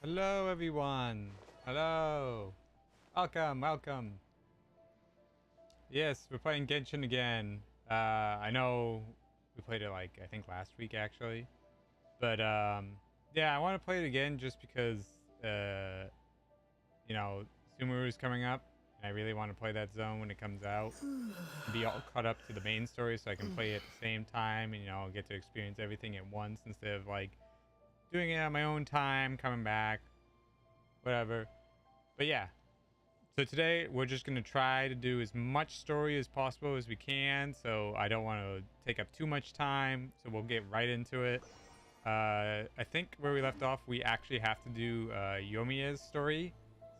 Hello, everyone. Hello. Welcome, welcome. Yes, we're playing Genshin again. I know we played it like I think last week actually, but yeah, I want to play it again just because you know Sumeru is coming up, and I really want to play that zone when it comes out. And be all caught up to the main story, so I can play it at the same time, and get to experience everything at once instead of like doing it on my own time, coming back, whatever. But yeah, so today we're just going to try to do as much story as possible as we can, so I don't want to take up too much time, so we'll get right into it. I think where we left off, we actually have to do Yomiya's story,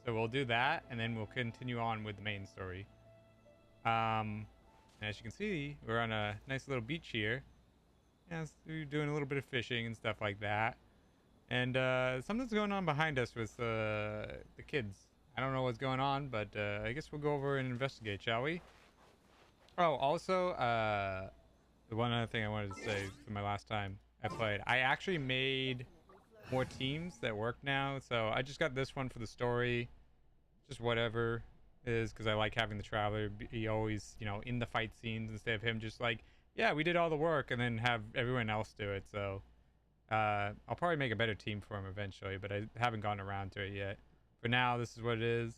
so we'll do that, and then we'll continue on with the main story. And as you can see, we're on a nice little beach here. Yeah, so we're doing a little bit of fishing and stuff like that. And something's going on behind us with the kids. I don't know what's going on, but I guess we'll go over and investigate, shall we? Oh, also, the one other thing I wanted to say from my last time I played, I actually made more teams that work now. So I just got this one for the story, just whatever it is, because I like having the Traveler be always, in the fight scenes instead of him just like, yeah, we did all the work, and then have everyone else do it. So I'll probably make a better team for him eventually, but I haven't gotten around to it yet. For now, this is what it is.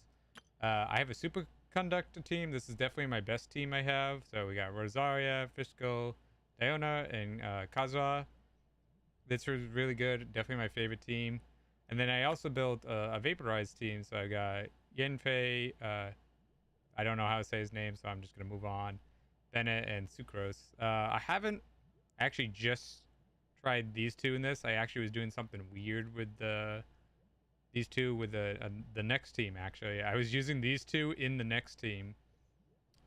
I have a superconductor team. This is definitely my best team I have. So we got Rosaria, Fiscal, Diona, and Kazuha. This was really good. Definitely my favorite team. And then I also built a vaporized team. So I got Yenfei. I don't know how to say his name, so I'm just going to move on. Bennett and Sucrose. I haven't actually just tried these two in this. I actually was doing something weird with these two with the next team. Actually, I was using these two in the next team,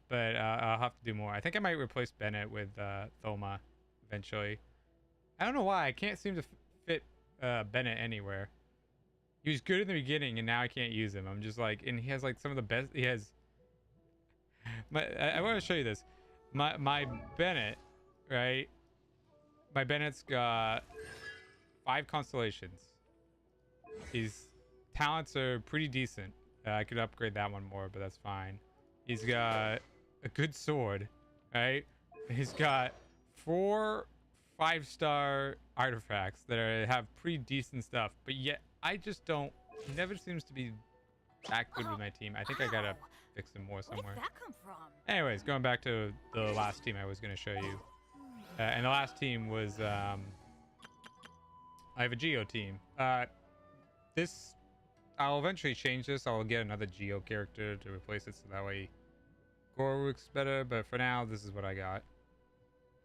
but I'll have to do more. I think I might replace Bennett with Thoma eventually. I don't know why I can't seem to fit Bennett anywhere. He was good in the beginning, and now I can't use him. I'm just like, and he has like some of the best. He has. I want to show you this. My Bennett, right? My Bennett's got 5 constellations. His talents are pretty decent. I could upgrade that one more, but that's fine. He's got a good sword, right? He's got 4 5-star artifacts that have pretty decent stuff, but yet I just don't. He never seems to be that good with my team. I think I gotta fix him more somewhere. Where did that come from? Anyways, going back to the last team I was gonna show you. And the last team was, I have a Geo team. I'll eventually change this. I'll get another Geo character to replace it, so that way Gore works better. But for now, this is what I got.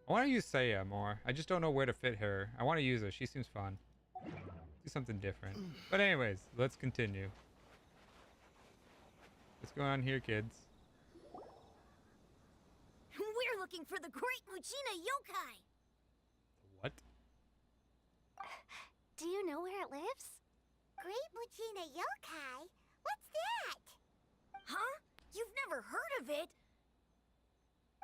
I want to use Saya more. I just don't know where to fit her. I want to use her. She seems fun. Do something different. But anyways, let's continue. What's going on here, kids? We're looking for the Great Muchina Yokai! What? Do you know where it lives? Great Muchina Yokai? What's that? Huh? You've never heard of it?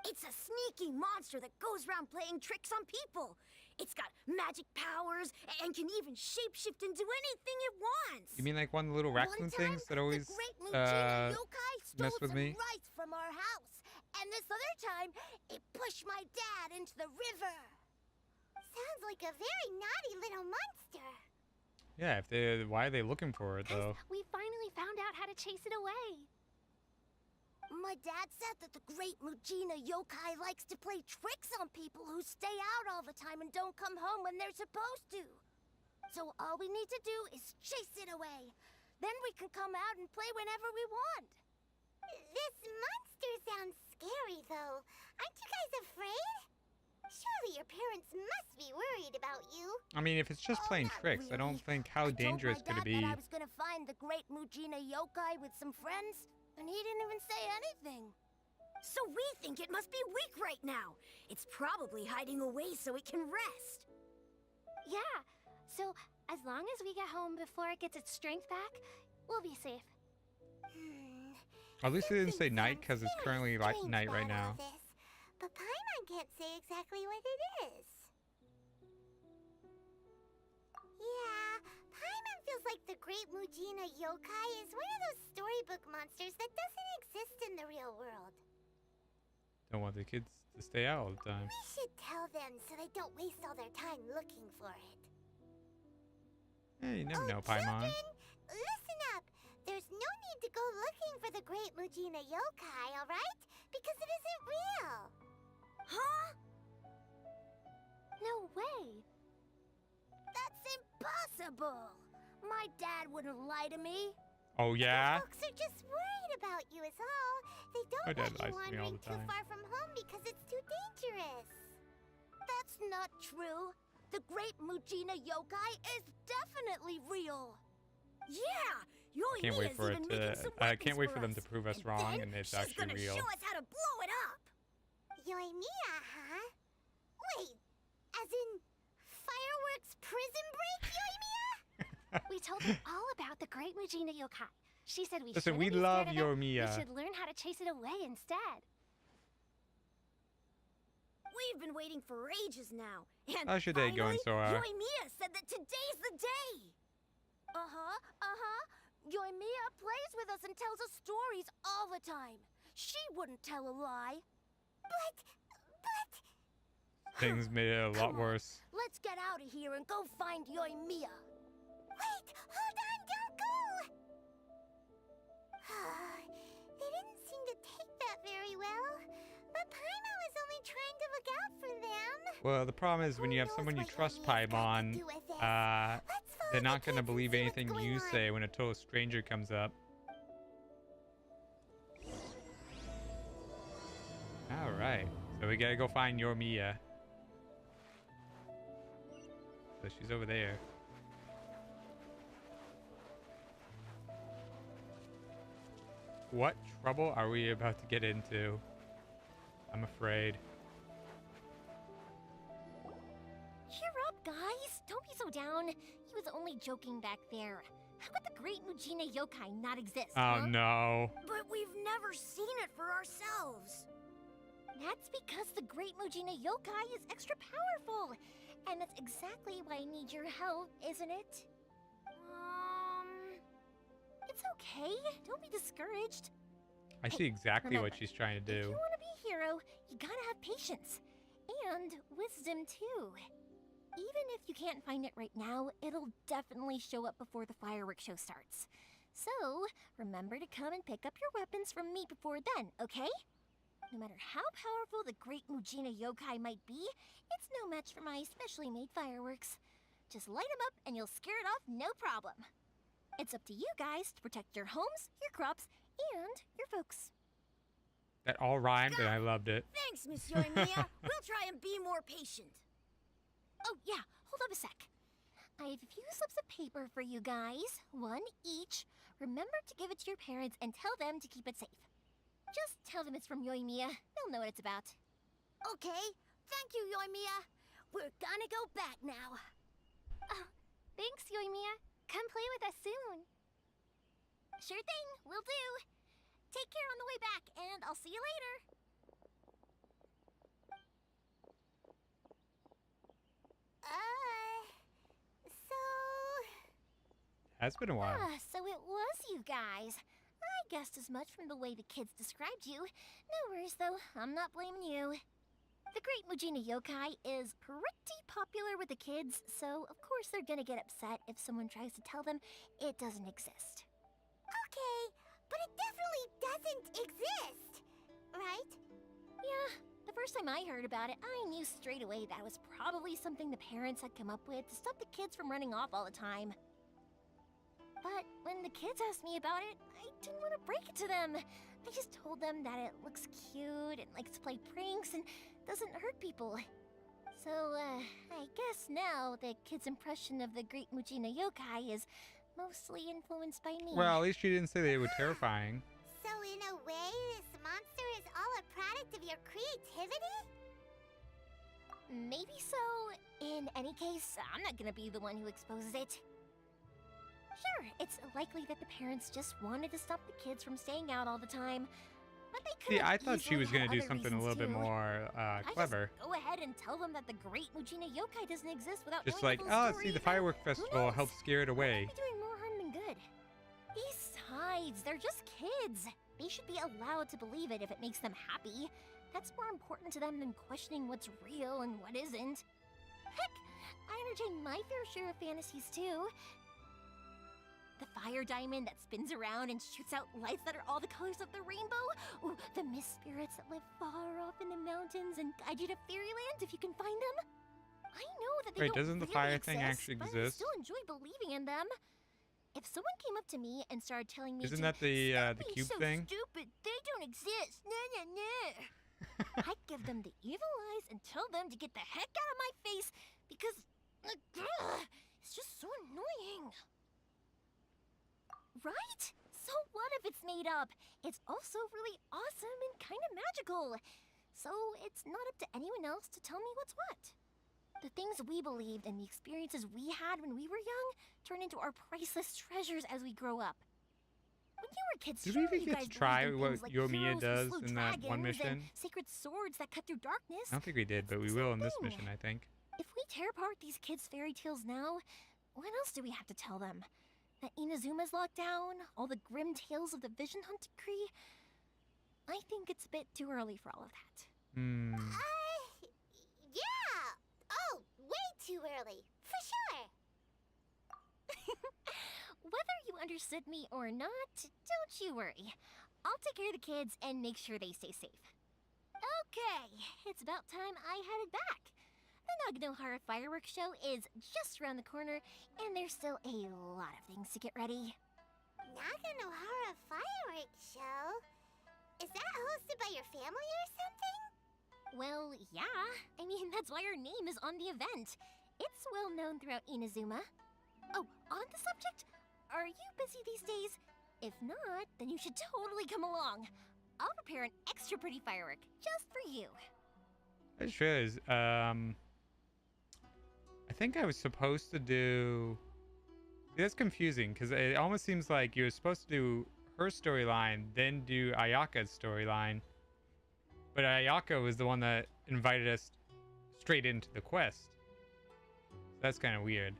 It's a sneaky monster that goes around playing tricks on people. It's got magic powers and can even shapeshift into anything it wants. You mean like one of the little raccoon things that always the Great Muchina Yokai mess stole with some me? rice from our house, and this other time, it pushed my dad into the river. Sounds like a very naughty little monster. Yeah, why are they looking for it though? We finally found out how to chase it away. My dad said that the Great Muchina Yokai likes to play tricks on people who stay out all the time and don't come home when they're supposed to. So all we need to do is chase it away. Then we can come out and play whenever we want. This monster sounds scary, though. Aren't you guys afraid? Surely your parents must be worried about you. I mean, if it's just playing Not tricks, I don't really. think how dangerous could it be. I was gonna find the Great Muchina Yokai with some friends, and he didn't even say anything. So we think it must be weak right now. It's probably hiding away so it can rest. Yeah, so as long as we get home before it gets its strength back, we'll be safe. At least it didn't say night, because it's currently like night right now. But Paimon can't say exactly what it is. Yeah, Paimon feels like the Great Mujina Yokai is one of those storybook monsters that doesn't exist in the real world. Don't want the kids to stay out all the time. We should tell them so they don't waste all their time looking for it. Yeah, you never know, Children, Paimon. listen up. There's no need to go looking for the Great Mujina Yokai, alright? Because it isn't real. Huh? No way. That's impossible. My dad wouldn't lie to me. Oh, yeah? Folks are just worried about you is all. They don't My dad want you lies to me all wandering the too time. far from home because it's too dangerous. That's not true. The Great Mujina Yokai is definitely real. Yeah, Can't wait Yoimiya's for even it making to. some I can't weapons wait for them to us. prove us And wrong, then and it's she's actually gonna real. show us how to blow it up. Yoimiya, huh? Wait, as in fireworks prison break, Yoimiya? We told her all about the Great Mujina Yokai. She said we Listen, shouldn't we be love scared of it. Yoimiya. We should learn how to chase it away instead. We've been waiting for ages now. And How's your day going, finally, Sora? Yoimiya said that today's the day. Yoimiya plays with us and tells us stories all the time. She wouldn't tell a lie. But... Things made it a lot Come on. worse. Let's get out of here and go find Yoimiya. Wait, hold on, don't go! They didn't seem to take that very well. But Paimon was only trying to look out for them. Well, the problem is when you have Who someone you knows what trust, Yoimiya's got to Paimon, do with this? uh, Let's follow they're the not going to kids and believe see what's anything going you on. say when a total stranger comes up. All right, so we gotta go find Yoimiya. So she's over there. What trouble are we about to get into? I'm afraid. Cheer up, guys. Don't be so down. He was only joking back there. How could the Great Mujina Yokai not exist, Oh huh? no. But we've never seen it for ourselves. That's because the Great Mujina Yokai is extra powerful. And that's exactly why I need your help, isn't it? It's okay. Don't be discouraged. I see exactly what remember, she's trying to If do. you want to be a hero, you gotta have patience. And wisdom, too. Even if you can't find it right now, it'll definitely show up before the fireworks show starts. So, remember to come and pick up your weapons from me before then, okay? No matter how powerful the Great Mujina Yokai might be, it's no match for my specially made fireworks. Just light them up and you'll scare it off no problem. It's up to you guys to protect your homes, your crops, and your folks. That all rhymed and I loved it. Thanks, Miss Yoimiya. We'll try and be more patient. Oh, yeah, hold up a sec. I have a few slips of paper for you guys, one each. Remember to give it to your parents and tell them to keep it safe. Just tell them it's from Yoimiya. They'll know what it's about. Okay, thank you, Yoimiya. We're gonna go back now. Oh, thanks, Yoimiya. Come play with us soon. Sure thing, will do. Take care on the way back, and I'll see you later. Has been a while. So it was you guys. I guessed as much from the way the kids described you. No worries, though. I'm not blaming you. The Great Mujina Yokai is pretty popular with the kids, so of course they're gonna get upset if someone tries to tell them it doesn't exist. Okay, but it definitely doesn't exist, right? Yeah, the first time I heard about it, I knew straight away that was probably something the parents had come up with to stop the kids from running off all the time. But when the kids asked me about it, I didn't want to break it to them. I just told them that it looks cute and likes to play pranks and doesn't hurt people. So, I guess now the kids' impression of the Great Mujina Yokai is mostly influenced by me. Well, at least you didn't say they were terrifying. So in a way, this monster is all a product of your creativity? Maybe so. In any case, I'm not gonna be the one who exposes it. Sure, it's likely that the parents just wanted to stop the kids from staying out all the time. But they See, could I thought she easily was gonna had do other something a reasons, little bit too. more I clever. just go ahead and tell them that the great Mujina yokai doesn't exist without Just knowing like, the full oh, story, see, the then firework who festival knows? helped scare it They away. might be doing more harm than good. Besides, they're just kids. They should be allowed to believe it if it makes them happy. That's more important to them than questioning what's real and what isn't. Heck, I entertain my fair share of fantasies too. The fire diamond that spins around and shoots out lights that are all the colors of the rainbow. Ooh, the mist spirits that live far off in the mountains and guide you to fairyland if you can find them. I know that they Wait, don't doesn't the really fire exist, thing actually but exist? I still enjoy believing in them. If someone came up to me and started telling me Isn't to that the "Stop being cube so thing? stupid, they don't exist, I'd give them the evil eyes and tell them to get the heck out of my face because it's just so annoying. Right? So what if it's made up? It's also really awesome and kind of magical. So it's not up to anyone else to tell me what's what. The things we believed and the experiences we had when we were young turn into our priceless treasures as we grow up. When you were kids, Did we surely even you get guys to try believed in what things like Yoimiya heroes who does slew in that one dragons and mission? sacred swords that cut through darkness. I don't think we did, but we It's the will in same this thing. mission, I think. If we tear apart these kids' fairy tales now, what else do we have to tell them? That Inazuma's locked down? All the grim tales of the Vision Hunt decree? I think it's a bit too early for all of that. Hmm. Yeah. Oh, way too early. For sure. Whether you understood me or not, don't you worry. I'll take care of the kids and make sure they stay safe. Okay, it's about time I headed back. The Naganohara fireworks show is just around the corner, and there's still a lot of things to get ready. Naganohara fireworks show? Is that hosted by your family or something? Well, yeah. I mean, that's why our name is on the event. It's well known throughout Inazuma. Oh, on the subject, are you busy these days? If not, then you should totally come along. I'll prepare an extra pretty firework just for you. I just realized, I think I was supposed to do... That's confusing, because it almost seems like you were supposed to do her storyline, then do Ayaka's storyline. But Ayaka was the one that invited us straight into the quest. That's kind of weird.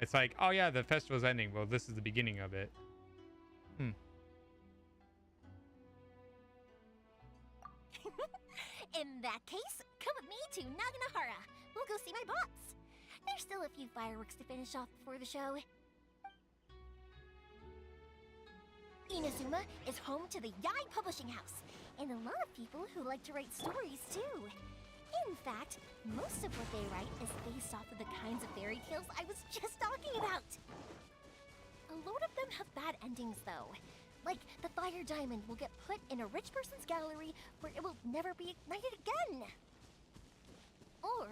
It's like, oh yeah, the festival's ending. Well, this is the beginning of it. In that case, come with me to Naganohara. We'll go see my bots. There's still a few fireworks to finish off before the show. Inazuma is home to the Yai Publishing House, and a lot of people who like to write stories too. In fact, most of what they write is based off of the kinds of fairy tales I was just talking about. A load of them have bad endings though. Like, the fire diamond will get put in a rich person's gallery where it will never be ignited again. Or,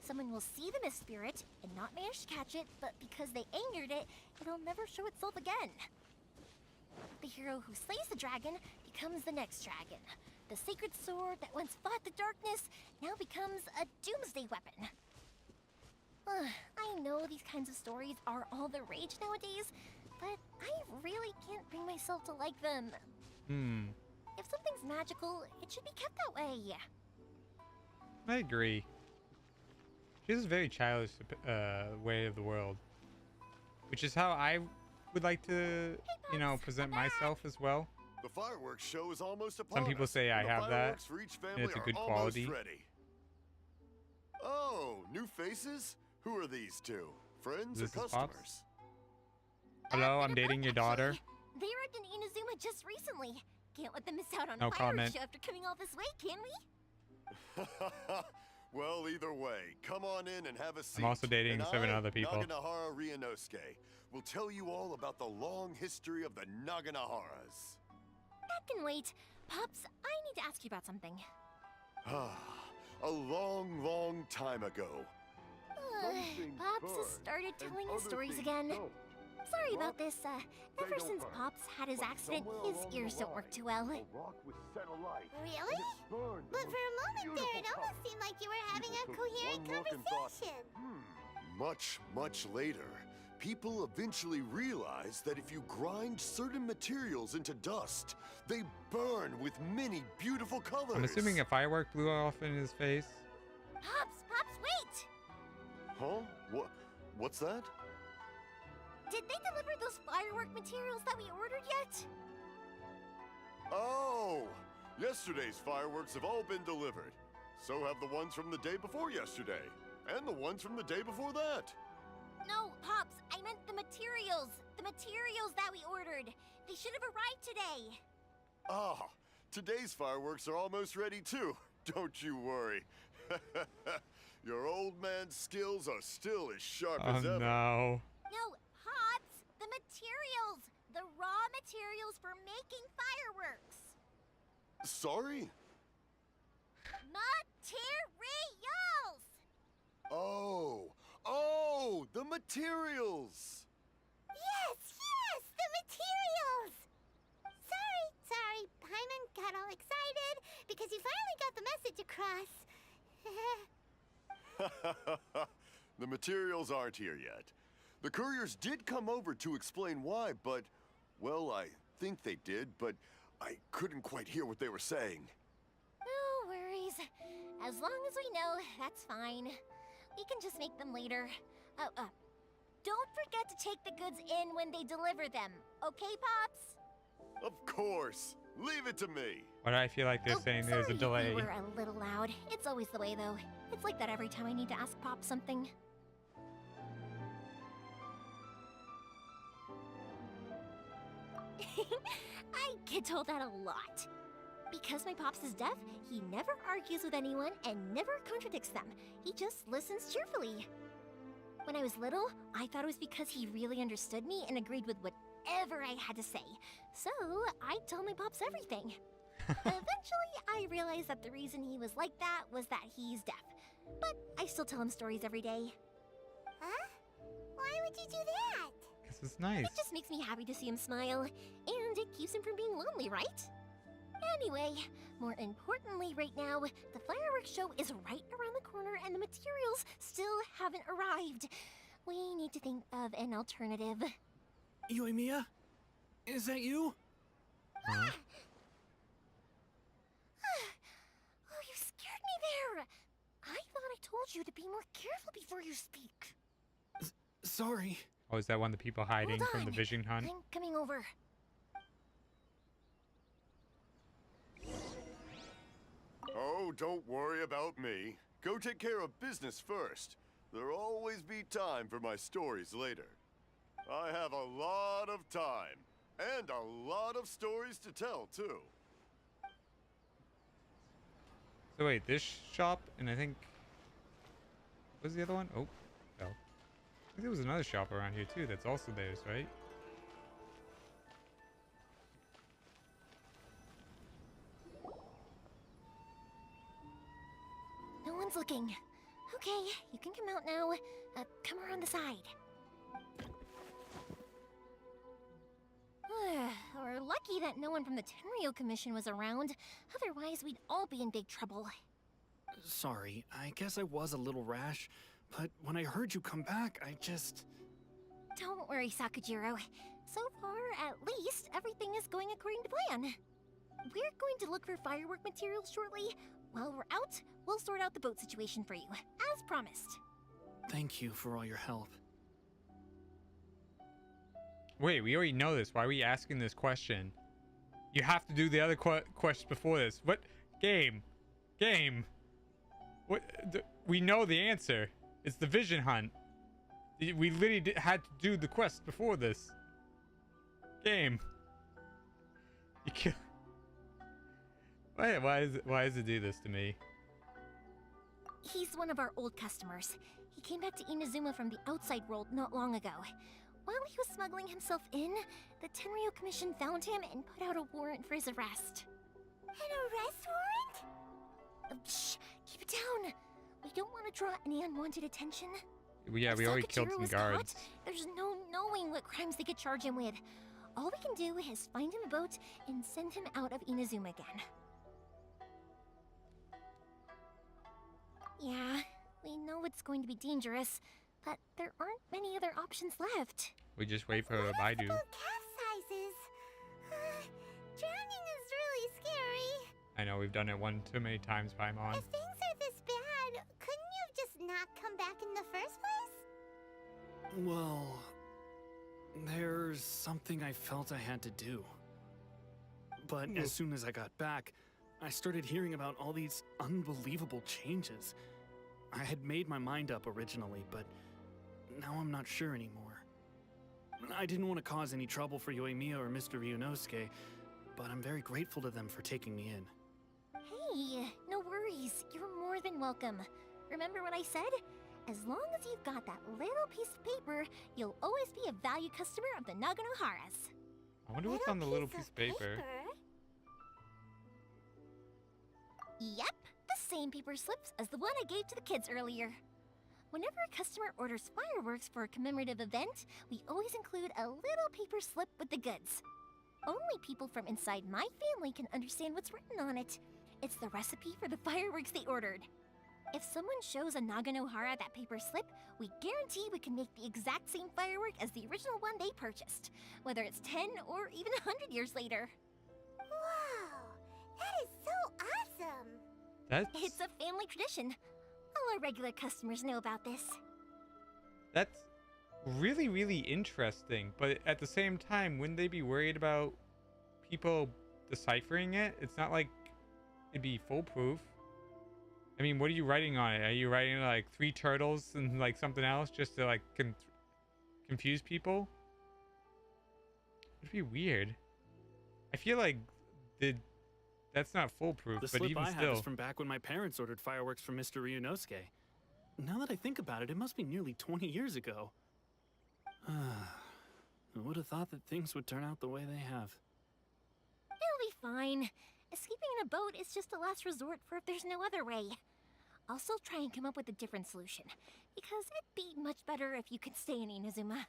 someone will see the mist spirit and not manage to catch it, but because they angered it, it'll never show itself again. The hero who slays the dragon becomes the next dragon. The sacred sword that once fought the darkness now becomes a doomsday weapon. I know these kinds of stories are all the rage nowadays, but I really can't bring myself to like them. If something's magical, it should be kept that way. I agree. She has a very childish way of the world, which is how I would like to, you know, present myself as well. The fireworks show is almost upon Some people us, say and I the have that, fireworks for each family and it's a are good almost quality. ready. Oh, new faces? Who are these two? Friends This or is Pops? customers? Hello, I'm Bit of dating both, your daughter. actually. They arrived in Inazuma just recently. Can't let them miss out on No a fireworks comment. show after coming all this way, can we? Well, either way, come on in and have a seat. also dating and 7 I, other people. Naganohara Ryunosuke, will tell you all about the long history of the Naganoharas. That can wait. Pops, I need to ask you about something. A long, long time ago. Pops has started telling us stories again. Sorry about this. Ever since Pops had his accident, his ears don't work too well. Really? But for a moment there, it almost seemed like you were having a coherent conversation. Much, much later, people eventually realized that if you grind certain materials into dust, they burn with many beautiful colors. I'm assuming a firework blew off in his face. Pops, wait! Huh? What's that? Did they deliver those firework materials that we ordered yet? Oh! Yesterday's fireworks have all been delivered. So have the ones from the day before yesterday. And the ones from the day before that. No, Pops, I meant the materials. The materials that we ordered. They should have arrived today. Ah, today's fireworks are almost ready too. Don't you worry. Your old man's skills are still as sharp as ever. No. No, Pops, the materials. The raw materials for making fireworks. Sorry? Materials! Oh, the materials! Yes, the materials! Sorry, Paimon got all excited because he finally got the message across. The materials aren't here yet. The couriers did come over to explain why, but, well, I think they did, but I couldn't quite hear what they were saying. No worries. As long as we know, that's fine. We can just make them later. Don't forget to take the goods in when they deliver them. Okay, Pops? Of course. Leave it to me. Why do I feel like they're saying there's a sorry delay? if we were a little loud. It's always the way, though. It's like that every time I need to ask Pop something. I get told that a lot. Because my Pops is deaf, he never argues with anyone and never contradicts them. He just listens cheerfully. When I was little, I thought it was because he really understood me and agreed with whatever I had to say. So, I'd tell my Pops everything. Eventually, I realized that the reason he was like that was that he's deaf. But I still tell him stories every day. Huh? Why would you do that? This is nice. It just makes me happy to see him smile, and it keeps him from being lonely, right? Anyway, more importantly right now, the fireworks show is right around the corner and the materials still haven't arrived. We need to think of an alternative. Yoimiya? Is that you? Huh? Oh, you scared me there! I thought I told you to be more careful before you speak. Sorry. Oh, is that one of the people hiding Hold from the on. vision hunt? I'm coming over. Oh, don't worry about me. Go take care of business first. There'll always be time for my stories later. I have a lot of time. And a lot of stories to tell, too. So wait, this shop, and I think... What was the other one? Oh, no. I think there was another shop around here, too, that's also theirs, right? No one's looking. Okay, you can come out now. Come around the side. We're lucky that no one from the Tenryo Commission was around. Otherwise, we'd all be in big trouble. Sorry, I guess I was a little rash, but when I heard you come back, I just... Don't worry, Sakujiro. So far, at least, everything is going according to plan. We're going to look for firework materials shortly. While we're out, we'll sort out the boat situation for you, as promised. Thank you for all your help. Wait, we already know this. Why are we asking this question? You have to do the other question before this. What? Game. What? We know the answer. It's the vision hunt. We literally had to do the quest before this. Game. You kill. Why does it do this to me? He's one of our old customers. He came back to Inazuma from the outside world not long ago. While he was smuggling himself in, the Tenryo Commission found him and put out a warrant for his arrest. An arrest warrant? Shh! Keep it down! We don't want to draw any unwanted attention. Yeah, If we already killed Sakujiro some was guards. Caught, there's no knowing what crimes they could charge him with. All we can do is find him a boat and send him out of Inazuma again. Yeah, we know it's going to be dangerous, but there aren't many other options left. We just wait for What Baidu. about capsizes? Drowning is really scary. I know we've done it one too many times, Paimon. If things are this bad, couldn't you just not come back in the first place? Well, there's something I felt I had to do. But as soon as I got back, I started hearing about all these unbelievable changes. I had made my mind up originally, but now I'm not sure anymore. I didn't want to cause any trouble for Yoimiya or Mr. Ryunosuke, but I'm very grateful to them for taking me in. Hey, no worries. You're more than welcome. Remember what I said? As long as you've got that little piece of paper, you'll always be a valued customer of the Naganoharas. I wonder what's on the little piece of paper. Yep, the same paper slips as the one I gave to the kids earlier. Whenever a customer orders fireworks for a commemorative event, we always include a little paper slip with the goods. Only people from inside my family can understand what's written on it. It's the recipe for the fireworks they ordered. If someone shows a Naganohara that paper slip, we guarantee we can make the exact same firework as the original one they purchased, whether it's 10 or even 100 years later. Wow, that is so awesome. It's a family tradition. All our regular customers know about this. That's really, really interesting. But at the same time, wouldn't they be worried about people deciphering it? It's not like it'd be foolproof. I mean, what are you writing on it? Are you writing like 3 turtles and like something else just to like confuse people? It'd be weird. I feel like that's not foolproof, The but slip even I have still. is from back when my parents ordered fireworks from Mr. Ryunosuke. Now that I think about it, it must be nearly 20 years ago. I would have thought that things would turn out the way they have. It'll be fine. Escaping in a boat is just a last resort for if there's no other way. I'll still try and come up with a different solution, because it'd be much better if you could stay in Inazuma.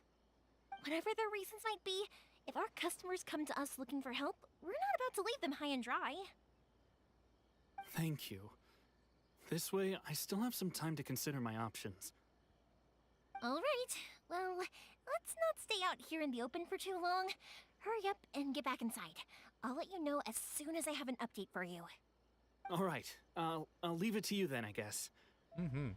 Whatever their reasons might be, if our customers come to us looking for help, we're not about to leave them high and dry. Thank you. This way, I still have some time to consider my options. All right, well, let's not stay out here in the open for too long. Hurry up and get back inside. I'll let you know as soon as I have an update for you. All right, I'll leave it to you then, I guess. Mm-hmm.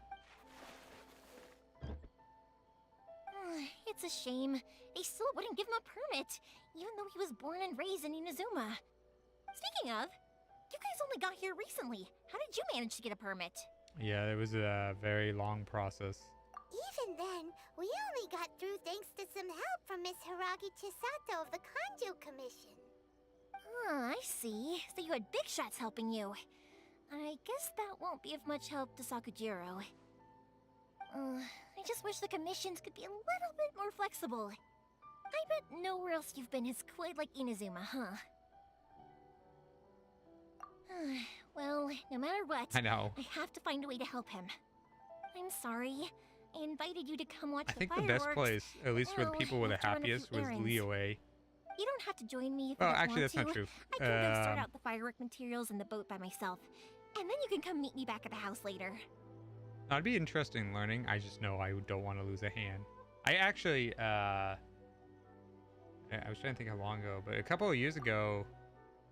It's a shame. They still wouldn't give him a permit, even though he was born and raised in Inazuma. Speaking of, you guys only got here recently. How did you manage to get a permit? Yeah, it was a very long process. Even then, we only got through thanks to some help from Miss Hiragi Chisato of the Kanjo Commission. I see. So you had big shots helping you. I guess that won't be of much help to Sakujiro. I just wish the commissions could be a little bit more flexible. I bet nowhere else you've been is quite like Inazuma, huh? Well, no matter what, I know. I have to find a way to help him. I'm sorry. I invited you to come watch I the think the fireworks. best place, at least for the Well, people who were I the have to run a few happiest, was errands. Liyue. You don't have to join me if Well, you don't actually, want that's to. not true. I can go sort out the firework materials in the boat by myself. And then you can come meet me back at the house later. That'd be interesting learning. I just know I don't want to lose a hand. I actually, I was trying to think how long ago, but a couple of years ago,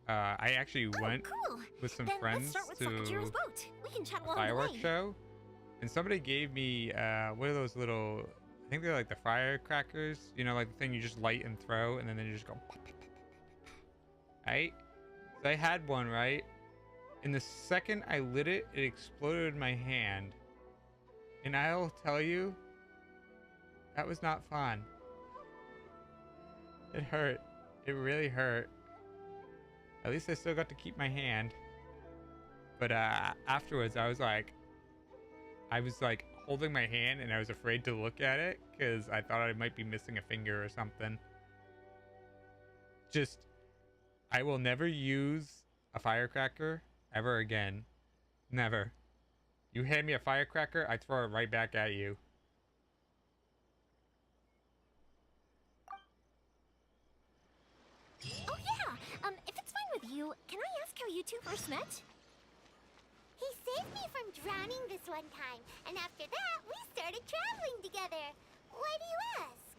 I actually went Cool. with some Then friends let's start with to Sakujiro's boat. We can chat a along the fireworks way. show, and somebody gave me what are those little? I think they're like the firecrackers. You know, like the thing you just light and throw, and then they just go pop, pop, pop, pop, pop. Right? So I had one, right? And the second I lit it, it exploded in my hand. And I'll tell you, that was not fun. It hurt. It really hurt. At least I still got to keep my hand. But afterwards, I was like holding my hand, and I was afraid to look at it because I thought I might be missing a finger or something. Just, I will never use a firecracker ever again. Never. You hand me a firecracker, I throw it right back at you. Oh yeah. If it's fine with you, can I ask how you two first met? He saved me from drowning this one time, and after that, we started traveling together. Why do you ask?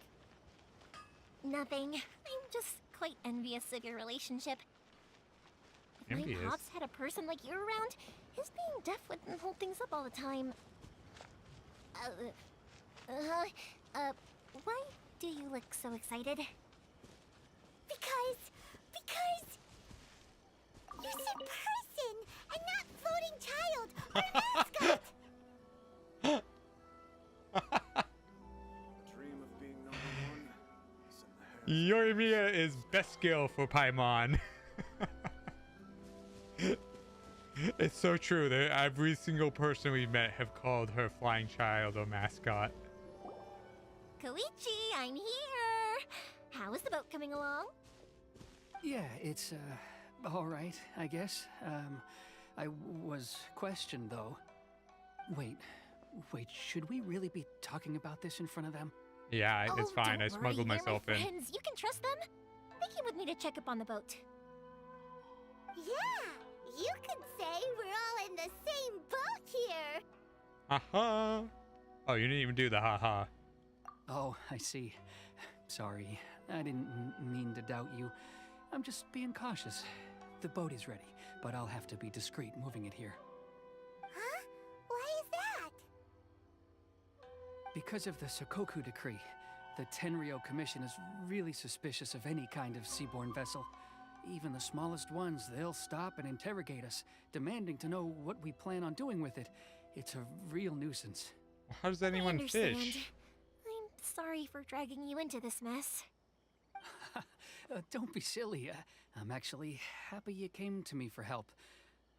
Nothing. I'm just quite envious of your relationship. If my Envious? pops had a person like you around, his being deaf wouldn't hold things up all the time. Why do you look so excited? Because you're a person and not floating child or mascot. Dream of being #1 is in the hands. Yoimiya is best skill for Paimon. It's so true that every single person we met have called her flying child or mascot. Koichi, I'm here! How is the boat coming along? Yeah, it's, all right, I guess. I was questioned, though. Wait, should we really be talking about this in front of them? Yeah, it's fine. Don't I smuggled worry, myself they're my in. friends. You can trust them. They came with me to check up on the boat. Yeah, you could say we're all in the same boat here. Haha. Oh, you didn't even do the haha. Oh, I see. Sorry, I didn't mean to doubt you. I'm just being cautious. The boat is ready, but I'll have to be discreet moving it here. Huh? Why is that? Because of the SIC-O decree, the Tenryou Commission is really suspicious of any kind of seaborne vessel. Even the smallest ones, they'll stop and interrogate us, demanding to know what we plan on doing with it. It's a real nuisance. How does I anyone understand. fish? I'm sorry for dragging you into this mess. Don't be silly. I'm actually happy you came to me for help.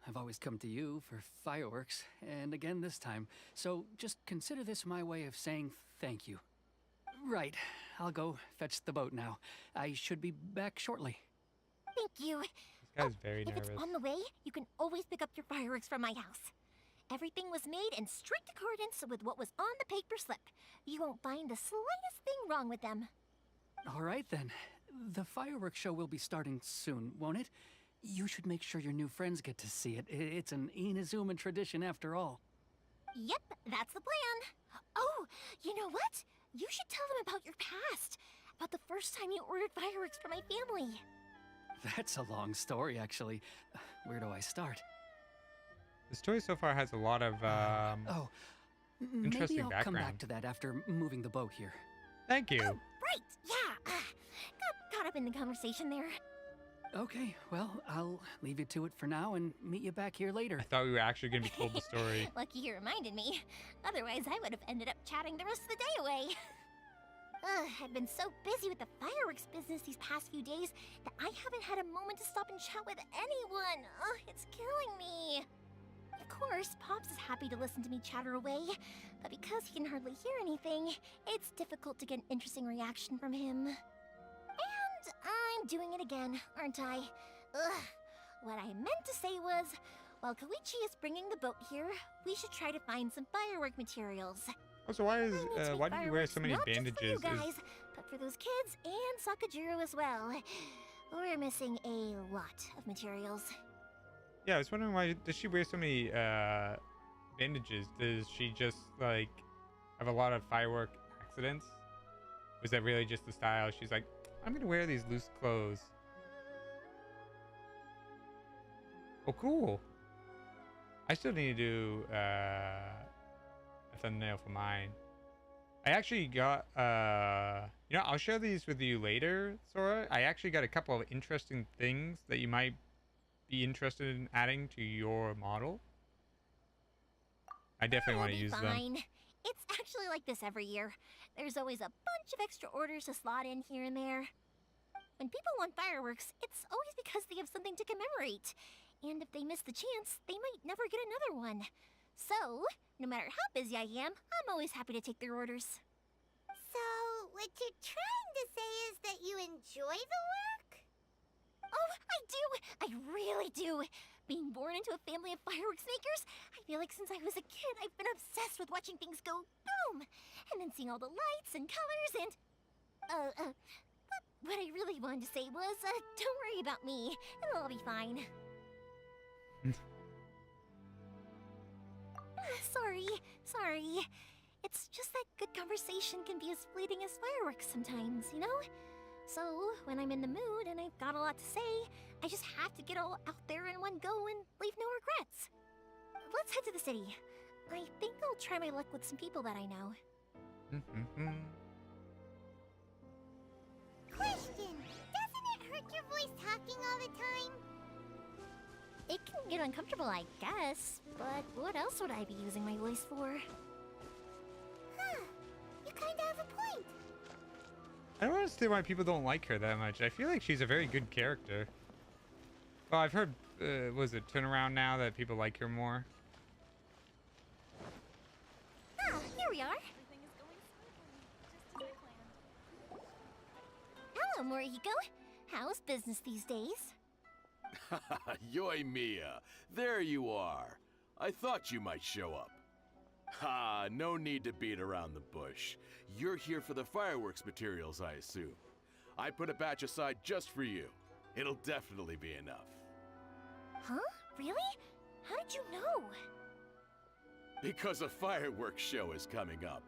I've always come to you for fireworks, and again this time. So just consider this my way of saying thank you. Right, I'll go fetch the boat now. I should be back shortly. Thank you. This guy's very If nervous. it's on the way, you can always pick up your fireworks from my house. Everything was made in strict accordance with what was on the paper slip. You won't find the slightest thing wrong with them. All right then. The fireworks show will be starting soon, won't it? You should make sure your new friends get to see it. It's an Inazuma tradition after all. Yep, that's the plan. Oh, you know what? You should tell them about your past. About the first time you ordered fireworks for my family. That's a long story, actually. Where do I start? The story so far has a lot of interesting Maybe I'll come background. back to that after moving the boat here. Thank you. Oh, right, yeah. Got caught up in the conversation there. Okay, well, I'll leave you to it for now and meet you back here later. I thought we were actually going to be told the story. Lucky you reminded me. Otherwise, I would have ended up chatting the rest of the day away. I've been so busy with the fireworks business these past few days that I haven't had a moment to stop and chat with anyone. It's killing me. Of course, Pops is happy to listen to me chatter away, but because he can hardly hear anything, it's difficult to get an interesting reaction from him. And I'm doing it again, aren't I? What I meant to say was, while Koichi is bringing the boat here, we should try to find some firework materials. Also, why I need to make why do you wear fireworks so many not just bandages? for you guys, but for those kids and Sakajiro as well. We're missing a lot of materials. Yeah, I was wondering why does she wear so many bandages? Does she just like have a lot of firework accidents? Was that really just the style? She's like, I'm gonna wear these loose clothes. Oh, cool. I still need to do a thumbnail for mine. I actually got you know, I'll share these with you later, Sora. I actually got a couple of interesting things that you might be interested in adding to your model. I definitely want to use them. It's actually like this every year. There's always a bunch of extra orders to slot in here and there. When people want fireworks, it's always because they have something to commemorate. And if they miss the chance, they might never get another one. So, no matter how busy I am, I'm always happy to take their orders. So, what you're trying to say is that you enjoy the work? Oh, I do! I really do! Being born into a family of fireworks makers, I feel like since I was a kid, I've been obsessed with watching things go boom! And then seeing all the lights and colors and... But what I really wanted to say was, don't worry about me. It'll all be fine. Sorry. It's just that good conversation can be as fleeting as fireworks sometimes, you know? So, when I'm in the mood and I've got a lot to say, I just have to get all out there in one go and leave no regrets. Let's head to the city. I think I'll try my luck with some people that I know. Question. Doesn't it hurt your voice talking all the time? It can get uncomfortable, I guess, but what else would I be using my voice for? Huh. You kinda have a point. I don't understand why people don't like her that much. I feel like she's a very good character. Well, I've heard, was it Turnaround now that people like her more? Ah, here we are. Hello, Morihiko. How's business these days? Yoi Mia, there you are. I thought you might show up. Ha, no need to beat around the bush. You're here for the fireworks materials, I assume. I put a batch aside just for you. It'll definitely be enough. Huh? Really? How did you know? Because a fireworks show is coming up.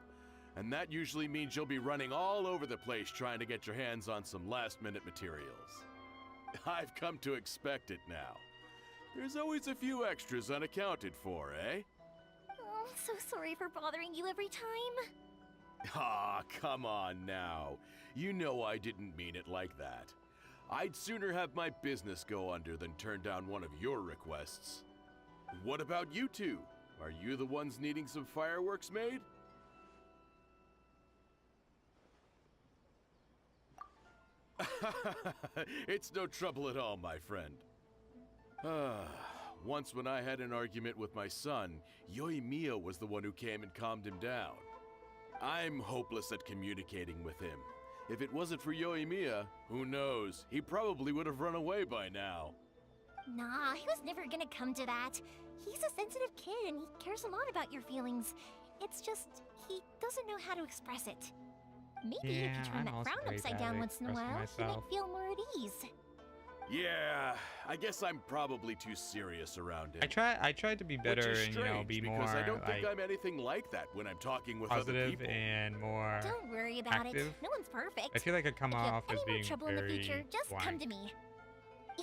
And that usually means you'll be running all over the place trying to get your hands on some last-minute materials. I've come to expect it now. There's always a few extras unaccounted for, eh? Oh, I'm so sorry for bothering you every time. Ah, come on now. You know I didn't mean it like that. I'd sooner have my business go under than turn down one of your requests. What about you two? Are you the ones needing some fireworks made? It's no trouble at all, my friend. Once when I had an argument with my son, Yoimiya was the one who came and calmed him down. I'm hopeless at communicating with him. If it wasn't for Yoimiya, who knows, he probably would have run away by now. Nah, he was never gonna come to that. He's a sensitive kid and he cares a lot about your feelings. It's just, he doesn't know how to express it. Maybe if you turn that frown upside down once in a while, he might feel more at ease. Yeah, I guess I'm probably too serious around him. I tried to be better Which is and strange, be because more I don't think like I'm anything like that when I'm talking with other positive people. and more Don't worry about active. it. No one's perfect. I feel like I come if you have off as any more being trouble in the very future, just come blank. to me.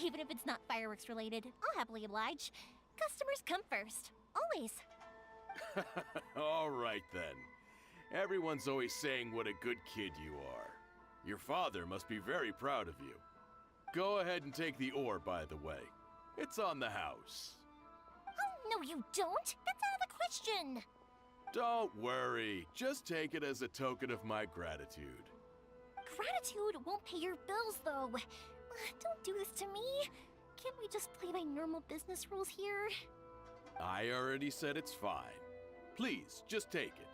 Even if it's not fireworks related, I'll happily oblige. Customers come first. Always. All right then. Everyone's always saying what a good kid you are. Your father must be very proud of you. Go ahead and take the ore, by the way. It's on the house. Oh, no you don't. That's out of the question. Don't worry. Just take it as a token of my gratitude. Gratitude won't pay your bills, though. Don't do this to me. Can't we just play by normal business rules here? I already said it's fine. Please, just take it.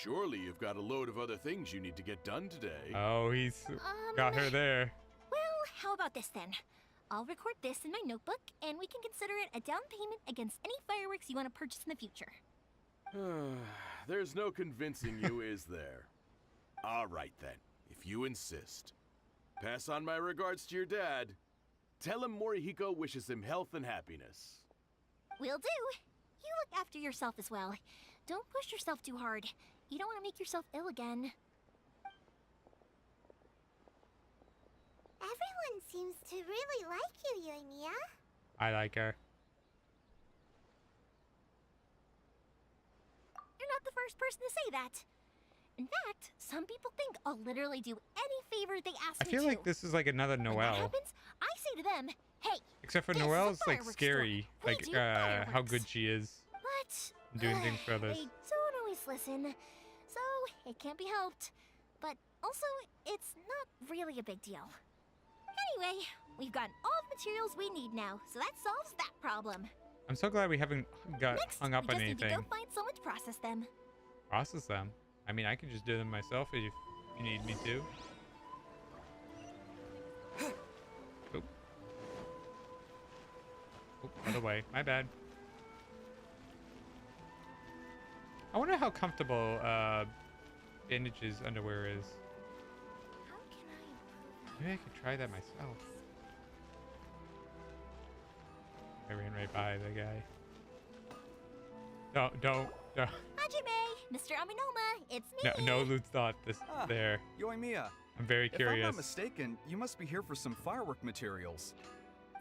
Surely you've got a load of other things you need to get done today. Oh, he's got her there. Well, how about this then? I'll record this in my notebook, and we can consider it a down payment against any fireworks you want to purchase in the future. There's no convincing you, is there? All right then, if you insist. Pass on my regards to your dad. Tell him Morihiko wishes him health and happiness. Will do. You look after yourself as well. Don't push yourself too hard. You don't want to make yourself ill again. Everyone seems to really like you, Yoimiya. I like her. You're not the first person to say that. In fact, some people think I'll literally do any favor they ask I me feel to. like this is like another When that Noelle. happens, I say to them, hey, Except for this is a Noelle, it's like fireworks scary. store. We Like do how fireworks. good she is but doing things for others. they don't always listen, so it can't be helped. But also, it's not really a big deal. Anyway, we've got all the materials we need now, so that solves that problem. I'm so glad we haven't got Next, hung up we on just need to anything. go find someone to process them. Process them. I mean, I could just do them myself if you need me to. Oop. Oop, other way. My bad. I wonder how comfortable Bandage's underwear is. How can I improve Maybe I could try that myself. I ran right by the guy. Don't. Hajime, Mr. Aminoma, it's me. No loot thought this there. Yoimiya, I'm very if I'm curious. not mistaken, you must be here for some firework materials.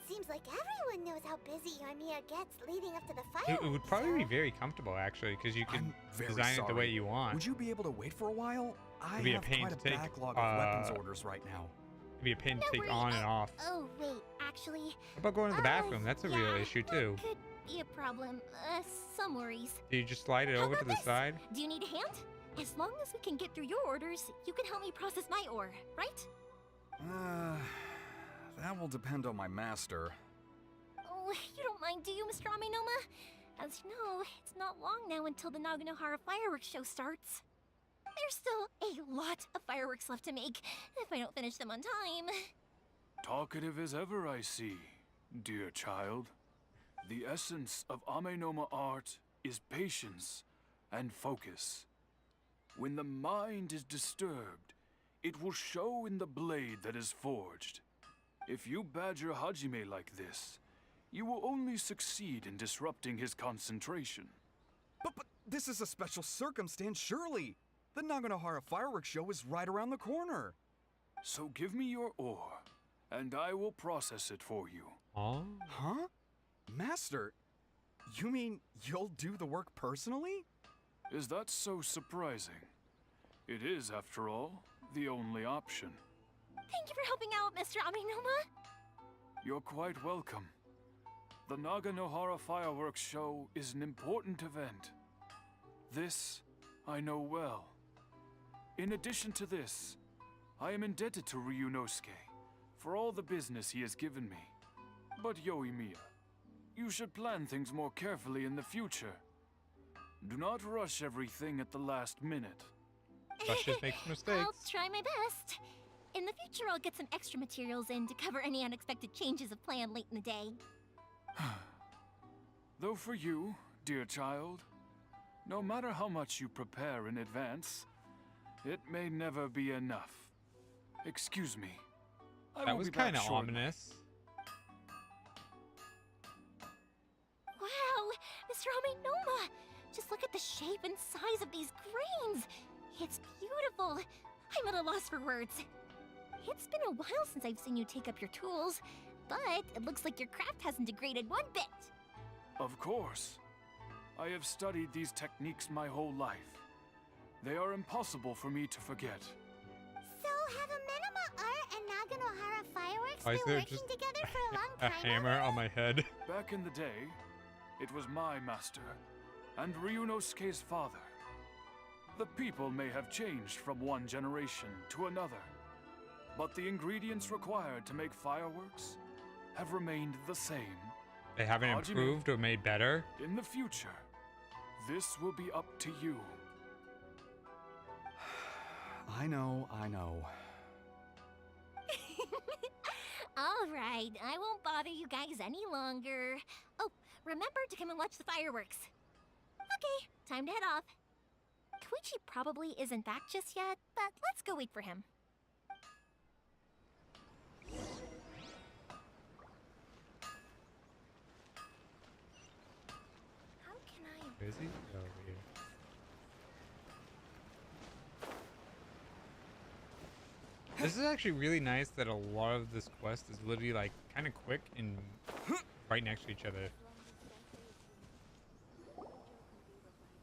Seems like everyone knows how busy Yoimiya gets leading up to the It fireworks. would probably be show. very comfortable actually, because you can I'm very design it the way sorry. you want. Would you be able to wait for a while? I It'd be a have pain quite a to take, backlog of weapons orders right now. It'd be a pain to No take worry, on and off. Oh, wait, actually. What about going to the bathroom? That's a real yeah, issue that too. could be a problem. Some worries. Do you just slide it How over to about the this? side? Do you need a hand? As long as we can get through your orders, you can help me process my ore, right? That will depend on my master. Oh, you don't mind, do you, Mr. Aminoma? As you know, it's not long now until the Naganohara fireworks show starts. There's still a lot of fireworks left to make, if I don't finish them on time. Talkative as ever, I see, dear child. The essence of Amenoma art is patience and focus. When the mind is disturbed, it will show in the blade that is forged. If you badger Hajime like this, you will only succeed in disrupting his concentration. But this is a special circumstance, surely. The Naganohara fireworks show is right around the corner. So give me your ore, and I will process it for you. Oh. Huh? Master, you mean you'll do the work personally? Is that so surprising? It is, after all, the only option. Thank you for helping out, Mr. Aminoma. You're quite welcome. The Naganohara fireworks show is an important event. This I know well. In addition to this, I am indebted to Ryunosuke for all the business he has given me. But Yoimiya, you should plan things more carefully in the future. Do not rush everything at the last minute. Rushes makes mistakes. I'll try my best. In the future, I'll get some extra materials in to cover any unexpected changes of plan late in the day. Though for you, dear child, no matter how much you prepare in advance, it may never be enough. Excuse me. I That will was be back kind of shortly. ominous. Wow, Mr. Aminoma! Just look at the shape and size of these grains! It's beautiful! I'm at a loss for words. It's been a while since I've seen you take up your tools, but it looks like your craft hasn't degraded one bit. Of course. I have studied these techniques my whole life. They are impossible for me to forget. So have Amenoma Art and Naganohara fireworks Why is been there working just together for a long a time hammer already? on my head? Back in the day, it was my master, and Ryunosuke's father. The people may have changed from one generation to another, but the ingredients required to make fireworks have remained the same. They haven't Hajime. improved or made better. In the future, this will be up to you. I know. All right, I won't bother you guys any longer. Oh, remember to come and watch the fireworks. Okay, time to head off. Koichi probably isn't back just yet, but let's go wait for him. How can I... Where is he? Oh, over here. This is actually really nice that a lot of this quest is literally like kind of quick and right next to each other.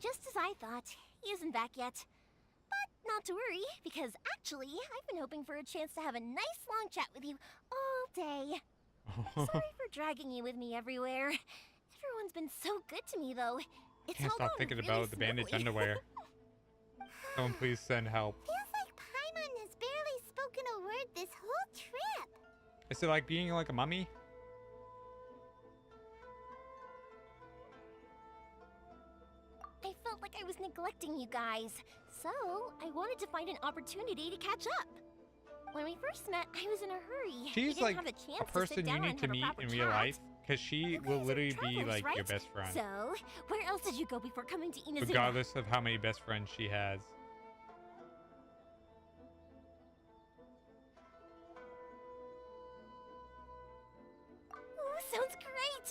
Just as I thought, he isn't back yet. But not to worry, because actually, I've been hoping for a chance to have a nice long chat with you all day. Sorry for dragging you with me everywhere. Everyone's been so good to me, though. It's Can't all stop going thinking really about the bandaged smoothly. underwear. Someone please send help. Feels like Paimon has barely spoken a word this whole trip. Is it like being like a mummy? I felt like I was neglecting you guys, so I wanted to find an opportunity to catch up. When we first met, I was in a hurry. We She's didn't like have a chance a to sit person you down need and to have a meet proper in real chat. life, because she You will guys are literally be travelers, like your right? best friend, So, where else did you go before coming to Inazuma? regardless of how many best friends she has. Ooh, sounds great!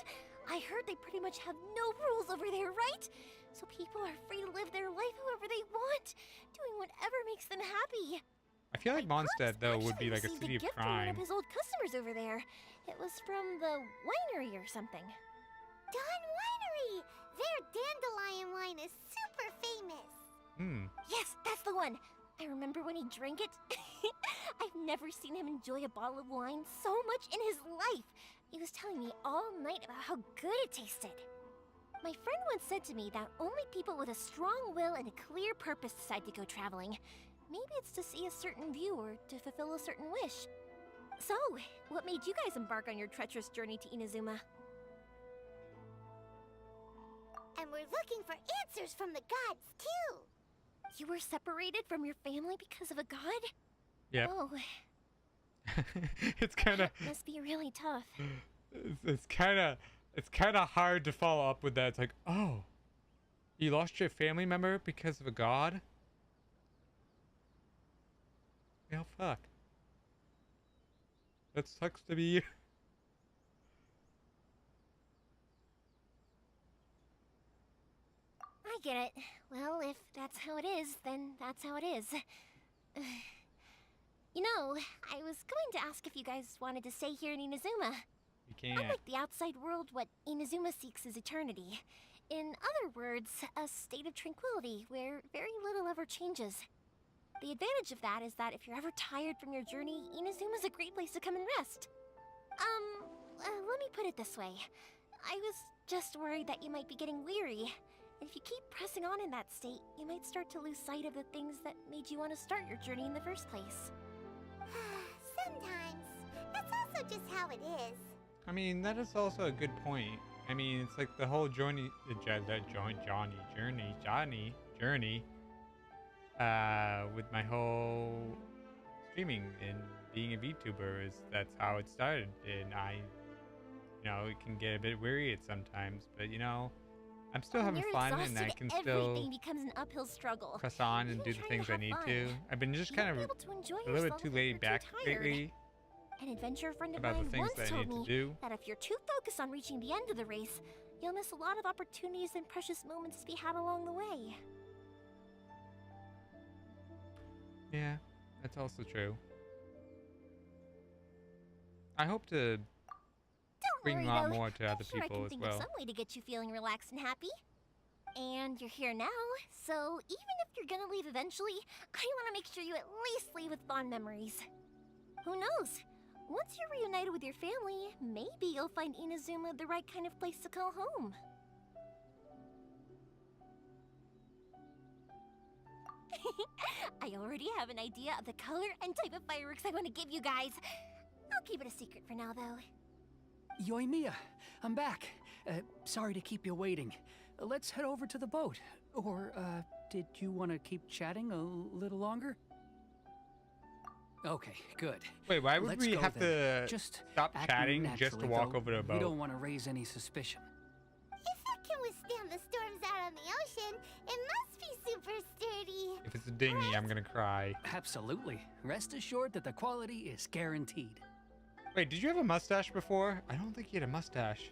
I heard they pretty much have no rules over there, right? so people are free to live their life however they want, doing whatever makes them happy. I feel like Mondstadt though would be like a Actually city of received a gift from one crime. of his old customers over there. It was from the winery or something. Dawn Winery! Their dandelion wine is super famous. Hmm. Yes, that's the one. I remember when he drank it. I've never seen him enjoy a bottle of wine so much in his life. He was telling me all night about how good it tasted. My friend once said to me that only people with a strong will and a clear purpose decide to go traveling. Maybe it's to see a certain view or to fulfill a certain wish. So, what made you guys embark on your treacherous journey to Inazuma? And we're looking for answers from the gods, too. You were separated from your family because of a god? Yep. Oh, It's kind of must be really tough. it's kind of hard to follow up with that. It's like, oh, you lost your family member because of a god? Yeah, fuck. That sucks to be you. I get it. Well, if that's how it is, then that's how it is. You know, I was going to ask if you guys wanted to stay here in Inazuma. You can't. Unlike the outside world, what Inazuma seeks is eternity. In other words, a state of tranquility where very little ever changes. The advantage of that is that if you're ever tired from your journey, Inazuma's a great place to come and rest. Let me put it this way. I was just worried that you might be getting weary. And if you keep pressing on in that state, you might start to lose sight of the things that made you want to start your journey in the first place. Sometimes. That's also just how it is. I mean, that is also a good point. I mean, it's like the whole journey, journey, with my whole streaming and being a VTuber that's how it started. And it can get a bit weary at sometimes, but I'm still When having you're fun and I exhausted, can everything still becomes an uphill struggle. press on and Even do the trying things to I have need fun, to. I've been just you kind won't of be able to enjoy a little bit yourself too if laid you're back too tired. lately An adventure friend of about the mine things once that I told need to me do. that if you're too focused on reaching the end of the race, you'll miss a lot of opportunities and precious moments to be had along the way. Yeah, that's also true. I hope to Don't bring worry, a lot though. more to I'm other sure I people can as think well. of some way to get you feeling relaxed and happy. And you're here now, so even if you're gonna leave eventually, I want to make sure you at least leave with fond memories. Who knows? Once you're reunited with your family, maybe you'll find Inazuma the right kind of place to call home. I already have an idea of the color and type of fireworks I want to give you guys. I'll keep it a secret for now, though. Yoimiya, I'm back. Sorry to keep you waiting. Let's head over to the boat. Or, did you want to keep chatting a little longer? Okay, good. Wait, why would Let's we go have then. to Just stop acting chatting just to naturally, walk though, over to a We boat? don't want to raise any suspicion. If it can withstand the storms out on the ocean, it must be super sturdy. If it's a dinghy, I'm gonna cry. Absolutely. Rest assured that the quality is guaranteed. Wait, did you have a mustache before? I don't think he had a mustache.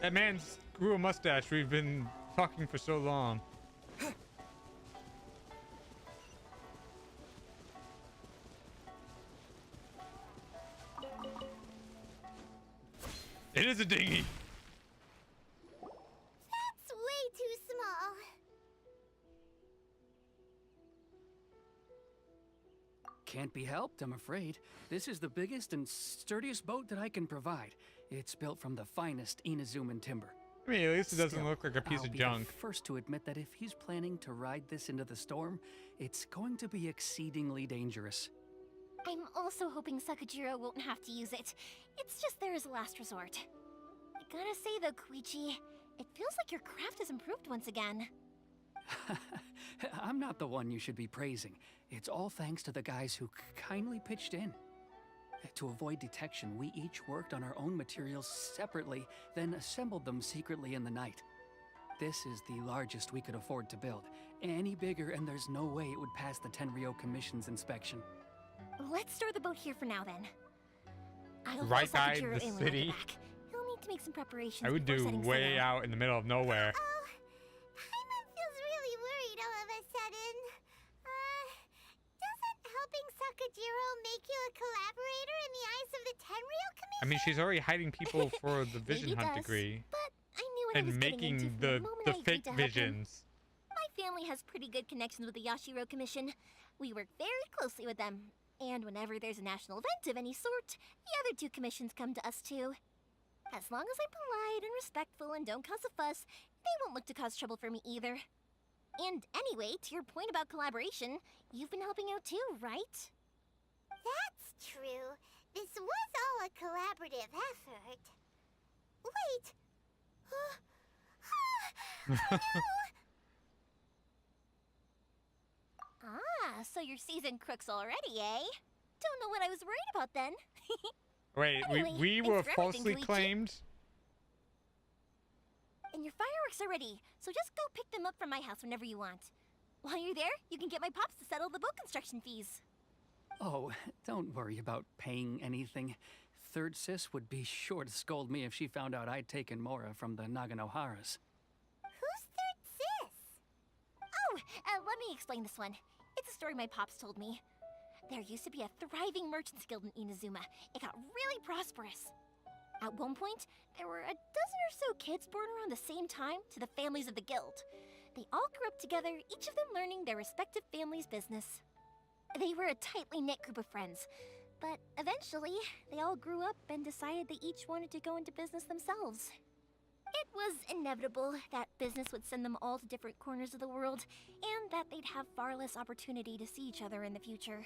That man's grew a mustache. We've been talking for so long. It is a dinghy. That's way too small. Can't be helped, I'm afraid. This is the biggest and sturdiest boat that I can provide. It's built from the finest Inazuman timber. I mean, at least it doesn't Still, look like a piece I'll of be junk. the first to admit that if he's planning to ride this into the storm, it's going to be exceedingly dangerous. I'm also hoping Sakajiro won't have to use it. It's just there as a last resort. I gotta say though, Koichi, it feels like your craft has improved once again. I'm not the one you should be praising. It's all thanks to the guys who kindly pitched in. To avoid detection, we each worked on our own materials separately, then assembled them secretly in the night. This is the largest we could afford to build. Any bigger and there's no way it would pass the Tenryou Commission's inspection. Let's store the boat here for now then. I'll Right follow by Sakajiro the in when I get city? back. He'll need to make some preparations I would before do setting way sail. out in the middle of nowhere. Oh, Paimon feels question. Doesn't helping Sakajiro make you a collaborator in the eyes of the Tenryou Commission? I mean, she's already hiding people for the Vision Maybe it Hunt does, degree But I knew what I was and getting into making from the moment I the agreed fake to help him. visions. My family has pretty good connections with the Yashiro Commission. We work very closely with them. And whenever there's a national event of any sort, the other two commissions come to us too. As long as I'm polite and respectful and don't cause a fuss, they won't look to cause trouble for me either. And anyway, to your point about collaboration, you've been helping out too, right? That's true. This was all a collaborative effort. Wait. Ah, so you're seasoned crooks already, eh? Don't know what I was worried about then. Wait, Anyway, we thanks were for everything, falsely Koichi. claimed? And your fireworks are ready, so just go pick them up from my house whenever you want. While you're there, you can get my pops to settle the boat construction fees. Oh, don't worry about paying anything. Third Sis would be sure to scold me if she found out I'd taken Mora from the Naganoharas. Who's Third Sis? Oh, let me explain this one. It's a story my pops told me. There used to be a thriving merchants guild in Inazuma. It got really prosperous. At one point, there were a dozen or so kids born around the same time to the families of the guild. They all grew up together, each of them learning their respective family's business. They were a tightly knit group of friends, but eventually, they all grew up and decided they each wanted to go into business themselves. It was inevitable that business would send them all to different corners of the world, and that they'd have far less opportunity to see each other in the future.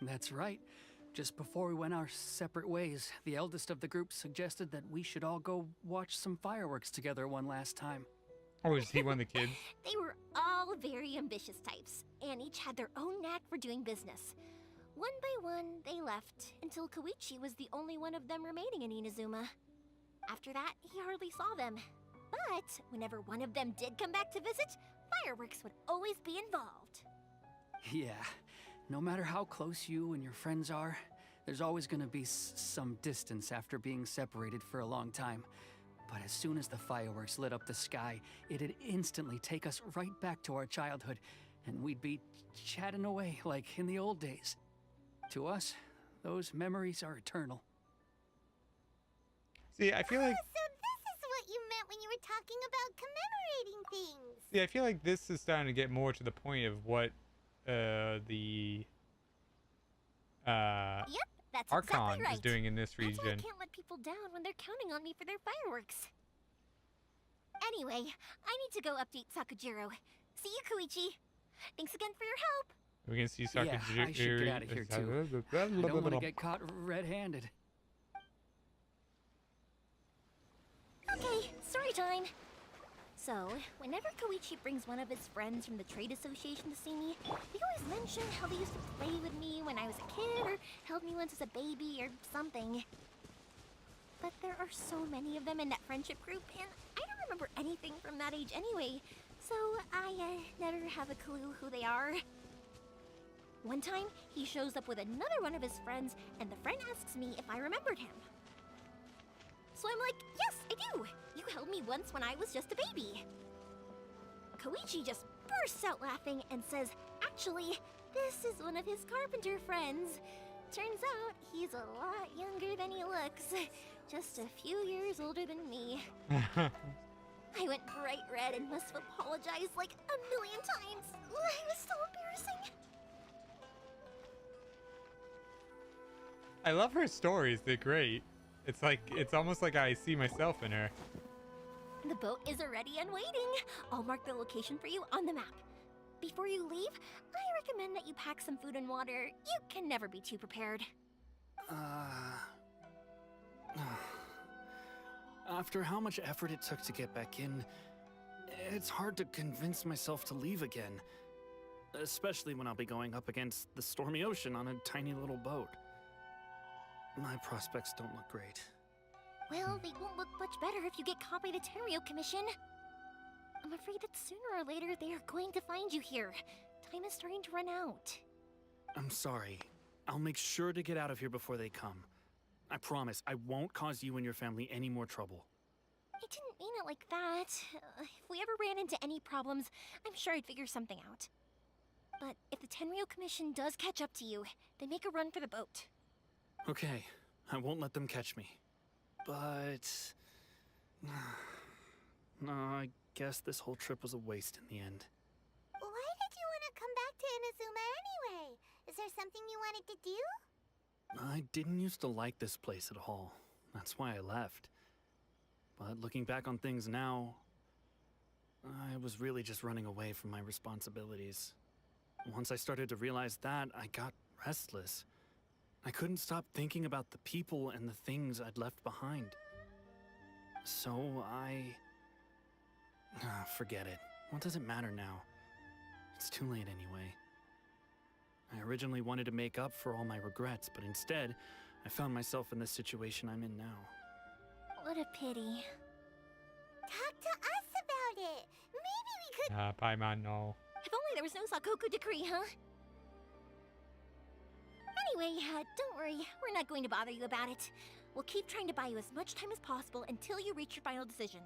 That's right. Just before we went our separate ways, the eldest of the group suggested that we should all go watch some fireworks together one last time. Oh, is he one of the kids? They were all very ambitious types, and each had their own knack for doing business. One by one, they left, until Koichi was the only one of them remaining in Inazuma. After that, he hardly saw them. But whenever one of them did come back to visit, fireworks would always be involved. Yeah, no matter how close you and your friends are, there's always gonna be some distance after being separated for a long time. But as soon as the fireworks lit up the sky, it'd instantly take us right back to our childhood, and we'd be chatting away like in the old days. To us, those memories are eternal. See, I feel like... So this is what you meant when you were talking about commemorating things. See, I feel like this is starting to get more to the point of what the Yep, that's Archon exactly right. is doing in this That's why I region. can't let people down when they're counting on me for their fireworks. Anyway, I need to go update Sakajiro. See you, Koichi. Thanks again for your help. We can see Yeah, I should get out of here too. I don't want to get caught red-handed. Okay, story time. So, whenever Koichi brings one of his friends from the trade association to see me, they always mention how they used to play with me when I was a kid or held me once as a baby or something. But there are so many of them in that friendship group, and I don't remember anything from that age anyway, so I never have a clue who they are. One time, he shows up with another one of his friends, and the friend asks me if I remembered him. So I'm like, yes, I do! You held me once when I was just a baby. Koichi just bursts out laughing and says, actually, this is one of his carpenter friends. Turns out, he's a lot younger than he looks. Just a few years older than me. I went bright red and must have apologized like a million times. It was so embarrassing. I love her stories. They're great. It's almost like I see myself in her. The boat is ready and waiting. I'll mark the location for you on the map. Before you leave, I recommend that you pack some food and water. You can never be too prepared. After how much effort it took to get back in, it's hard to convince myself to leave again. Especially when I'll be going up against the stormy ocean on a tiny little boat. My prospects don't look great. Well, they won't look much better if you get caught by the Tenryou Commission. I'm afraid that sooner or later they are going to find you here. Time is starting to run out. I'm sorry. I'll make sure to get out of here before they come. I promise I won't cause you and your family any more trouble. I didn't mean it like that. If we ever ran into any problems, I'm sure I'd figure something out. But if the Tenryo Commission does catch up to you, they make a run for the boat. Okay, I won't let them catch me. But... no, I guess this whole trip was a waste in the end. Why did you want to come back to Inazuma anyway? Is there something you wanted to do? I didn't used to like this place at all. That's why I left. But looking back on things now, I was really just running away from my responsibilities. Once I started to realize that, I got restless. I couldn't stop thinking about the people and the things I'd left behind. So forget it. What does it matter now? It's too late anyway. I originally wanted to make up for all my regrets, but instead, I found myself in the situation I'm in now. What a pity. Talk to us about it. Maybe we could... Paimon, no. If only there was no Sakoku decree, huh? Anyway, don't worry. We're not going to bother you about it. We'll keep trying to buy you as much time as possible until you reach your final decision.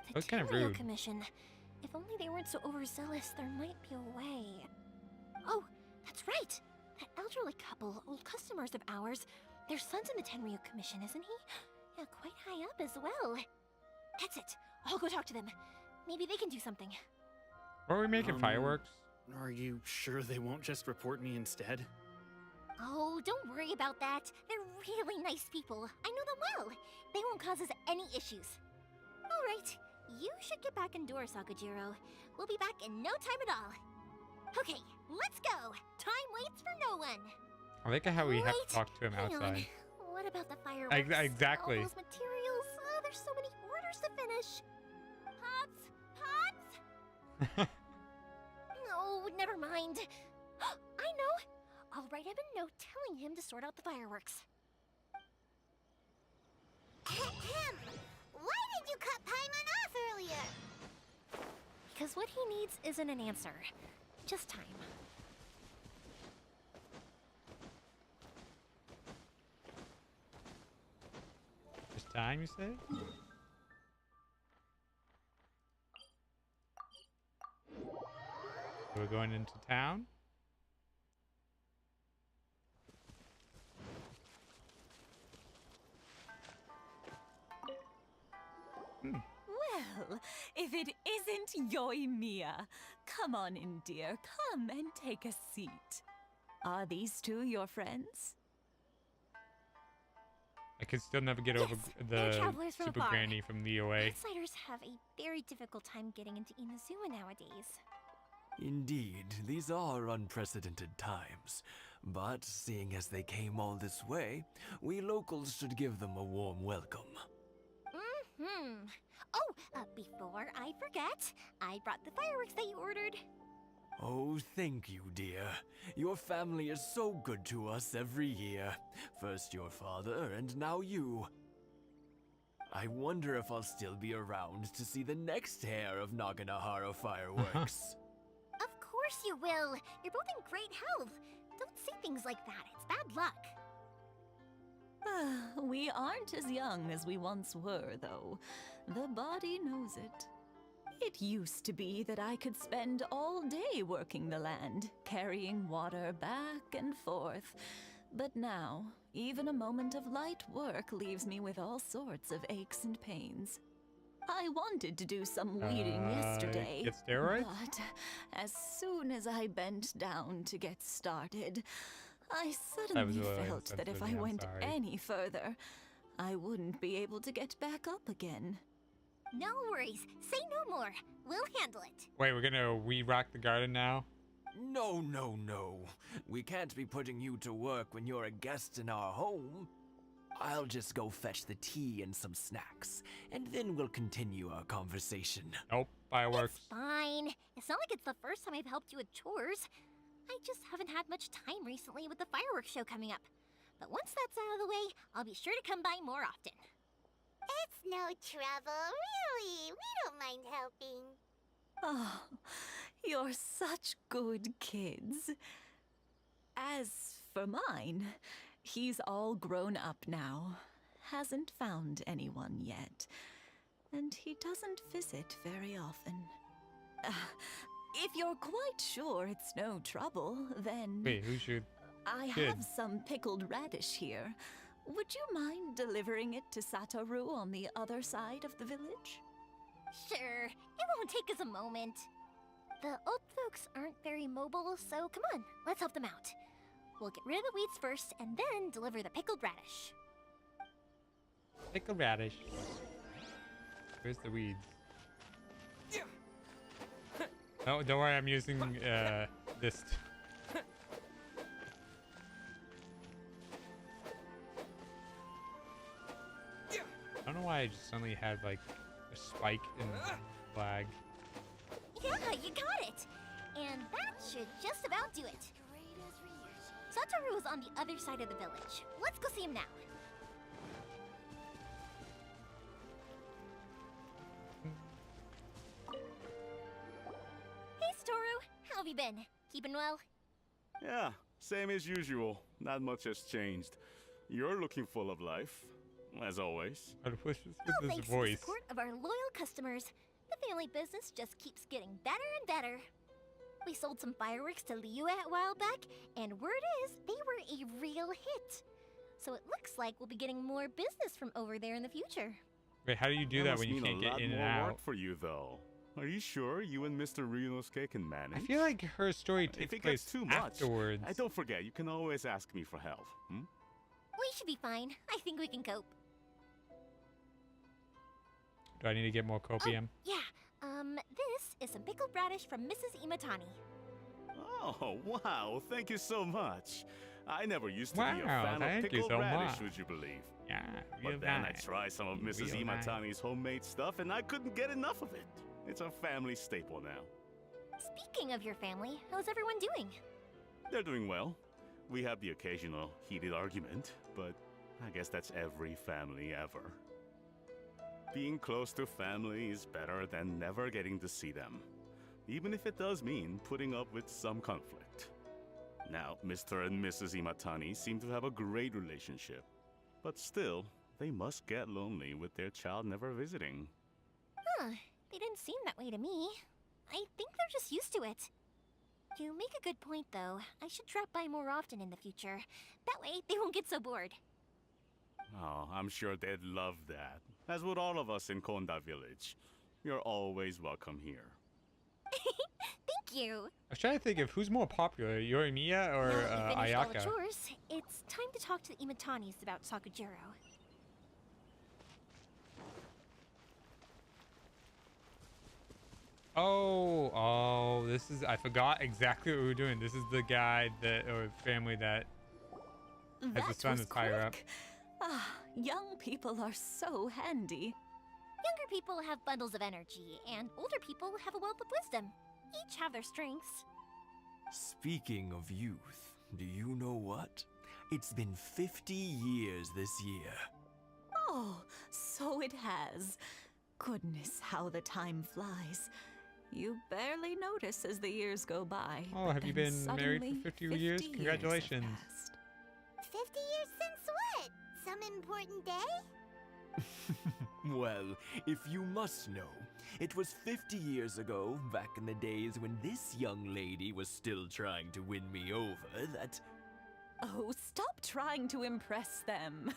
The That's kind of Tenryo rude. Commission. If only they weren't so overzealous, there might be a way. Oh, that's right! That elderly couple, old customers of ours, their son's in the Tenryo Commission, isn't he? Yeah, quite high up as well. That's it. I'll go talk to them. Maybe they can do something. Were we making fireworks? Are you sure they won't just report me instead? Oh, don't worry about that. They're really nice people. I know them well. They won't cause us any issues. All right, you should get back indoors, Sakajiro. We'll be back in no time at all. Okay, let's go. Time waits for no one. I like how we have Wait, to talk to him hang on. outside. What about the fireworks? Exactly. All those materials. Oh, there's so many orders to finish. Pops? No, never mind. I know. I'll write him a note telling him to sort out the fireworks. Ahem. Why did you cut Paimon off earlier? Because what he needs isn't an answer, just time. Just time, you say? We're going into town? Well, if it isn't Yoimiya, come on in, dear. Come and take a seat. Are these two your friends? I can still never get over they're the travelers from Super afar. Granny from the OA. Outsiders have a very difficult time getting into Inazuma nowadays. Indeed, these are unprecedented times. But seeing as they came all this way, we locals should give them a warm welcome. Oh, before I forget, I brought the fireworks that you ordered. Oh, thank you, dear. Your family is so good to us every year. First your father, and now you. I wonder if I'll still be around to see the next hair of Naganahara fireworks. Of course you will. You're both in great health. Don't say things like that. It's bad luck. We aren't as young as we once were, though. The body knows it. It used to be that I could spend all day working the land, carrying water back and forth. But now, even a moment of light work leaves me with all sorts of aches and pains. I wanted to do some weeding yesterday, Get steroids? but as soon as I bent down to get started, I suddenly really felt that if insensitive of I me, I'm went sorry. any further, I wouldn't be able to get back up again. No worries. Say no more. We'll handle it. Wait, we're gonna re-rock the garden now? No, no, no. We can't be putting you to work when you're a guest in our home. I'll just go fetch the tea and some snacks, and then we'll continue our conversation. Nope, fireworks. It's fine. It's not like it's the first time I've helped you with chores. I just haven't had much time recently with the fireworks show coming up. But once that's out of the way, I'll be sure to come by more often. It's no trouble, really. We don't mind helping. Oh, you're such good kids. As for mine, he's all grown up now, hasn't found anyone yet, and he doesn't visit very often. If you're quite sure it's no trouble, then Wait, who should? I Good. have some pickled radish here. Would you mind delivering it to Satoru on the other side of the village? Sure, it won't take us a moment. The old folks aren't very mobile, so come on, let's help them out. We'll get rid of the weeds first and then deliver the pickled radish. Pickle radish. Where's the weeds? Oh, don't worry, I'm using this. I don't know why I just suddenly had like a spike in flag. Yeah, you got it! And that should just about do it. Satoru is on the other side of the village. Let's go see him now. Hey, Satoru. How have you been? Keeping well? Yeah, same as usual. Not much has changed. You're looking full of life, as always. How to push this All with thanks his to the voice. support of our loyal customers, the family business just keeps getting better and better. We sold some fireworks to Liu a while back, and word is they were a real hit. So it looks like we'll be getting more business from over there in the future. Wait, how do you do that when you can't get in and out? Work for you, though. Are you sure you and Mr. Ryunosuke can manage? I feel like her story takes if it place gets too much, afterwards. don't forget, you can always ask me for help. We should be fine. I think we can cope. Do I need to get more copium? Yeah, this is some pickled radish from Mrs. Imatani. Oh, wow. Thank you so much. I never used to be a Wow, fan of thank you pickled so radish, much. would you believe? Yeah, But then I tried some of Mrs. Real nice. Imatani's homemade stuff, and I couldn't get enough of it. It's a family staple now. Speaking of your family, how's everyone doing? They're doing well. We have the occasional heated argument, but I guess that's every family ever. Being close to family is better than never getting to see them, even if it does mean putting up with some conflict. Now, Mr. and Mrs. Imatani seem to have a great relationship, but still, they must get lonely with their child never visiting. Huh, they didn't seem that way to me. I think they're just used to it. You make a good point, though. I should drop by more often in the future. That way, they won't get so bored. Oh, I'm sure they'd love that, as would all of us in Konda Village. You're always welcome here. Thank you. I was trying to think of who's more popular, Yorimiya or Now that you finished all the Ayaka. chores, it's time to talk to the Imatanis about Sakujiro. Oh, this is, I forgot exactly what we were doing. This is the guy that, or family that has a That son was that's higher up. quick. Ah, young people are so handy. Younger people have bundles of energy, and older people have a wealth of wisdom. Each have their strengths. Speaking of youth, do you know what? It's been 50 years this year. Oh, so it has. Goodness, how the time flies. You barely notice as the years go by. Oh, but have you then been married suddenly for 50 years? have Congratulations. passed. 50 years since what? Some important day? Well, if you must know, it was 50 years ago, back in the days when this young lady was still trying to win me over, that... Oh, stop trying to impress them.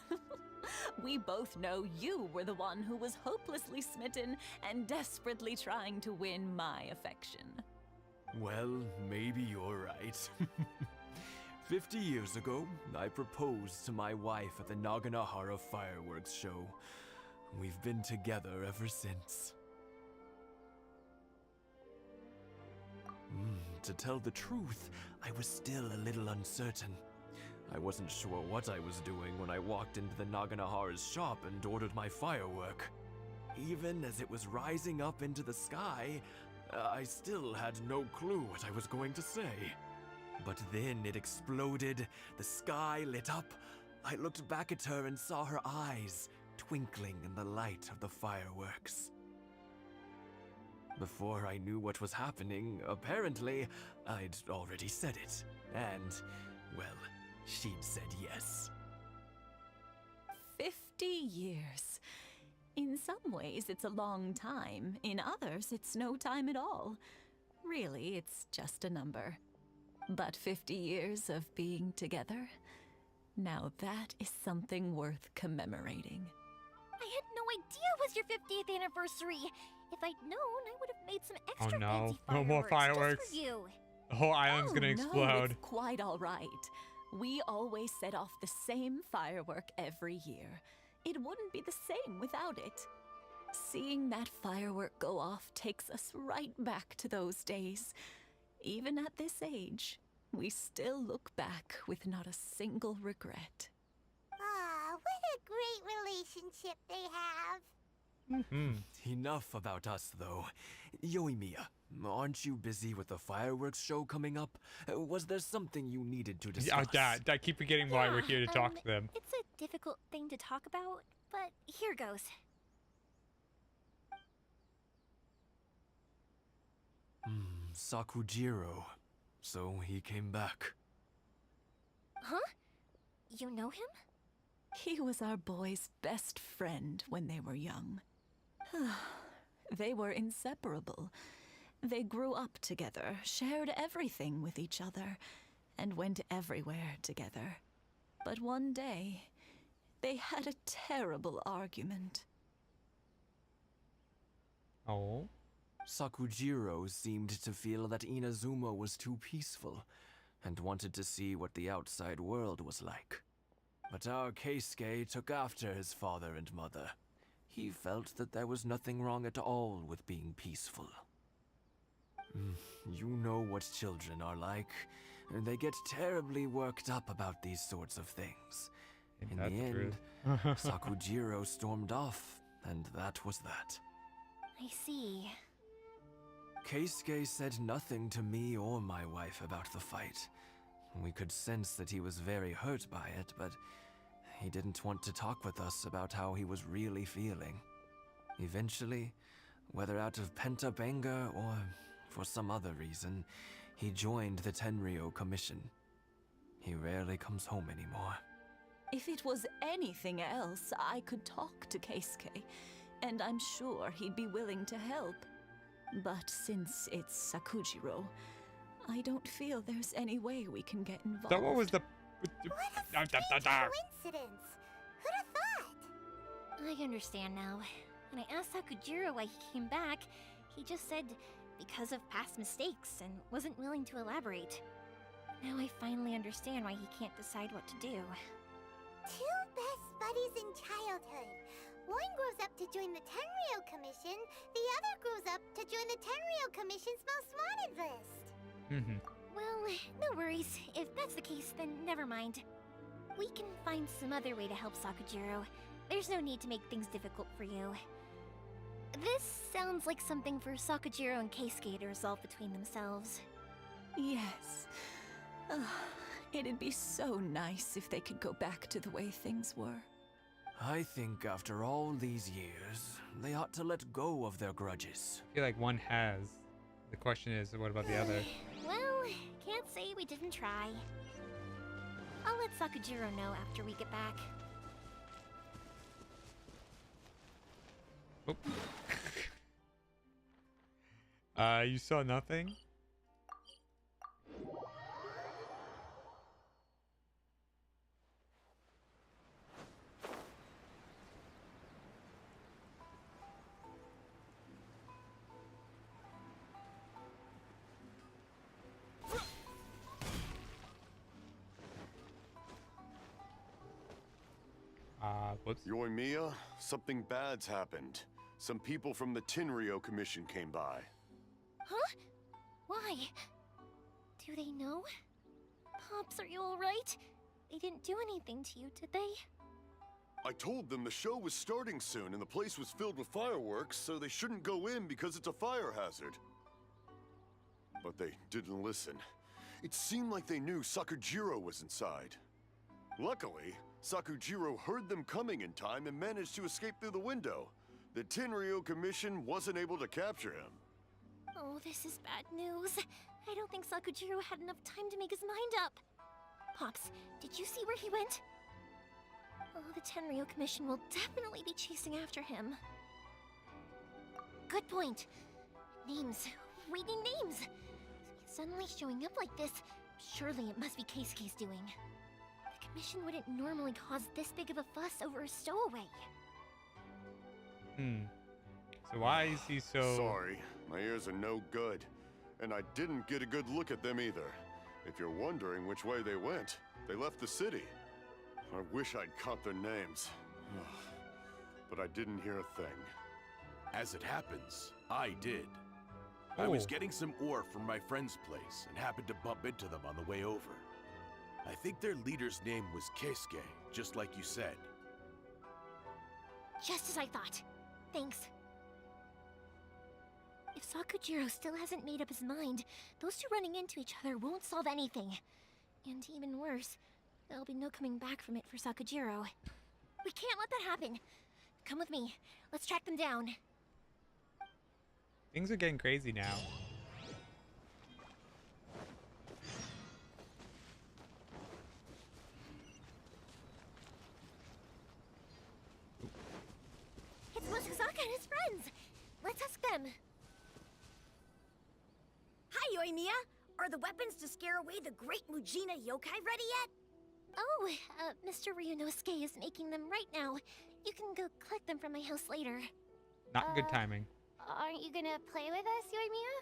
We both know you were the one who was hopelessly smitten and desperately trying to win my affection. Well, maybe you're right. 50 years ago, I proposed to my wife at the Naganahara fireworks show. We've been together ever since. To tell the truth, I was still a little uncertain. I wasn't sure what I was doing when I walked into the Naganahara's shop and ordered my firework. Even as it was rising up into the sky, I still had no clue what I was going to say. But then it exploded, the sky lit up. I looked back at her and saw her eyes twinkling in the light of the fireworks. Before I knew what was happening, apparently, I'd already said it. And, well, she'd said yes. 50 years. In some ways, it's a long time. In others, it's no time at all. Really, it's just a number. But 50 years of being together? Now that is something worth commemorating. I had no idea it was your 50th anniversary. If I'd known, I would have made some extra fancy No more fireworks. just for you. The whole island's gonna No, explode. it's quite all right. We always set off the same firework every year. It wouldn't be the same without it. Seeing that firework go off takes us right back to those days. Even at this age, we still look back with not a single regret. Ah, what a great relationship they have. Enough about us, though. Yoimiya, aren't you busy with the fireworks show coming up? Was there something you needed to discuss? I keep forgetting why we're here to talk to them. It's a difficult thing to talk about, but here goes. Sakujiro. So he came back. Huh? You know him? He was our boy's best friend when they were young. They were inseparable. They grew up together, shared everything with each other, and went everywhere together. But one day, they had a terrible argument. Oh? Sakujiro seemed to feel that Inazuma was too peaceful, and wanted to see what the outside world was like. But our Keisuke took after his father and mother. He felt that there was nothing wrong at all with being peaceful. You know what children are like. They get terribly worked up about these sorts of things. In the end, Sakujiro stormed off, and that was that. I see. Keisuke said nothing to me or my wife about the fight. We could sense that he was very hurt by it, but he didn't want to talk with us about how he was really feeling. Eventually, whether out of pent-up anger or for some other reason, he joined the Tenryou Commission. He rarely comes home anymore. If it was anything else, I could talk to Keisuke, and I'm sure he'd be willing to help. But since it's Sakujiro, I don't feel there's any way we can get involved. So what was the... What a strange coincidence. Who'd have thought? I understand now. When I asked Sakujiro why he came back, he just said because of past mistakes and wasn't willing to elaborate. Now I finally understand why he can't decide what to do. Two best buddies in childhood. One grows up to join the Tenryou Commission, the other grows up to join the Tenryou Commission's most wanted list. Well, no worries. If that's the case, then never mind. We can find some other way to help Sakujiro. There's no need to make things difficult for you. This sounds like something for Sakujiro and Keisuke to resolve between themselves. Yes. It'd be so nice if they could go back to the way things were. I think after all these years, they ought to let go of their grudges. I feel like one has. The question is, what about the other? Well, can't say we didn't try. I'll let Sakujiro know after we get back. Oh. You saw nothing? Whoops. Yoimiya, something bad's happened. Some people from the Tenryou Commission came by. Huh? Why? Do they know? Pops, are you alright? They didn't do anything to you, did they? I told them the show was starting soon and the place was filled with fireworks, so they shouldn't go in because it's a fire hazard. But they didn't listen. It seemed like they knew Sakujiro was inside. Luckily, Sakujiro heard them coming in time and managed to escape through the window. The Tenryou Commission wasn't able to capture him. Oh, this is bad news. I don't think Sakujiro had enough time to make his mind up. Pops, did you see where he went? Oh, the Tenryou Commission will definitely be chasing after him. Good point. Names. Reading names. suddenly showing up like this, surely it must be Keisuke's doing. The commission wouldn't normally cause this big of a fuss over a stowaway. So why is he so... Sorry, my ears are no good. And I didn't get a good look at them either. If you're wondering which way they went, they left the city. I wish I'd caught their names. But I didn't hear a thing. As it happens, I did. I was Oh. getting some ore from my friend's place and happened to bump into them on the way over. I think their leader's name was Keisuke, just like you said. Just as I thought. Thanks. If Sakujiro still hasn't made up his mind, those two running into each other won't solve anything. And even worse, there'll be no coming back from it for Sakujiro. We can't let that happen. Come with me. Let's track them down. Things are getting crazy now. It's Mochizaka and his friends. Let's ask them. Hi, Yoimiya! Are the weapons to scare away the great Mujina yokai ready yet? Oh, Mr. Ryunosuke is making them right now. You can go collect them from my house later. Not good timing. Aren't you gonna play with us, Yoimiya?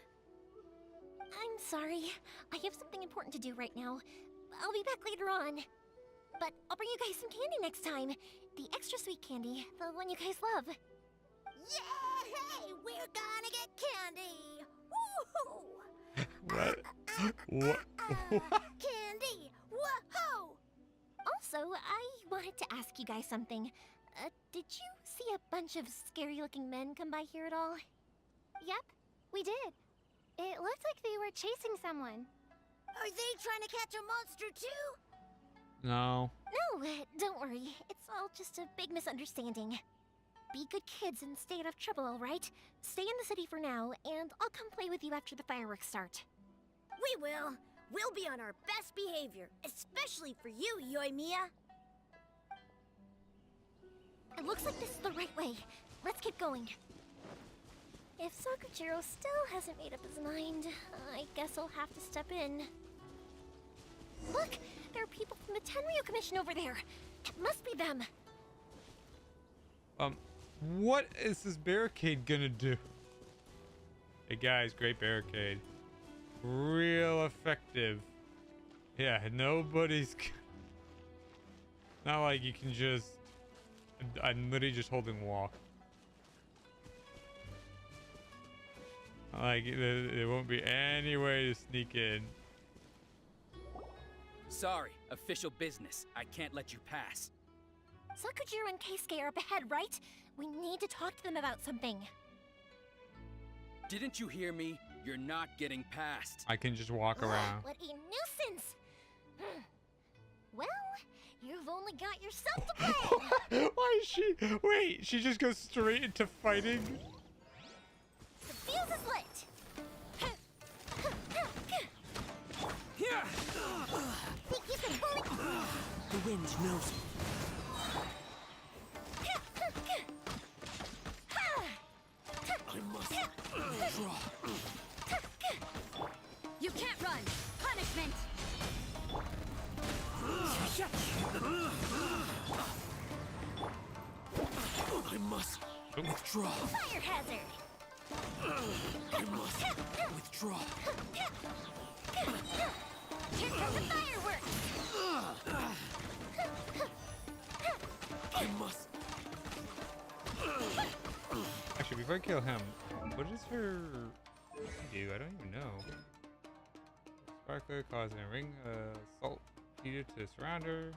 I'm sorry. I have something important to do right now. I'll be back later on. But I'll bring you guys some candy next time. The extra sweet candy, the one you guys love. Yay! We're gonna get candy! Woohoo! What? Candy! Woohoo! Also, I wanted to ask you guys something. Did you see a bunch of scary-looking men come by here at all? Yep, we did. It looked like they were chasing someone. Are they trying to catch a monster too? No. No, don't worry. It's all just a big misunderstanding. Be good kids and stay out of trouble, all right? Stay in the city for now, and I'll come play with you after the fireworks start. We will. We'll be on our best behavior, especially for you, Yoimiya. It looks like this is the right way. Let's get going. If Sakujiro still hasn't made up his mind, I guess I'll have to step in. Look! There are people from the Tenryu Commission over there! It must be them! What is this barricade gonna do? Hey guys, great barricade. Real effective. Yeah, nobody's... Not like you can just... I'm literally just holding walk. Like, there won't be any way to sneak in. Sorry, official business. I can't let you pass. Sakujiro and Keisuke are up ahead, right? We need to talk to them about something. Didn't you hear me? You're not getting past. I can just walk around. What a nuisance! Well, you've only got yourself to blame! Why is she... Wait, she just goes straight into fighting? The fuse is lit! Think you can bully? The wind knows me. I must withdraw. You can't run. Punishment. I must withdraw. Fire hazard! I must withdraw. Here come the fireworks! I must. Actually, before I kill him, what does her do? I don't even know. Sparkler causing a ring salt heater to surround her.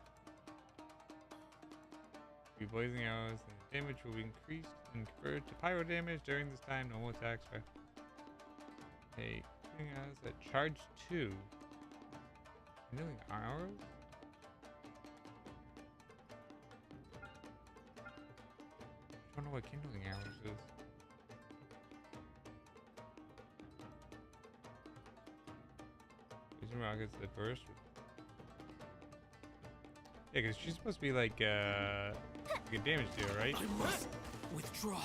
Be blazing arrows and the damage will be increased and converted to pyro damage during this time. Normal attacks for a shooting arrows that charge 2. Kindling arrows? I don't know what kindling arrows is. Using rockets that burst. Yeah, because she's supposed to be like a damage dealer, right? I must withdraw.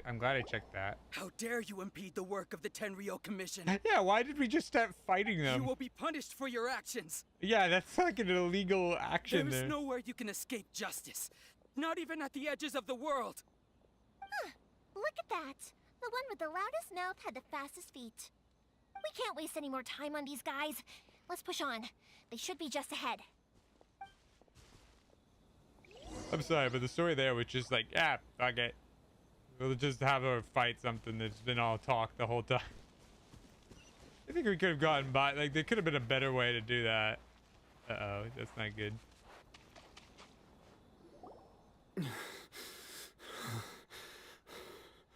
I'm glad I checked that. How dare you impede the work of the Tenryou Commission? Yeah, why did we just start fighting them? You will be punished for your actions. Yeah, that's like an illegal action There is there. nowhere you can escape justice. Not even at the edges of the world. Huh. Look at that. The one with the loudest mouth had the fastest feet. We can't waste any more time on these guys. Let's push on. They should be just ahead. I'm sorry, but the story there was just like, yeah, fuck it. We'll just have her fight something that's been all talk the whole time. I think we could have gotten by. Like, there could have been a better way to do that. Uh-oh, that's not good. Did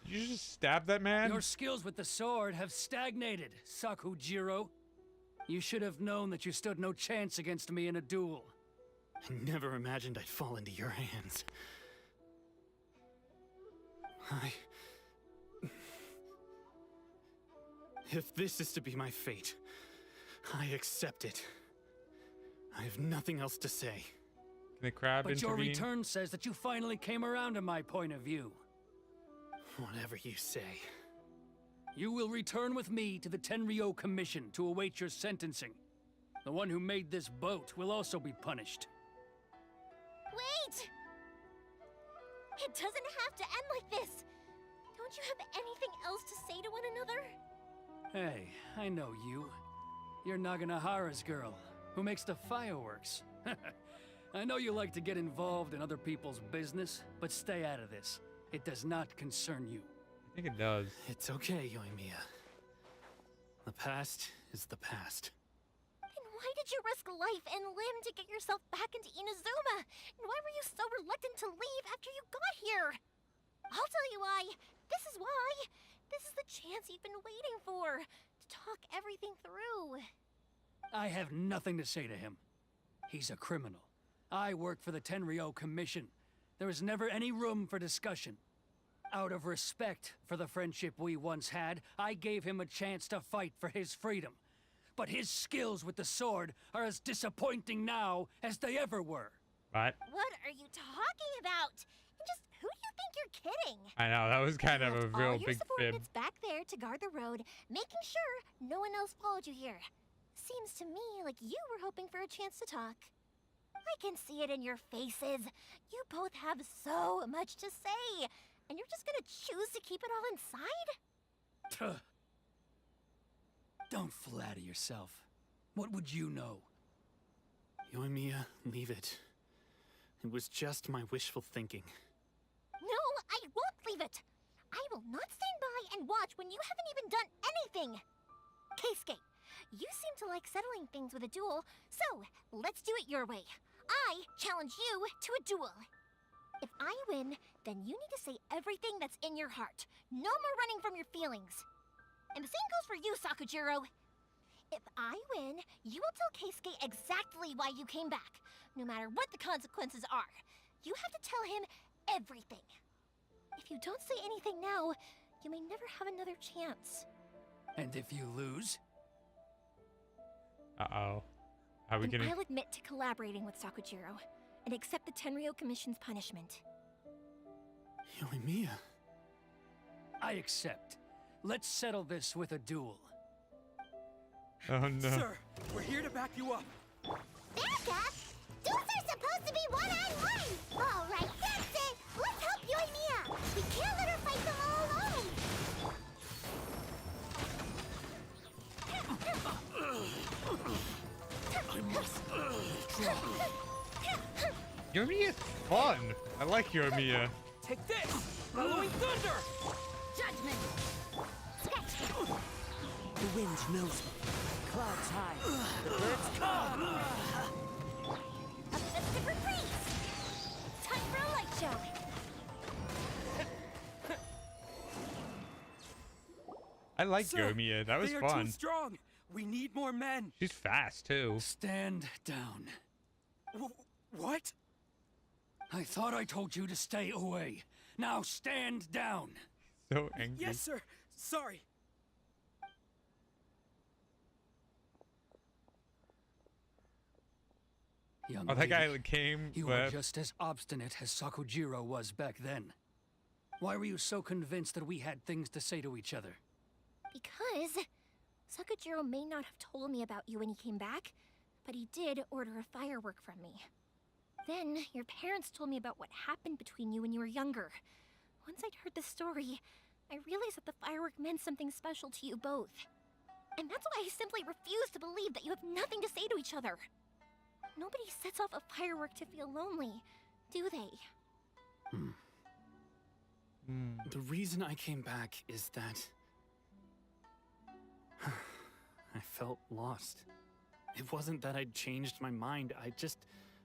you just stab that man? Your skills with the sword have stagnated, Sakujiro. You should have known that you stood no chance against me in a duel. I never imagined I'd fall into your hands. If this is to be my fate, I accept it. I have nothing else to say. Can the crab But your intervene? return says that you finally came around to my point of view. Whatever you say. You will return with me to the Tenryou Commission to await your sentencing. The one who made this boat will also be punished. Wait! It doesn't have to end like this. Don't you have anything else to say to one another? Hey, I know you. You're Naganohara's girl, who makes the fireworks. I know you like to get involved in other people's business, but stay out of this. It does not concern you. I think it does. It's okay, Yoimiya. The past is the past. And why did you risk life and limb to get yourself back into Inazuma? And why were you so reluctant to leave after you got here? I'll tell you why. This is why. This is the chance you've been waiting for. To talk everything through. I have nothing to say to him. He's a criminal. I work for the Tenryou Commission. There is never any room for discussion. Out of respect for the friendship we once had, I gave him a chance to fight for his freedom. But his skills with the sword are as disappointing now as they ever were. What? What are you talking about? And just who do you think you're kidding? I know, that was kind of a Left real all your big fib. subordinates back there to guard the road, making sure no one else followed you here. Seems to me like you were hoping for a chance to talk. I can see it in your faces. You both have so much to say, and you're just gonna choose to keep it all inside? Don't flatter yourself. What would you know? Yoimiya, leave it. It was just my wishful thinking. No, I won't leave it. I will not stand by and watch when you haven't even done anything. Keisuke, you seem to like settling things with a duel, so let's do it your way. I challenge you to a duel. If I win, then you need to say everything that's in your heart. No more running from your feelings. And the same goes for you, Sakujiro. If I win, you will tell Keisuke exactly why you came back, no matter what the consequences are. You have to tell him everything. If you don't say anything now, you may never have another chance. And if you lose? Uh-oh. How are we Then gonna... I'll admit to collaborating with Sakujiro and accept the Tenryou Commission's punishment. Yoimiya. I accept. Let's settle this with a duel. Oh no. Sir, we're here to back you up. Back up? Duels are supposed to be one-on-one! All right, that's it! Let's help Yoimiya! We can't let her fight them all alone! I must withdraw. Yoimiya's fun. I like Yoimiya. Take this! Following thunder! Judgment! The wind knows me. Clouds high. The birds come! A festive reprise! Time for a light show! I like Sir, Yoimiya. That was they are fun. too strong. We need more men. She's fast too. Stand down. What? I thought I told you to stay away. Now stand down. So angry. Yes, sir. Sorry. Young Oh, that guy lady, came. you are just as obstinate as Sakujiro was back then. Why were you so convinced that we had things to say to each other? Because Sakujiro may not have told me about you when he came back, but he did order a firework from me. Then, your parents told me about what happened between you when you were younger. Once I'd heard the story, I realized that the firework meant something special to you both. And that's why I simply refuse to believe that you have nothing to say to each other. Nobody sets off a firework to feel lonely, do they? The reason I came back is that I felt lost. It wasn't that I'd changed my mind, I just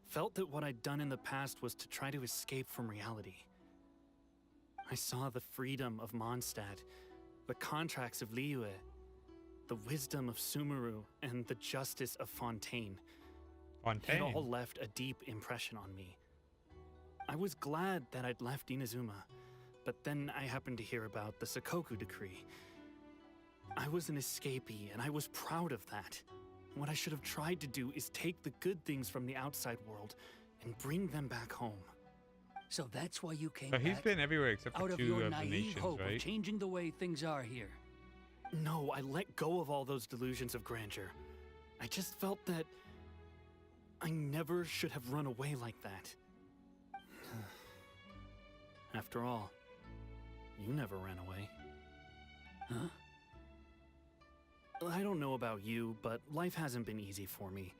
felt that what I'd done in the past was to try to escape from reality. I saw the freedom of Mondstadt, the contracts of Liyue, the wisdom of Sumeru, and the justice of Fontaine. It all left a deep impression on me. I was glad that I'd left Inazuma, but then I happened to hear about the SIC-O decree. I was an escapee, and I was proud of that. What I should have tried to do is take the good things from the outside world and bring them back home. So that's why you came But he's back? been everywhere except for Out of 2 your of the naive nations, hope right? of changing the way things are here. No, I let go of all those delusions of grandeur. I just felt that I never should have run away like that. After all, you never ran away. Huh? I don't know about you, but life hasn't been easy for me.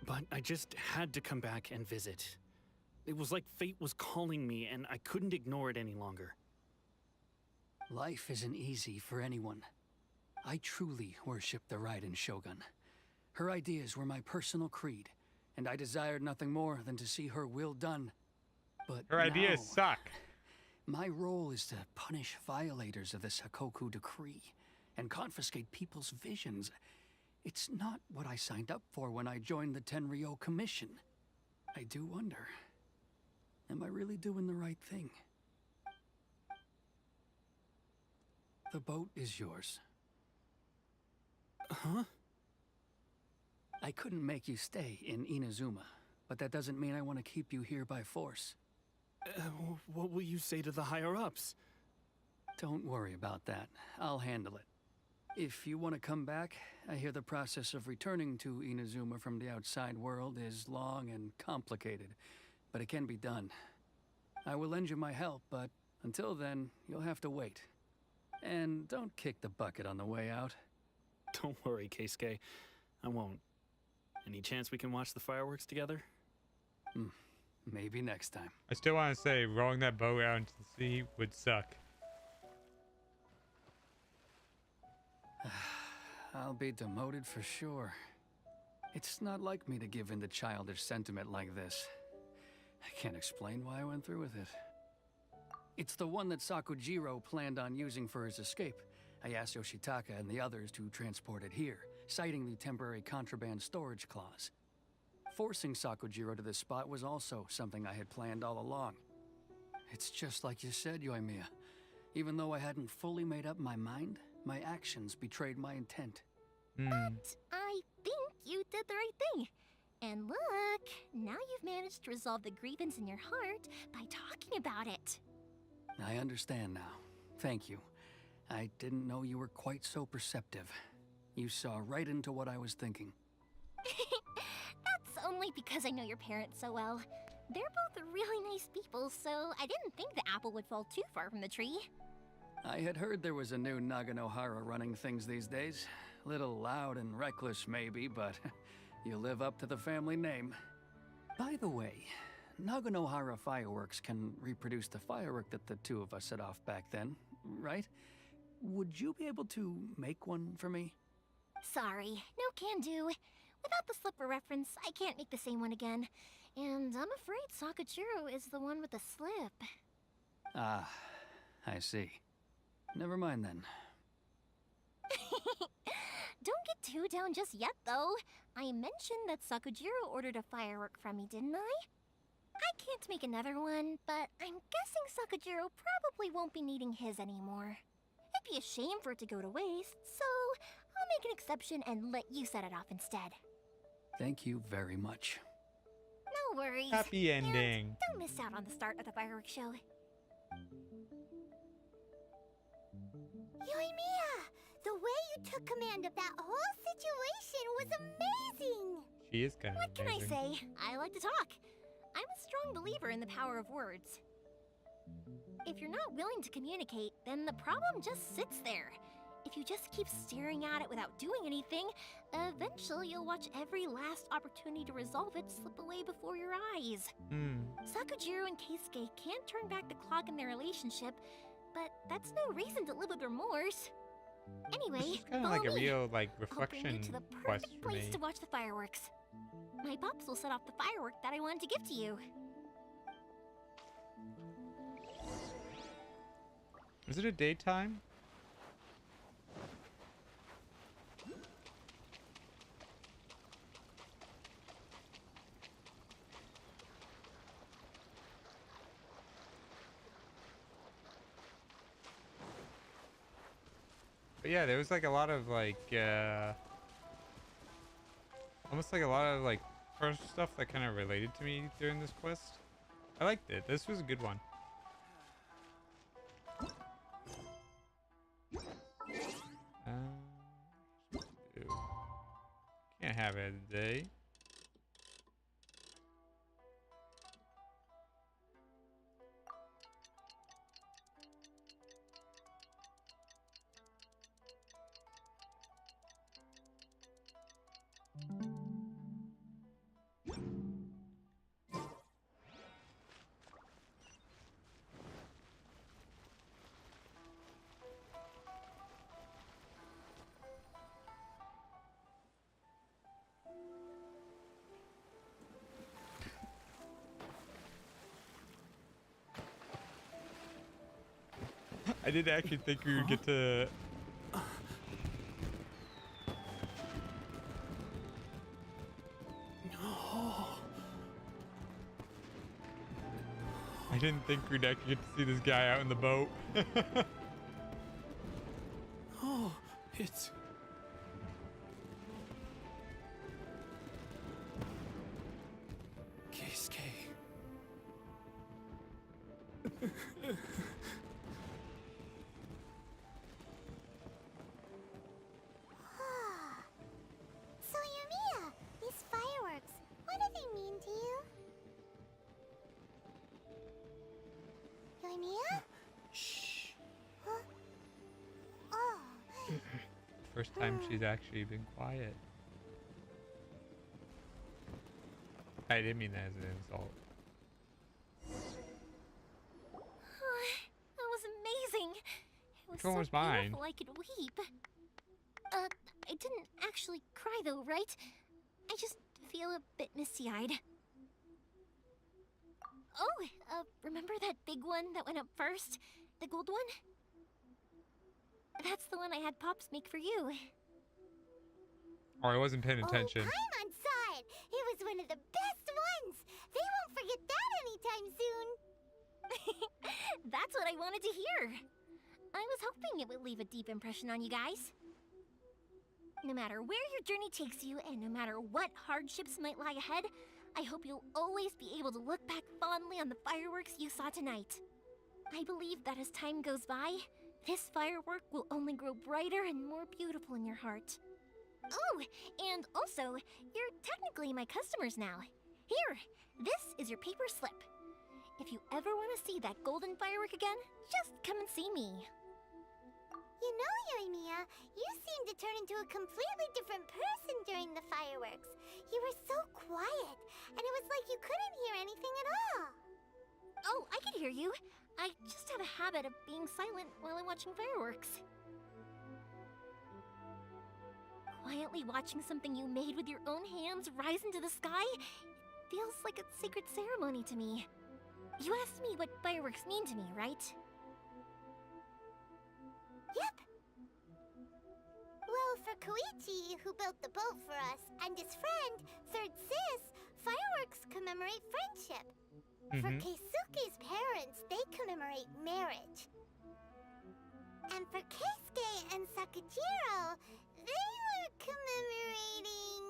But I just had to come back and visit. It was like fate was calling me, and I couldn't ignore it any longer. Life isn't easy for anyone. I truly worship the Raiden Shogun. Her ideas were my personal creed, and I desired nothing more than to see her will done. But Her ideas now, suck. my role is to punish violators of the SIC-O decree and confiscate people's visions. It's not what I signed up for when I joined the Tenryo Commission. I do wonder, am I really doing the right thing? The boat is yours. Huh? I couldn't make you stay in Inazuma, but that doesn't mean I want to keep you here by force. What will you say to the higher-ups? Don't worry about that. I'll handle it. If you want to come back, I hear the process of returning to Inazuma from the outside world is long and complicated, but it can be done. I will lend you my help, but until then, you'll have to wait. And don't kick the bucket on the way out. Don't worry, Keisuke. I won't. Any chance we can watch the fireworks together? Maybe next time. I still want to say rowing that boat out into the sea would suck. I'll be demoted for sure. It's not like me to give in to childish sentiment like this. I can't explain why I went through with it. It's the one that Sakujiro planned on using for his escape. I asked Yoshitaka and the others to transport it here, citing the temporary contraband storage clause. Forcing Sakujiro to this spot was also something I had planned all along. It's just like you said, Yoimiya. Even though I hadn't fully made up my mind, my actions betrayed my intent. But I think you did the right thing. And look, now you've managed to resolve the grievance in your heart by talking about it. I understand now. Thank you. I didn't know you were quite so perceptive. You saw right into what I was thinking. That's only because I know your parents so well. They're both really nice people, so I didn't think the apple would fall too far from the tree. I had heard there was a new Naganohara running things these days. Little loud and reckless maybe, but you live up to the family name. By the way, Naganohara fireworks can reproduce the firework that the two of us set off back then, right? Would you be able to make one for me? Sorry, no can do. Without the slipper reference, I can't make the same one again. And I'm afraid Sakujiro is the one with the slip. Ah, I see. Never mind then. Don't get too down just yet, though. I mentioned that Sakujiro ordered a firework from me, didn't I? I can't make another one, but I'm guessing Sakujiro probably won't be needing his anymore. It'd be a shame for it to go to waste, so I'll make an exception and let you set it off instead. Thank you very much. No worries. Happy ending. And don't miss out on the start of the fireworks show. Yoimiya, the way you took command of that whole situation was amazing! She is kind of What can I amazing. say? I like to talk. I'm a strong believer in the power of words. If you're not willing to communicate, then the problem just sits there. If you just keep staring at it without doing anything, eventually you'll watch every last opportunity to resolve it slip away before your eyes. Sakujiro and Keisuke can't turn back the clock in their relationship, but that's no reason to live with remorse. Anyway, It's kind of follow like a me. real like I'll bring you reflection to the quest perfect for place me. to watch the fireworks. My pops will set off the firework that I wanted to give to you. Is it a daytime? But yeah, there was like a lot of like almost like a lot of like first stuff that kind of related to me during this quest. I liked it. This was a good one. Can't have it today. I didn't actually think we would get to. I didn't think we'd actually get to see this guy out in the boat. Oh, it's... Keisuke. So, Yoimiya, these fireworks, what do they mean to you? Yoimiya? Shh. Huh? Oh. First time she's actually been quiet. I didn't mean that as an insult. That was amazing. It was Which one so was mine? beautiful I could weep. I didn't actually cry though, right? I just feel a bit misty-eyed. Oh, remember that big one that went up first? The gold one? That's the one I had Pops make for you. Oh, I wasn't paying attention. Oh, Paimon saw it. It was one of the best ones. They won't forget that anytime soon. That's what I wanted to hear. I was hoping it would leave a deep impression on you guys. No matter where your journey takes you, and no matter what hardships might lie ahead, I hope you'll always be able to look back fondly on the fireworks you saw tonight. I believe that as time goes by, this firework will only grow brighter and more beautiful in your heart. Oh, and also, you're technically my customers now. Here, this is your paper slip. If you ever want to see that golden firework again, just come and see me. You know, Yoimiya, you seemed to turn into a completely different person during the fireworks. You were so quiet, and it was like you couldn't hear anything at all. Oh, I can hear you. I just have a habit of being silent while I'm watching fireworks. Quietly watching something you made with your own hands rise into the sky feels like a sacred ceremony to me. You asked me what fireworks mean to me, right? Yep. Well, for Koichi, who built the boat for us, and his friend, Third Sis, fireworks commemorate friendship. For Keisuke's parents, they commemorate marriage. And for Keisuke and Sakujiro, they were commemorating...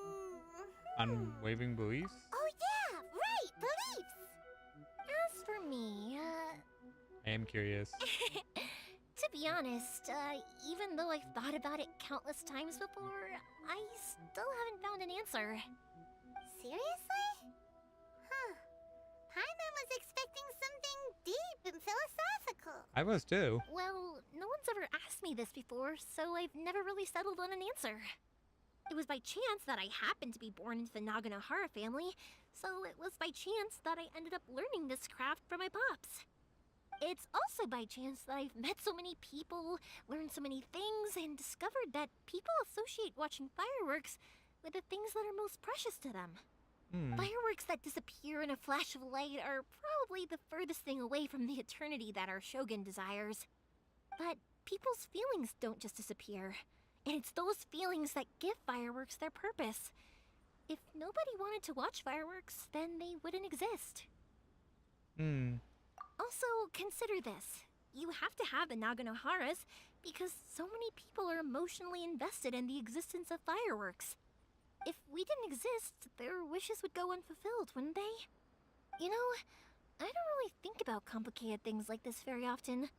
Unwavering beliefs? Oh yeah, right, beliefs! As for me, I am curious. to be honest, even though I've thought about it countless times before, I still haven't found an answer. Seriously? Huh. Paimon was expecting something deep and philosophical. I was too. Well, no one's ever asked me this before, so I've never really settled on an answer. It was by chance that I happened to be born into the Naganohara family, so it was by chance that I ended up learning this craft from my pops. It's also by chance that I've met so many people, learned so many things, and discovered that people associate watching fireworks with the things that are most precious to them. Fireworks that disappear in a flash of light are probably the furthest thing away from the eternity that our shogun desires. But people's feelings don't just disappear, and it's those feelings that give fireworks their purpose. If nobody wanted to watch fireworks, then they wouldn't exist. Also, consider this. You have to have the Naganoharas because so many people are emotionally invested in the existence of fireworks. If we didn't exist, their wishes would go unfulfilled, wouldn't they? You know, I don't really think about complicated things like this very often.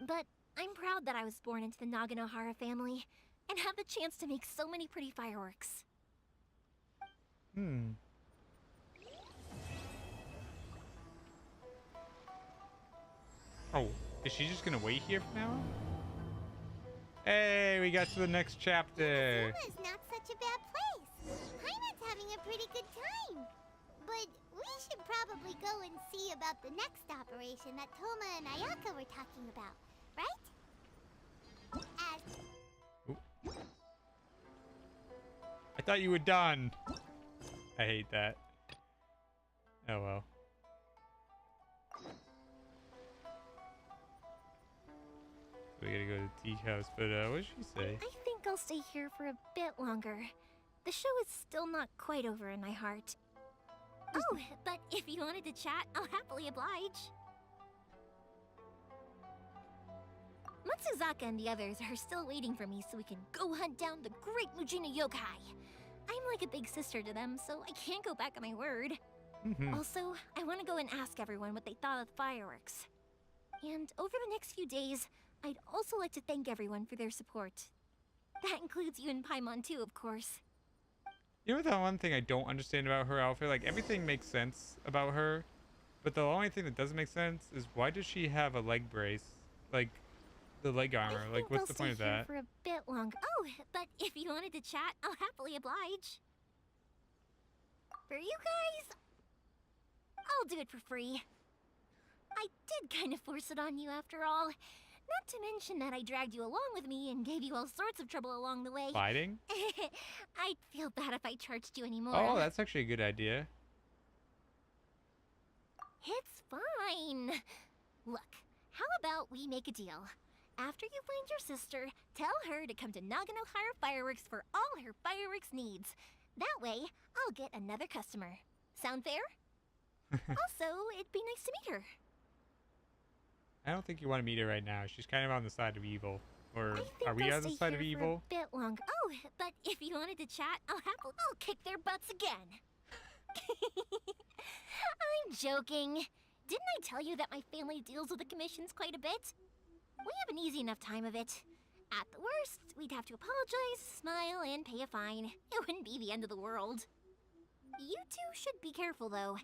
But I'm proud that I was born into the Naganohara family and have the chance to make so many pretty fireworks. Oh, is she just gonna wait here from now on? Hey, we got to the next chapter. Inazuma's not such a bad place. Paimon's having a pretty good time. But we should probably go and see about the next operation that Toma and Ayaka were talking about, right? I thought you were done. I hate that. Oh well. So we gotta go to the tea house, but what did she say? I think I'll stay here for a bit longer. The show is still not quite over in my heart. Oh, but if you wanted to chat, I'll happily oblige. Matsuzaka and the others are still waiting for me so we can go hunt down the great Mujina yokai. I'm like a big sister to them, so I can't go back on my word. Also, I want to go and ask everyone what they thought of the fireworks. And over the next few days, I'd also like to thank everyone for their support. That includes you and Paimon too, of course. You know the one thing I don't understand about her outfit? Like, everything makes sense about her, but the only thing that doesn't make sense is why does she have a leg brace? Like, the leg armor. Like, what's the point of that? For a bit longer. Oh, but if you wanted to chat, I'll happily oblige. For you guys, I'll do it for free. I did kind of force it on you after all. Not to mention that I dragged you along with me and gave you all sorts of trouble along the way. Fighting? I'd feel bad if I charged you anymore. Oh, that's actually a good idea. It's fine. Look, how about we make a deal? After you find your sister, tell her to come to Naganohara Fireworks for all her fireworks needs. That way, I'll get another customer. Sound fair? Also, it'd be nice to meet her. I don't think you want to meet her right now. She's kind of on the side of evil. Or are we I'll on the stay side of here evil? For a bit longer. Oh, but if you wanted to chat, I'll kick their butts again. I'm joking. Didn't I tell you that my family deals with the commissions quite a bit? We have an easy enough time of it. At the worst, we'd have to apologize, smile, and pay a fine. It wouldn't be the end of the world. You two should be careful, though.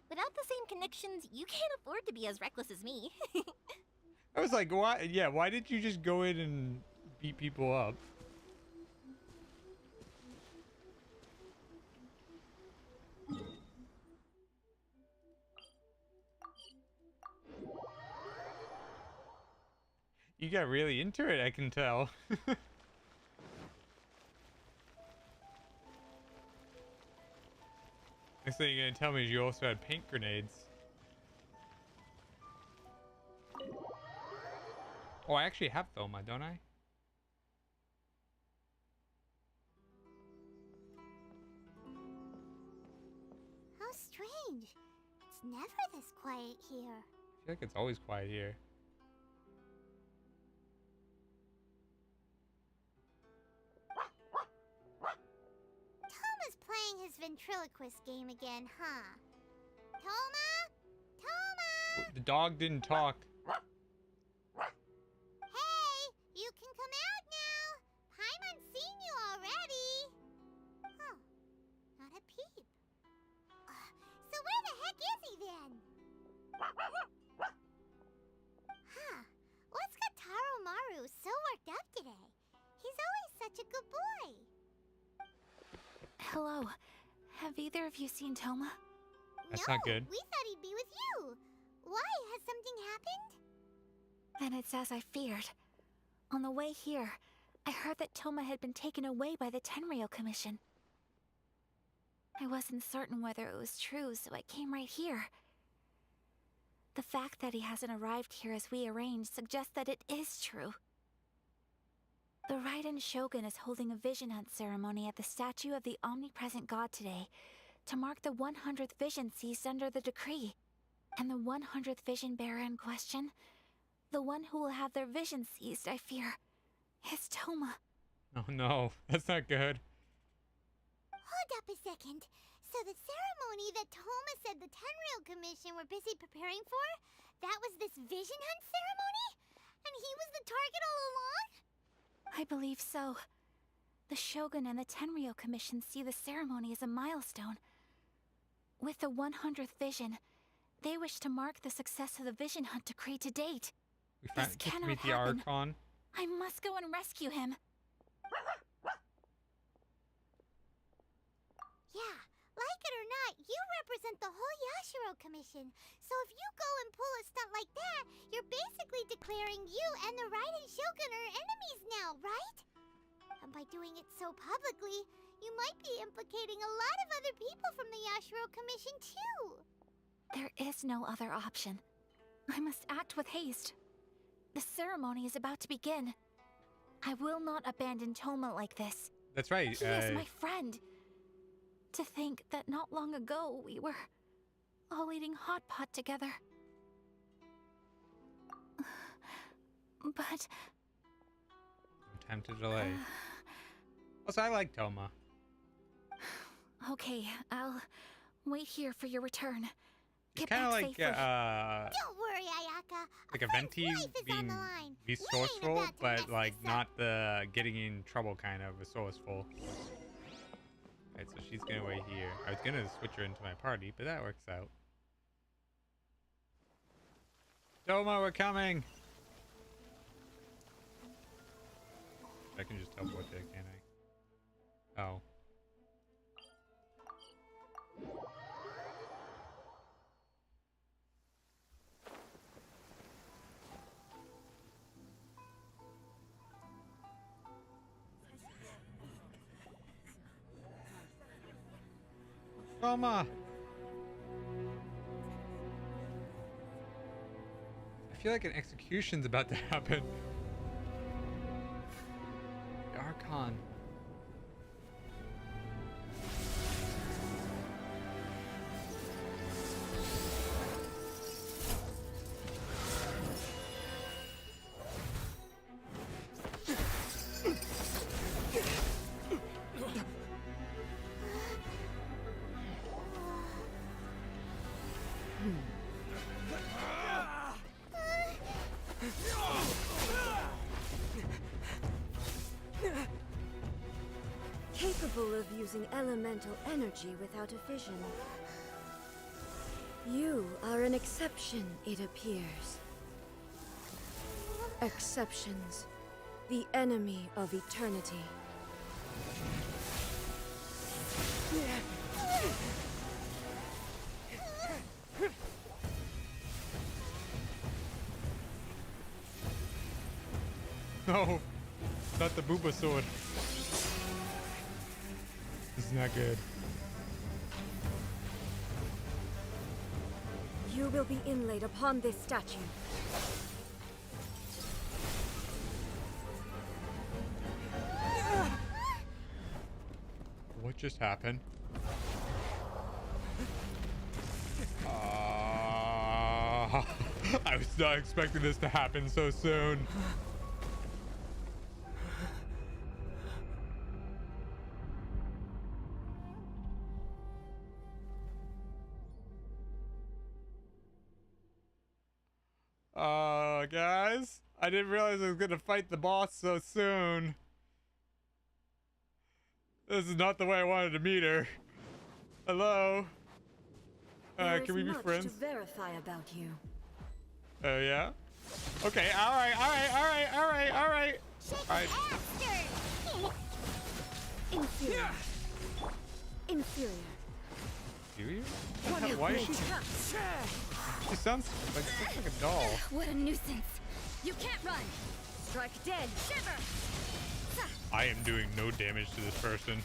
Without the same connections, you can't afford to be as reckless as me. I was like, why? Yeah, why did you just go in and beat people up? You got really into it, I can tell. Next thing you're gonna tell me is you also had paint grenades. Oh, I actually have Thoma, don't I? How strange. It's never this quiet here. I feel like it's always quiet here. Toma's playing his ventriloquist game again, huh? Toma? Toma! The dog didn't talk. Hey! Huh. What's got Taro Maru so worked up today? He's always such a good boy. Hello. Have either of you seen Toma? That's no, not good. We thought he'd be with you. Why? Has something happened? Then it's as I feared. On the way here, I heard that Toma had been taken away by the Tenryou Commission. I wasn't certain whether it was true, so I came right here. The fact that he hasn't arrived here as we arranged suggests that it is true. The Raiden Shogun is holding a vision hunt ceremony at the statue of the omnipresent god today to mark the 100th vision seized under the decree. And the 100th vision bearer in question, the one who will have their vision seized, I fear, is Toma. Oh no, that's not good. Hold up a second. So the ceremony that Toma said the Tenryou Commission were busy preparing for, that was this vision hunt ceremony? And he was the target all along? I believe so. The Shogun and the Tenryou Commission see the ceremony as a milestone. With the 100th vision, they wish to mark the success of the vision hunt decree to date. We This get to cannot meet the happen. Archon. I must go and rescue him. Yeah, like it or not, you represent the whole Yashiro Commission. So if you go and pull a stunt like that, you're basically declaring you and the Raiden Shogun are enemies now, right? And by doing it so publicly, you might be implicating a lot of other people from the Yashiro Commission too. There is no other option. I must act with haste. The ceremony is about to begin. I will not abandon Toma like this. That's right. He is my friend. To think that not long ago we were all eating hot pot together. But No time to delay. Also, I like Toma. okay, I'll wait here for your return. He's Get kind of back like safely. Don't worry, Ayaka. like a venti, life is on being the line. resourceful, about to mess but like this up. not the getting in trouble kind of resourceful. Alright, so she's gonna wait here. I was gonna switch her into my party, but that works out. Toma, we're coming! I can just teleport there, can't I? Oh. Toma! I feel like an execution's about to happen. The Archon. Capable of using elemental energy without a vision. You are an exception, it appears. Exceptions. The enemy of eternity. No! Not the Booba sword. This is not good. You will be inlaid upon this statue. What just happened? I was not expecting this to happen so soon. Guys, I didn't realize I was gonna fight the boss so soon. This is not the way I wanted to meet her. Hello? There can we is be much friends? to verify about you. Oh yeah. Okay. All right. All right. All right. All right. All right. All right. Inferior. Inferior. Inferior? Why is she? She sounds like a doll. What a nuisance. You can't run. Strike dead. Shiver. I am doing no damage to this person.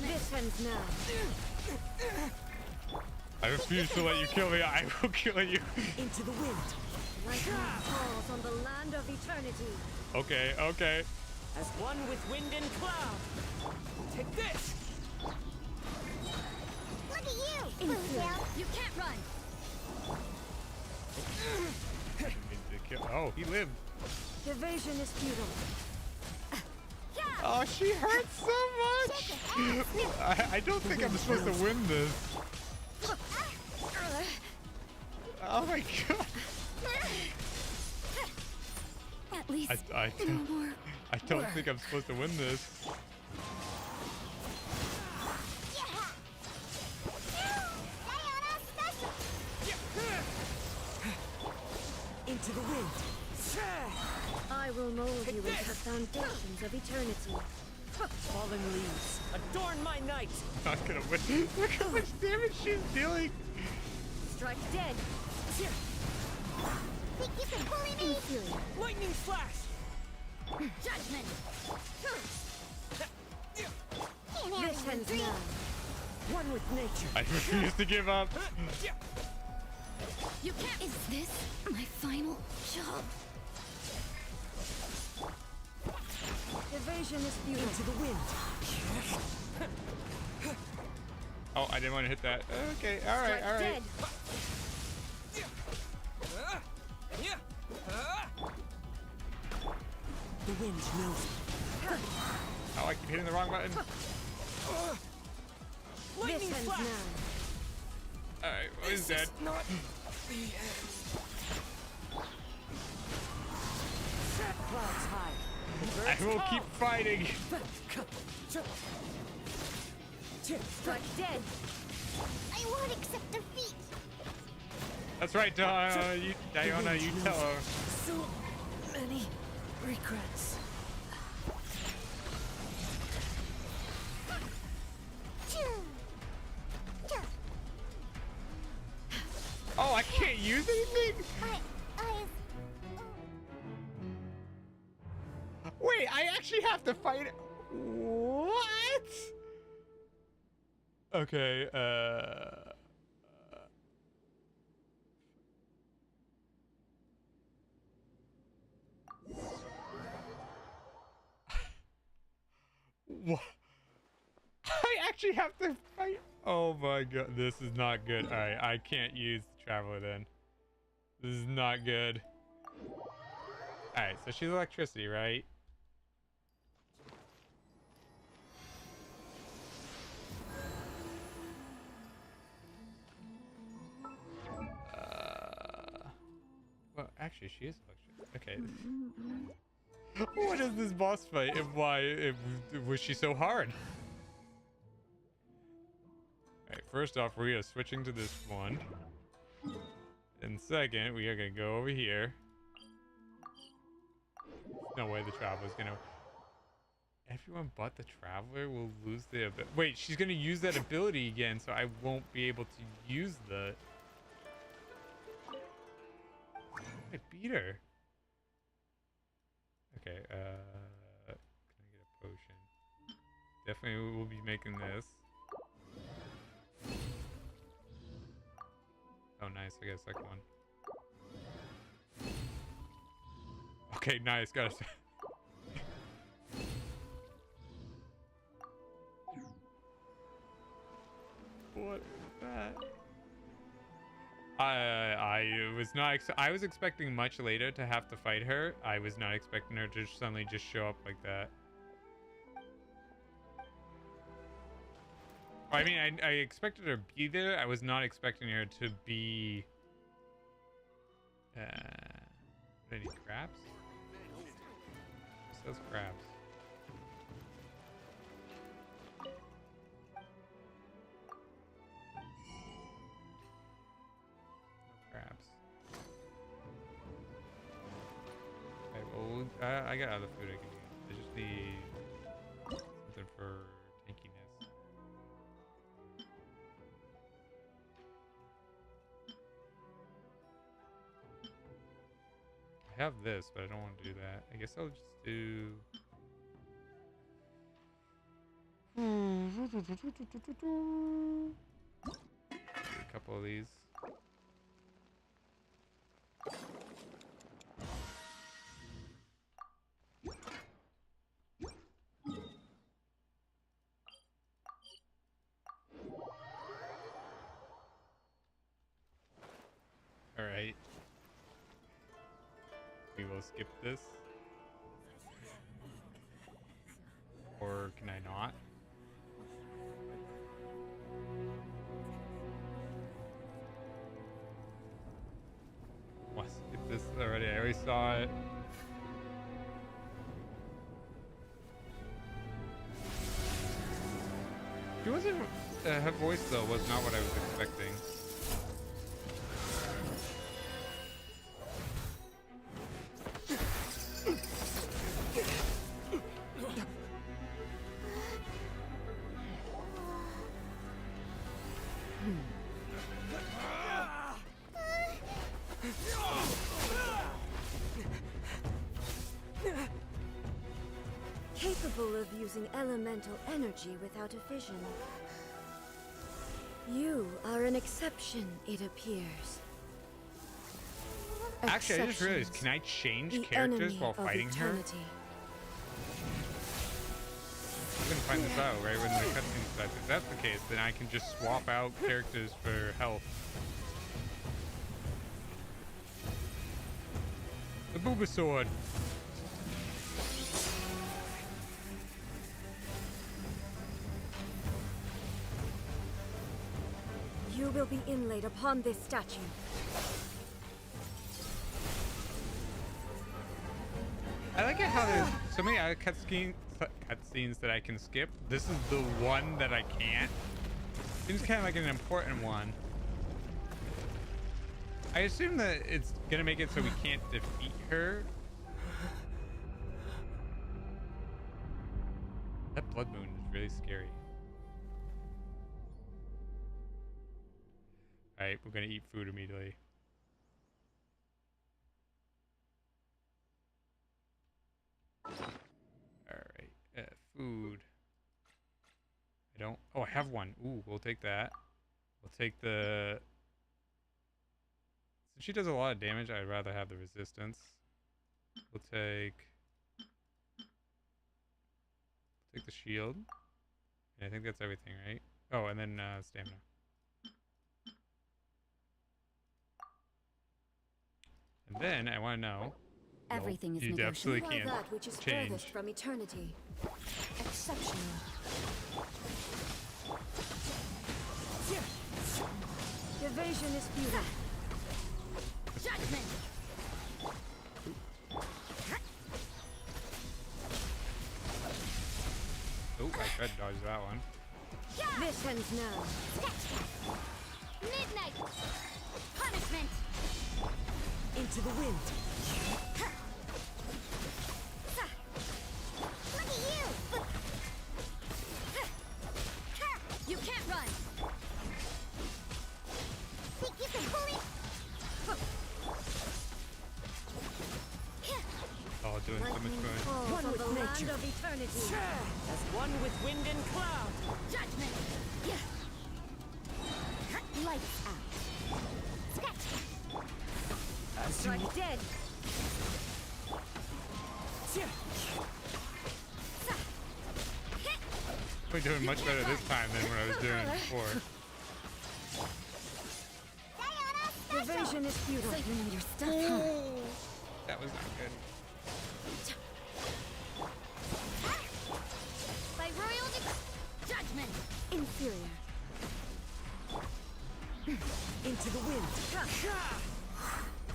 This ends now. I refuse to let you kill me. I will kill you. Into the wind. Lightning falls on the land of eternity. Okay. Okay. As one with wind and cloud. Take this! Look at you, Inferior. You can't run. Oh, he lived. Evasion is futile. Oh, she hurts so much. I don't think I'm supposed to win this. Oh my god. At least I don't think I'm supposed to win this. Into the wind. I will mold you into the foundations of eternity. Fallen leaves, adorn my night. Not gonna win. Look how much damage she's dealing. Strike dead. Think you can bully me? Inferior. Lightning flash. Judgment. This ends now. One with nature. I refuse to give up. You can't. Is this my final job? Evasion is futile. Into the wind. Oh, I didn't want to hit that. Okay. All right. All right. Dead. The wind knows it. Oh, I keep hitting the wrong button. Lightning This ends flash. now. All right. Well, he's dead. Not clouds high. I will keep fighting. Strike dead. I won't accept defeat. That's right, Diana. You tell her. So many regrets. Oh, I can't use anything? Wait, I actually have to fight. What? Okay, what? I actually have to fight. Oh my god, this is not good. All right, I can't use the Traveler then. This is not good. All right, so she's electricity, right? Well, actually, she is electricity. Okay. What is this boss fight, and why was she so hard? Alright, first off, we are switching to this one. And second, we are going to go over here. No way the Traveler's going to... Everyone but the Traveler will lose their ability. Wait, she's going to use that ability again, so I won't be able to use the... I beat her. Okay, can I get a potion? Definitely we'll be making this. Oh, nice. I got a second one. Okay, nice. Got a second. What is that? I was not. I was expecting much later to have to fight her. I was not expecting her to suddenly just show up like that. I mean, I expected her to be there. I was not expecting her to be. Any crabs? It says crabs. I got other food I can use. I just need something for tankiness. I have this, but I don't want to do that. I guess I'll just do... a couple of these. All right. We will skip this. Or can I not? Well, I skipped this already. I already saw it. She wasn't... her voice, though, was not what I was expecting. Capable of using elemental energy without a fission. You are an exception, it appears. Actually, I just realized, can I change characters while fighting her? I'm gonna find this out right when the cutscene starts. If that's the case, then I can just swap out characters for health. The Booba Sword. You will be inlaid upon this statue. I like it how there's so many other cutscenes that I can skip. This is the one that I can't. Seems kind of like an important one. I assume that it's gonna make it so we can't defeat her. That blood moon is really scary. Alright, we're gonna eat food immediately. Alright, food. I don't... Oh, I have one. Ooh, we'll take that. We'll take the... Since she does a lot of damage, I'd rather have the resistance. We'll take the shield. And I think that's everything, right? Oh, and then stamina. And then I want to know. Everything is you negotiable. absolutely can't That which is change. furthest from eternity. Exceptional. Evasion is futile. Judgment. Oh, I tried to dodge that one. This ends now. Midnight! Punishment! Into the wind. Look at you! You can't run. Think you can pull it? Oh, doing so much fun. One with nature. Of eternity. As one with wind and cloud. Judgment. Lights out. Sketch! Strike dead. We're doing much better this time than what I was doing before. Evasion is futile. So you know your stuff, huh? That was not good. By royal judgment! Inferior. Into the wind.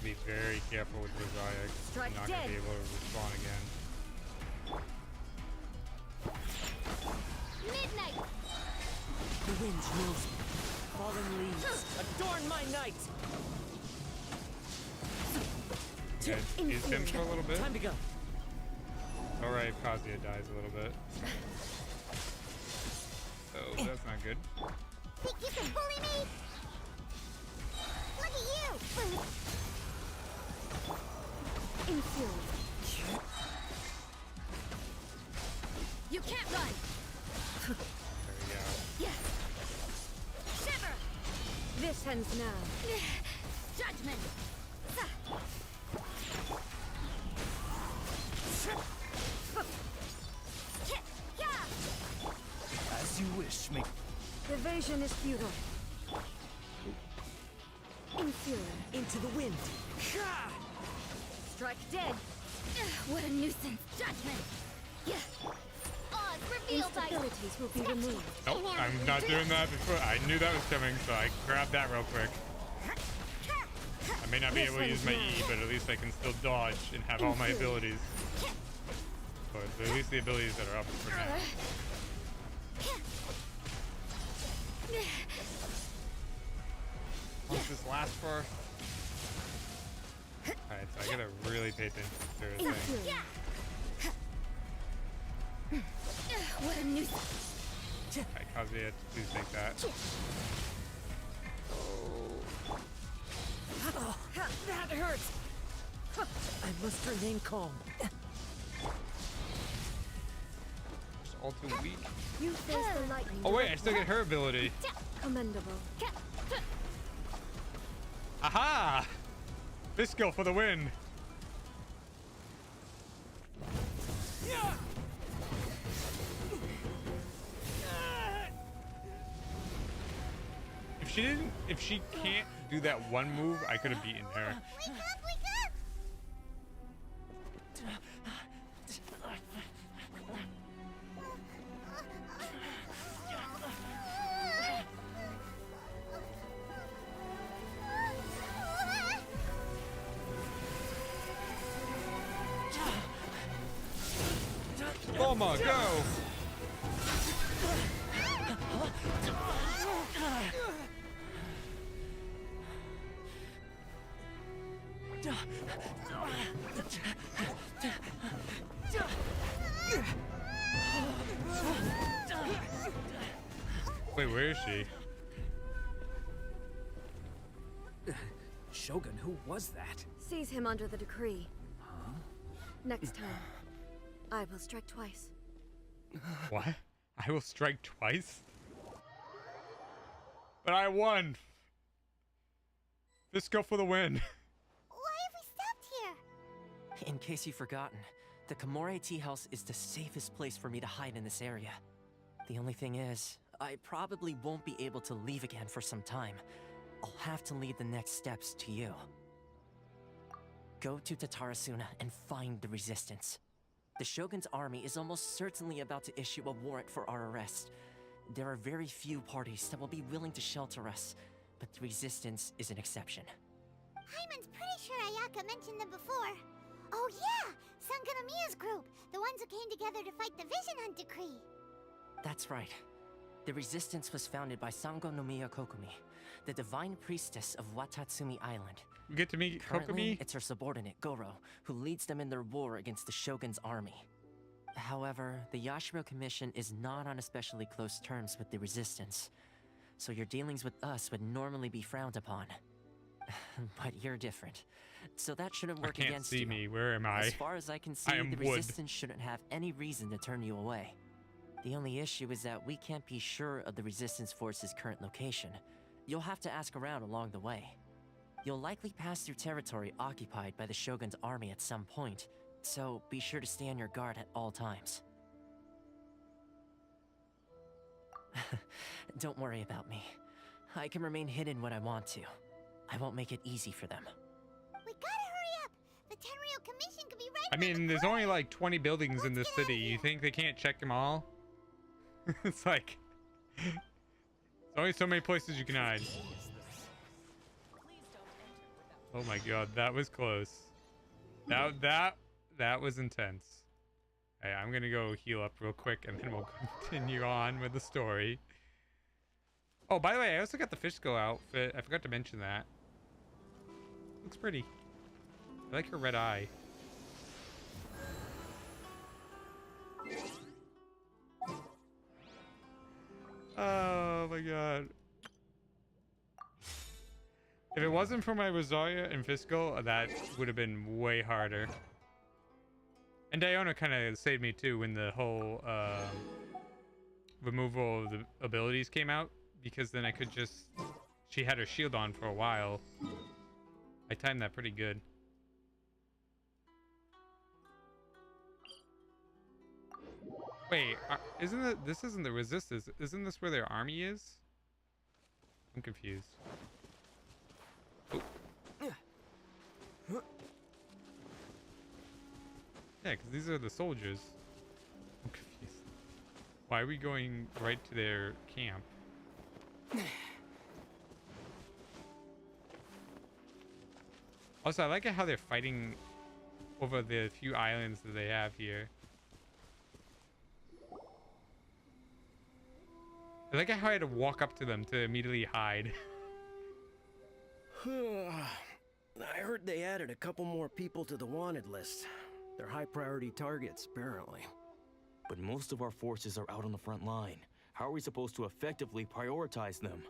Be very careful with Rosiah. I'm not going to be able to respawn again. Midnight! The wind knows me. Fallen leaves. Adorn my night. Yeah, use him for a little bit. Time to go. Alright, Kazuya dies a little bit. So that's not good. Think you can bully me? Look at you! Infuriate. You can't run! There we go. Yes! Shiver! This ends now. Judgment! As you wish, me. Evasion is futile. Infuriate. Into the wind. Strike dead! What a nuisance! Judgment! Odds revealed by Instabilities will be removed. Nope, I'm not doing that before. I knew that was coming, so I grabbed that real quick. I may not be able to use my E, but at least I can still dodge and have all my abilities. But at least the abilities that are up for now. What's this last for? Alright, so I gotta really pay attention to everything. What a nuisance! Alright, Kazuya, please take that. Oh, that hurts. I must remain calm. Just all too weak. You face the lightning. Oh wait, I still get her ability. Commendable. Aha! Bisco for the win. If she can't do that one move, I could have beaten her. Wake up! Bulma, go! Wait, where is she? Shogun, who was that? Seize him under the decree. Huh? Next time, I will strike twice. What? I will strike twice? But I won! Let's go for the win. Why have we stopped here? In case you've forgotten, the Komore Tea House is the safest place for me to hide in this area. The only thing is, I probably won't be able to leave again for some time. I'll have to leave the next steps to you. Go to Tatarasuna and find the Resistance. The Shogun's army is almost certainly about to issue a warrant for our arrest. There are very few parties that will be willing to shelter us, but the Resistance is an exception. Hyman's pretty sure Ayaka mentioned them before. Oh yeah! Sangonomiya's group! The ones who came together to fight the Vision Hunt Decree! That's right. The Resistance was founded by Sangonomiya Kokumi, the divine priestess of Watatsumi Island. You get to meet Currently, Kokumi? it's her subordinate, Goro, who leads them in their war against the Shogun's army. However, the Yashiro Commission is not on especially close terms with the Resistance, so your dealings with us would normally be frowned upon. But you're different, so that shouldn't work against you. I can't see me. Where am I? As far as I can see, the wood. Resistance shouldn't have any reason to turn you away. The only issue is that we can't be sure of the Resistance Force's current location. You'll have to ask around along the way. You'll likely pass through territory occupied by the Shogun's army at some point, so be sure to stay on your guard at all times. Don't worry about me. I can remain hidden when I want to. I won't make it easy for them. We gotta hurry up! The Tenryou Commission could be right I mean, there's only like 20 buildings in this city. You think they can't check them all? It's like... There's only so many places you can hide. Oh my god, that was close. That was intense. Hey, I'm gonna go heal up real quick and then we'll continue on with the story. Oh, by the way, I also got the Fishko outfit. I forgot to mention that. Looks pretty. I like her red eye. Oh my god. If it wasn't for my Rosaria and Fiscal, that would have been way harder. And Diona kind of saved me too when the whole removal of the abilities came out, because then I could just... She had her shield on for a while. I timed that pretty good. Wait, isn't it? This isn't the Resistance. Isn't this where their army is? I'm confused. Oh. Yeah, because these are the soldiers. I'm confused. Why are we going right to their camp? Also, I like how they're fighting over the few islands that they have here. I like how I had to walk up to them to immediately hide. I heard they added a couple more people to the wanted list. They're high priority targets, apparently. But most of our forces are out on the front line. How are we supposed to effectively prioritize them?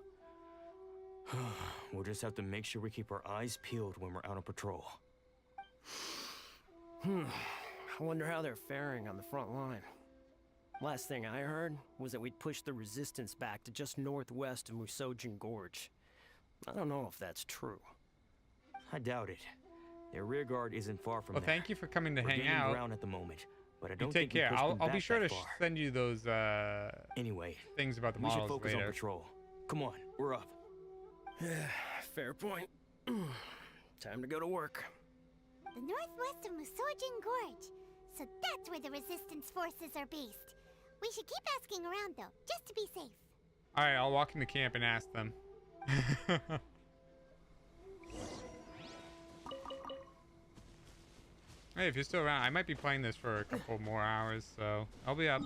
We'll just have to make sure we keep our eyes peeled when we're out on patrol. I wonder how they're faring on the front line. Last thing I heard was that we'd pushed the resistance back to just northwest of Musojin Gorge. I don't know if that's true. I doubt it. Their rear guard isn't far from Well, there. thank you for coming to We're hang gaining out. ground at the moment, but I You don't take think we care. pushed them I'll be back sure that to far. send you those Anyway, things about the we models should focus later. on patrol. Come on, we're up. Fair point. Time to go to work. The northwest of Musojin Gorge. So that's where the resistance forces are based. We should keep asking around though, just to be safe. All right, I'll walk into camp and ask them. Hey, if you're still around, I might be playing this for a couple more hours, so I'll be up.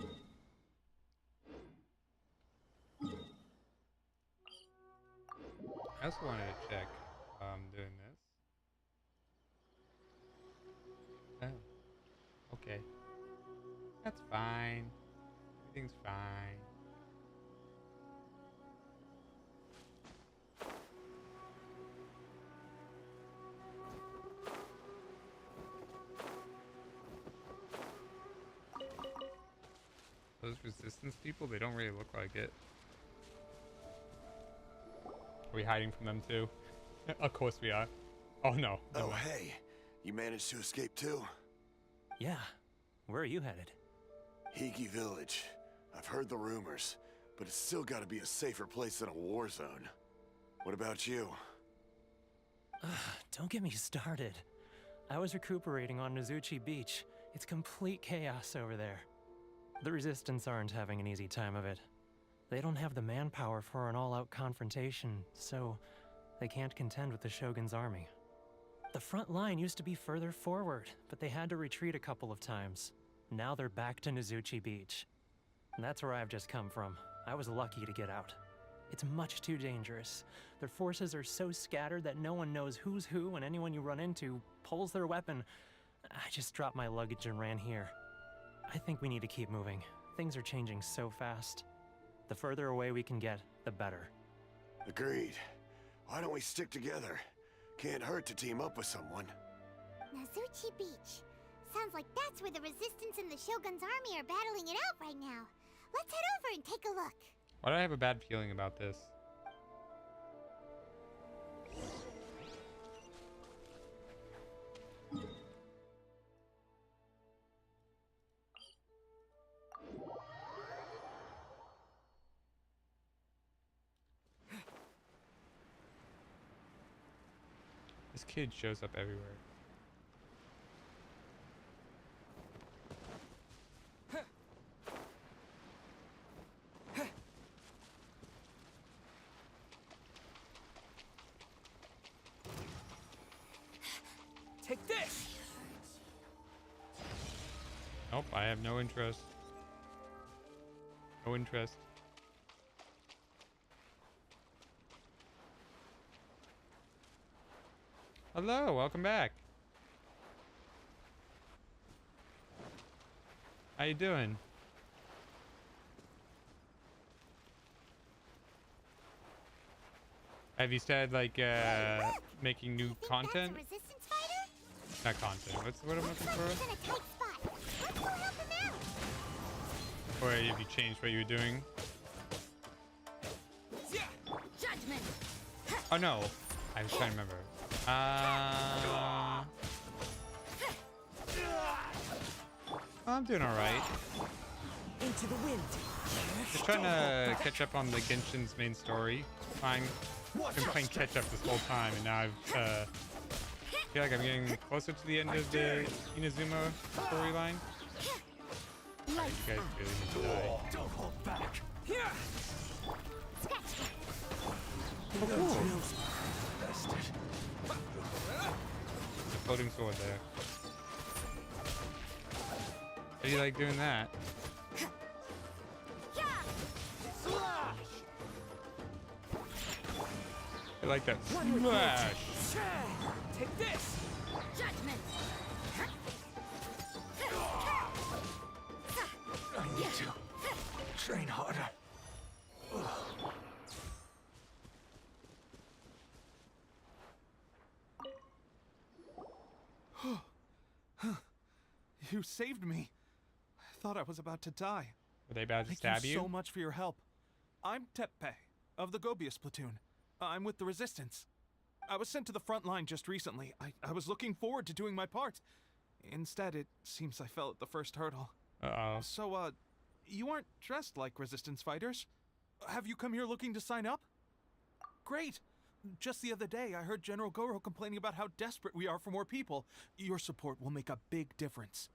I also wanted to check while I'm doing this. Oh, okay. That's fine. Everything's fine. Those resistance people, they don't really look like it. Are we hiding from them too? Of course we are. Oh no. Oh hey, you managed to escape too? Yeah. Where are you headed? Higi Village. I've heard the rumors, but it's still gotta be a safer place than a war zone. What about you? Don't get me started. I was recuperating on Nozuchi Beach. It's complete chaos over there. The Resistance aren't having an easy time of it. They don't have the manpower for an all-out confrontation, so they can't contend with the Shogun's army. The front line used to be further forward, but they had to retreat a couple of times. Now they're back to Nozuchi Beach. And that's where I've just come from. I was lucky to get out. It's much too dangerous. Their forces are so scattered that no one knows who's who, and anyone you run into pulls their weapon. I just dropped my luggage and ran here. I think we need to keep moving. Things are changing so fast. The further away we can get, the better. Agreed. Why don't we stick together? Can't hurt to team up with someone. Nozuchi Beach. Sounds like that's where the Resistance and the Shogun's army are battling it out right now. Let's head over and take a look. Why do I have a bad feeling about this? This kid shows up everywhere. Take this! Nope, I have no interest. No interest. Hello, welcome back. How you doing? Have you started like making new content? Resistance fighter? Not content. What's the word I'm looking for? He's in a tight spot. Let's go help him out. Or have you changed what you were doing? Judgment. Oh no, I was trying to remember. I'm doing all right. Into the wind. Just trying to catch up on the Genshin's main story. I've been playing catch up this whole time, and now I've feel like I'm getting closer to the end of the Inazuma storyline. You guys really need to die. Don't hold back. Oh, cool. The floating sword there. How do you like doing that? I like that smash. Take this. Judgment. I need to train harder. You saved me. I thought I was about to die. Were they about to Thank stab you you? so much for your help. I'm Tepe, of the Gobius platoon. I'm with the Resistance. I was sent to the front line just recently. I was looking forward to doing my part. Instead, it seems I fell at the first hurdle. Uh-oh. So, you aren't dressed like Resistance fighters. Have you come here looking to sign up? Great! Just the other day, I heard General Goro complaining about how desperate we are for more people. Your support will make a big difference.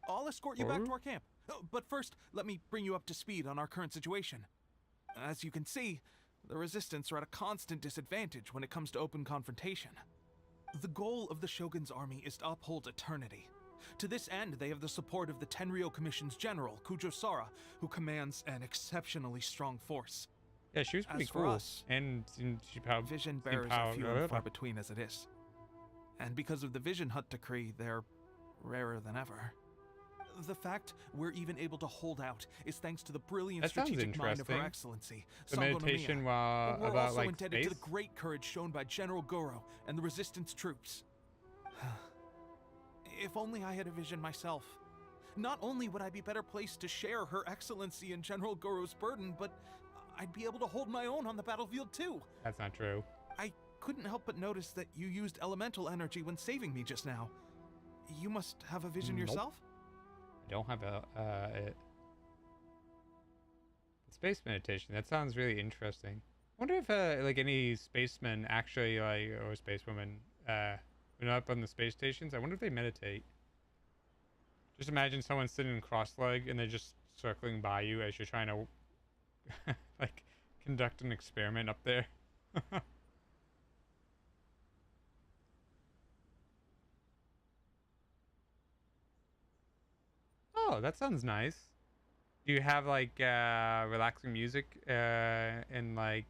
I'll escort you back to our camp. But first, let me bring you up to speed on our current situation. As you can see, the Resistance are at a constant disadvantage when it comes to open confrontation. The goal of the Shogun's army is to uphold eternity. To this end, they have the support of the Tenryou Commission's general, Kujo-Sara, who commands an exceptionally strong force. Yeah, she was pretty As for cool. us, And she vision bearers are few and far between as it is. And because of the Vision Hut decree, they're rarer than ever. The fact we're even able to hold out is thanks to the brilliant That sounds strategic mind of Her interesting. Excellency, The Sango no meditation Miya. But we're about also like indebted to space? the great courage shown by General Goro and the Resistance troops. If only I had a vision myself. Not only would I be better placed to share Her Excellency and General Goro's burden, but I'd be able to hold my own on the battlefield too. That's not true. I couldn't help but notice that you used elemental energy when saving me just now. You must have a vision Nope. yourself? I don't have space meditation. That sounds really interesting. I wonder if like any spacemen actually or spacewomen when up on the space stations. I wonder if they meditate. Just imagine someone sitting cross-legged and they're just circling by you as you're trying to like conduct an experiment up there. Oh, that sounds nice. Do you have like relaxing music and like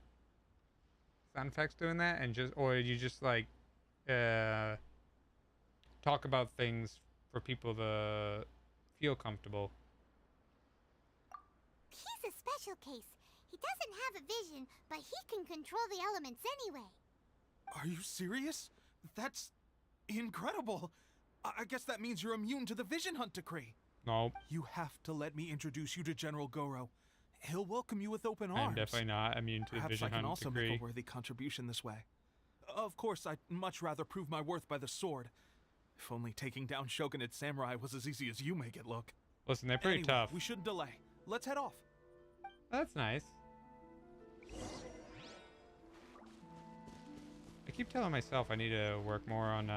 sound effects doing that, and or you just like talk about things for people to feel comfortable? He's a special case. He doesn't have a vision, but he can control the elements anyway. Are you serious? That's incredible. I guess that means you're immune to the Vision Hunt decree. Nope. You have to let me introduce you to General Goro. He'll welcome you with open arms. I'm definitely not immune to the Perhaps Vision I can Hunt also decree. make a worthy contribution this way. Of course, I'd much rather prove my worth by the sword. If only taking down Shogunate samurai was as easy as you make it look. Listen, they're pretty Anyway, tough. We shouldn't delay. Let's head off. That's nice. I keep telling myself I need to work more on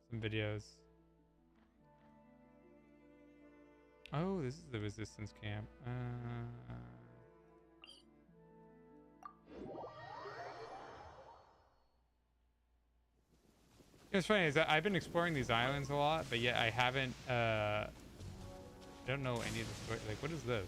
some videos. Oh, this is the resistance camp. What's funny is that I've been exploring these islands a lot, but yet I haven't. I don't know any of the like. What is this?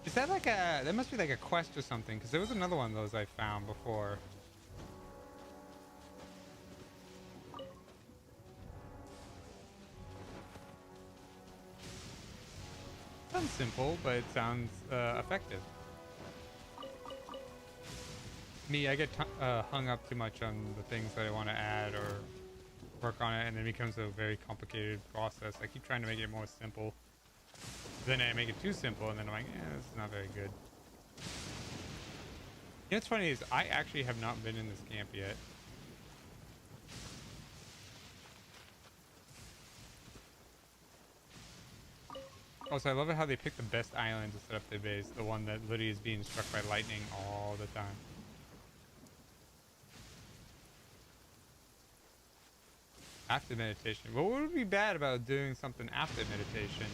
Is that like a... That must be like a quest or something, because there was another one of those I found before. Sounds simple, but it sounds effective. Me, I get hung up too much on the things that I want to add or work on it, and it becomes a very complicated process. I keep trying to make it more simple. Then I make it too simple, and then I'm like, this is not very good. You know what's funny is I actually have not been in this camp yet. Also, I love it how they pick the best island to set up their base, the one that literally is being struck by lightning all the time. After meditation. Well, what would be bad about doing something after meditation?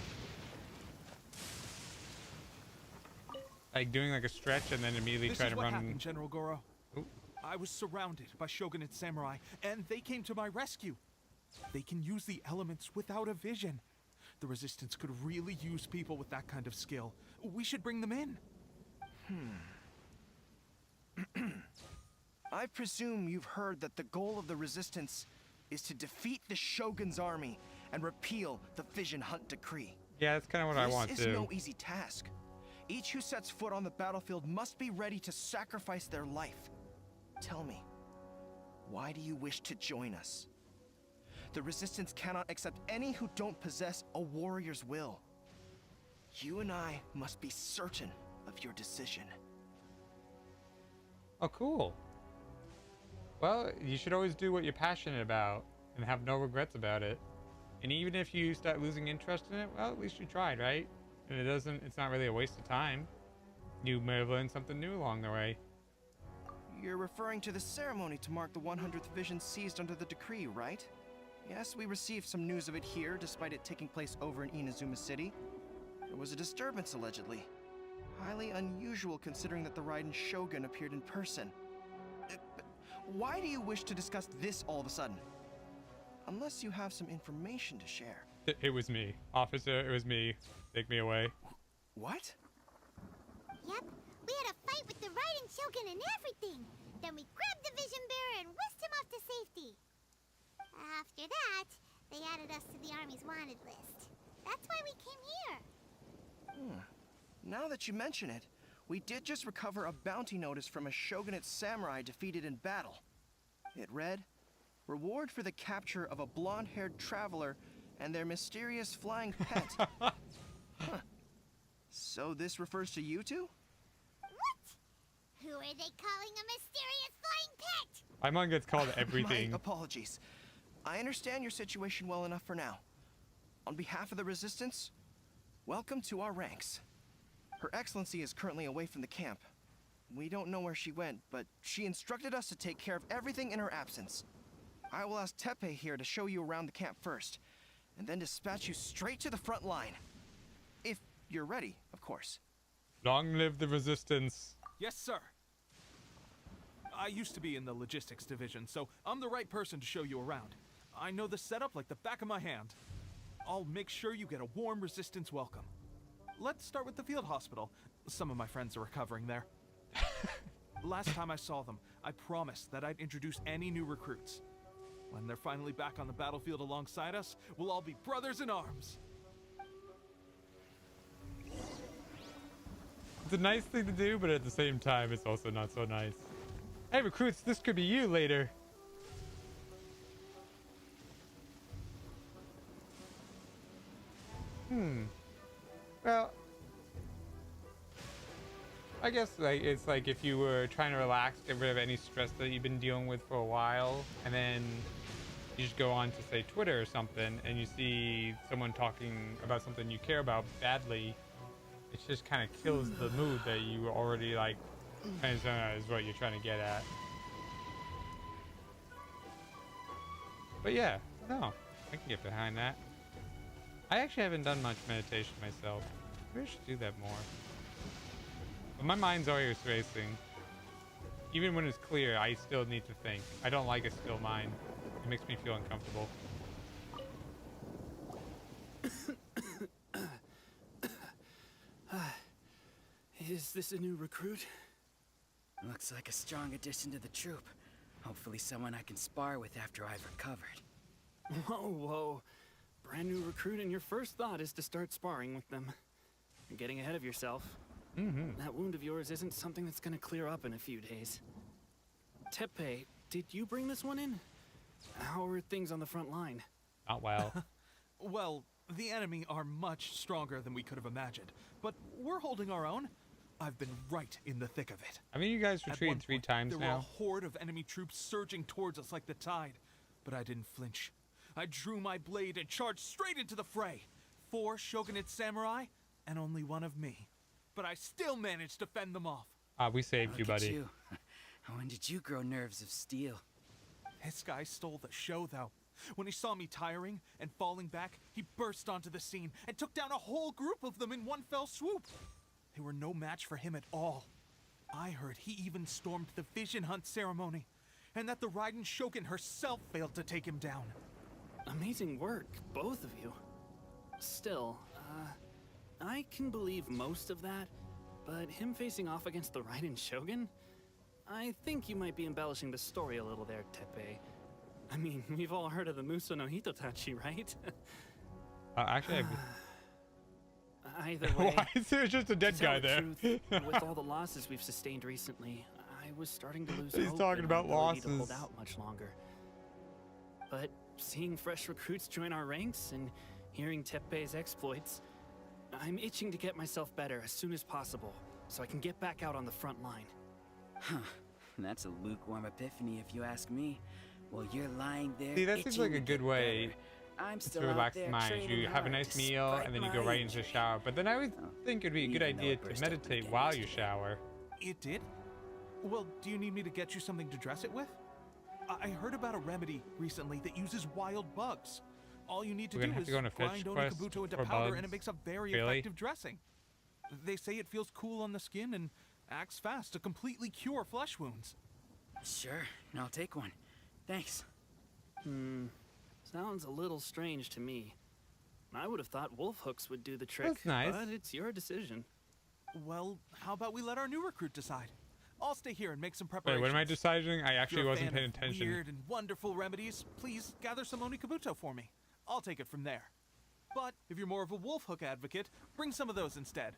Like doing like a stretch and then immediately try to run. This is what happened, General Goro. Ooh. I was surrounded by shogunate samurai, and they came to my rescue. They can use the elements without a vision. The Resistance could really use people with that kind of skill. We should bring them in. I presume you've heard that the goal of the Resistance is to defeat the Shogun's army and repeal the Vision Hunt Decree. Yeah, that's kind of what I want to do. This is no easy task. Each who sets foot on the battlefield must be ready to sacrifice their life. Tell me, why do you wish to join us? The Resistance cannot accept any who don't possess a warrior's will. You and I must be certain of your decision. Oh, cool. Well, you should always do what you're passionate about and have no regrets about it. And even if you start losing interest in it, well, at least you tried, right? And it's not really a waste of time. You may have learned something new along the way. You're referring to the ceremony to mark the 100th Vision seized under the decree, right? Yes, we received some news of it here, despite it taking place over in Inazuma City. There was a disturbance, allegedly. Highly unusual considering that the Raiden Shogun appeared in person. But why do you wish to discuss this all of a sudden? Unless you have some information to share. It was me. Officer, it was me. Take me away. What? Yep, we had a fight with the Raiden Shogun and everything. Then we grabbed the Vision Bearer and whisked him off to safety. After that, they added us to the Army's wanted list. That's why we came here. Now that you mention it, we did just recover a bounty notice from a Shogunate samurai defeated in battle. It read, "Reward for the capture of a blonde-haired traveler and their mysterious flying pet." So this refers to you two? What? Who are they calling a mysterious flying pet? My mom gets called everything. My apologies. I understand your situation well enough for now. On behalf of the Resistance, welcome to our ranks. Her Excellency is currently away from the camp. We don't know where she went, but she instructed us to take care of everything in her absence. I will ask Teppei here to show you around the camp first, and then dispatch you straight to the front line. If you're ready, of course. Long live the Resistance. Yes, sir. I used to be in the logistics division, so I'm the right person to show you around. I know the setup like the back of my hand. I'll make sure you get a warm Resistance welcome. Let's start with the field hospital. Some of my friends are recovering there. Last time I saw them, I promised that I'd introduce any new recruits. When they're finally back on the battlefield alongside us, we'll all be brothers in arms. It's a nice thing to do, but at the same time, it's also not so nice. Hey, recruits, this could be you later. Well, I guess it's like if you were trying to relax, get rid of any stress that you've been dealing with for a while, and then you just go on to say Twitter or something, and you see someone talking about something you care about badly. It just kind of kills the mood that you were already like, is what you're trying to get at. But yeah, no, I can get behind that. I actually haven't done much meditation myself. Maybe I should do that more. But my mind's always racing. Even when it's clear, I still need to think. I don't like a still mind. It makes me feel uncomfortable. Is this a new recruit? Looks like a strong addition to the troop. Hopefully someone I can spar with after I've recovered. Whoa, whoa. Brand new recruit and your first thought is to start sparring with them. You're getting ahead of yourself. That wound of yours isn't something that's gonna clear up in a few days. Tepe, did you bring this one in? How are things on the front line? Not well. Well, the enemy are much stronger than we could have imagined, but we're holding our own. I've been right in the thick of it. I mean, you guys retreated 3 times there now. were a horde of enemy troops surging towards us like the tide, but I didn't flinch. I drew my blade and charged straight into the fray. 4 shogunate samurai, and only 1 of me. But I still managed to fend them off. We saved you, Look at buddy. you. When did you grow nerves of steel? This guy stole the show, though. When he saw me tiring and falling back, he burst onto the scene and took down a whole group of them in one fell swoop. They were no match for him at all. I heard he even stormed the vision hunt ceremony, and that the Raiden Shogun herself failed to take him down. Amazing work, both of you. Still, I can believe most of that, but him facing off against the Raiden Shogun? I think you might be embellishing the story a little there, Tepe. I mean, we've all heard of the Muso no Hitotachi, right? Actually, Either way, why is there just a dead to tell guy the there? truth, with all the losses we've sustained recently, I was starting to lose He's hope talking in our about ability to hold losses. out much longer. But seeing fresh recruits join our ranks and hearing Tepe's exploits, I'm itching to get myself better as soon as possible, so I can get back out on the front line. Huh. That's a lukewarm epiphany if you ask me. Well, you're lying there. See, that seems like a good way I'm to still relax out the there mind. training You have a hard nice meal, despite and then you my go right into the injury. shower. But then I would think it'd be a good Even though idea it to burst open meditate again while you yesterday. shower. It did? Well, do you need me to get you something to dress it with? I heard about a remedy recently that uses wild bugs. All you need to We're do gonna have is to go on a fish grind quest Onikabuto into for powder and bugs? it makes a very Really? effective dressing. They say it feels cool on the skin and acts fast to completely cure flesh wounds. Sure, I'll take one. Thanks. Sounds a little strange to me. I would have thought wolf hooks would do the trick. That's nice. But it's your decision. Well, how about we let our new recruit decide? I'll stay here and make some Wait, preparations. what am I deciding? I If actually you're a wasn't fan paying of attention. Weird and wonderful remedies, please gather some Onikabuto for me. I'll take it from there. But if you're more of a wolf hook advocate, bring some of those instead.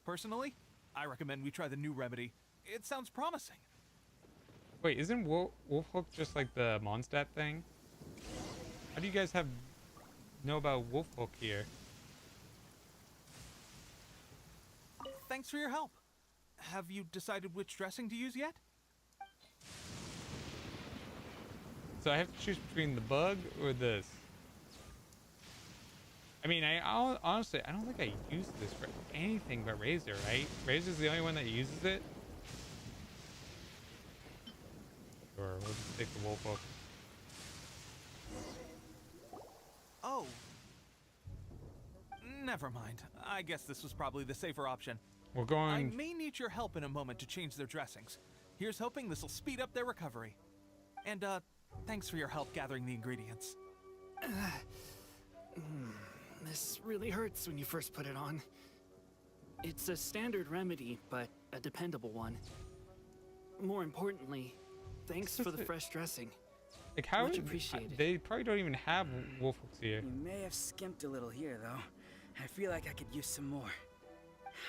Personally, I recommend we try the new remedy. It sounds promising. Wait, isn't Wolf Hook just like the Mondstadt thing? How do you guys know about Wolf Hook here? Thanks for your help. Have you decided which dressing to use yet? So I have to choose between the bug or this. I mean, honestly, I don't think I use this for anything but Razor, right? Razor's the only one that uses it. Sure, we'll just take the Wolf Hook. Oh. Never mind. I guess this was probably the safer option. We're I going. may need your help in a moment to change their dressings. Here's hoping this will speed up their recovery. And, thanks for your help gathering the ingredients. This really hurts when you first put it on. It's a standard remedy, but a dependable one. More importantly, thanks for the fresh dressing. Like, how Much appreciated. They probably don't even have Wolf Hooks here. You may have skimped a little here, though. I feel like I could use some more.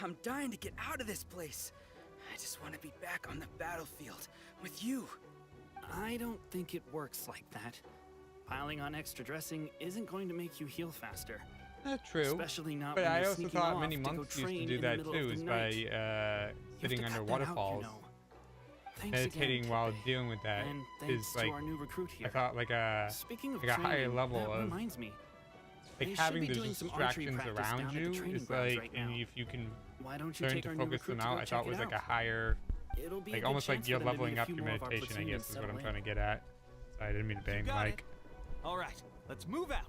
I'm dying to get out of this place. I just want to be back on the battlefield with you. I don't think it works like that. Piling on extra dressing isn't going to make you heal faster. That's true. Especially not But when I you're also sneaking thought off many to go monks used to train do in the that middle too, of is the by night. You have sitting to under cut that out, you waterfalls. know. Thanks Meditating again, while Tepe. dealing with that And is thanks like to our new recruit here. I thought like a Speaking of like a higher training, level that of reminds me. They like should having be those doing some archery distractions practice around down at the you training is grounds like, right and now. if you can Why don't you learn take to our new focus recruit them to out, go I check thought it was like a out? higher, It'll be a like good almost like chance you're for them to meet leveling a up few your more of our meditation, I platoon guess and is what I'm settle trying to in. get at. Sorry, I didn't mean to bang the Got it. mic. All right, let's move out.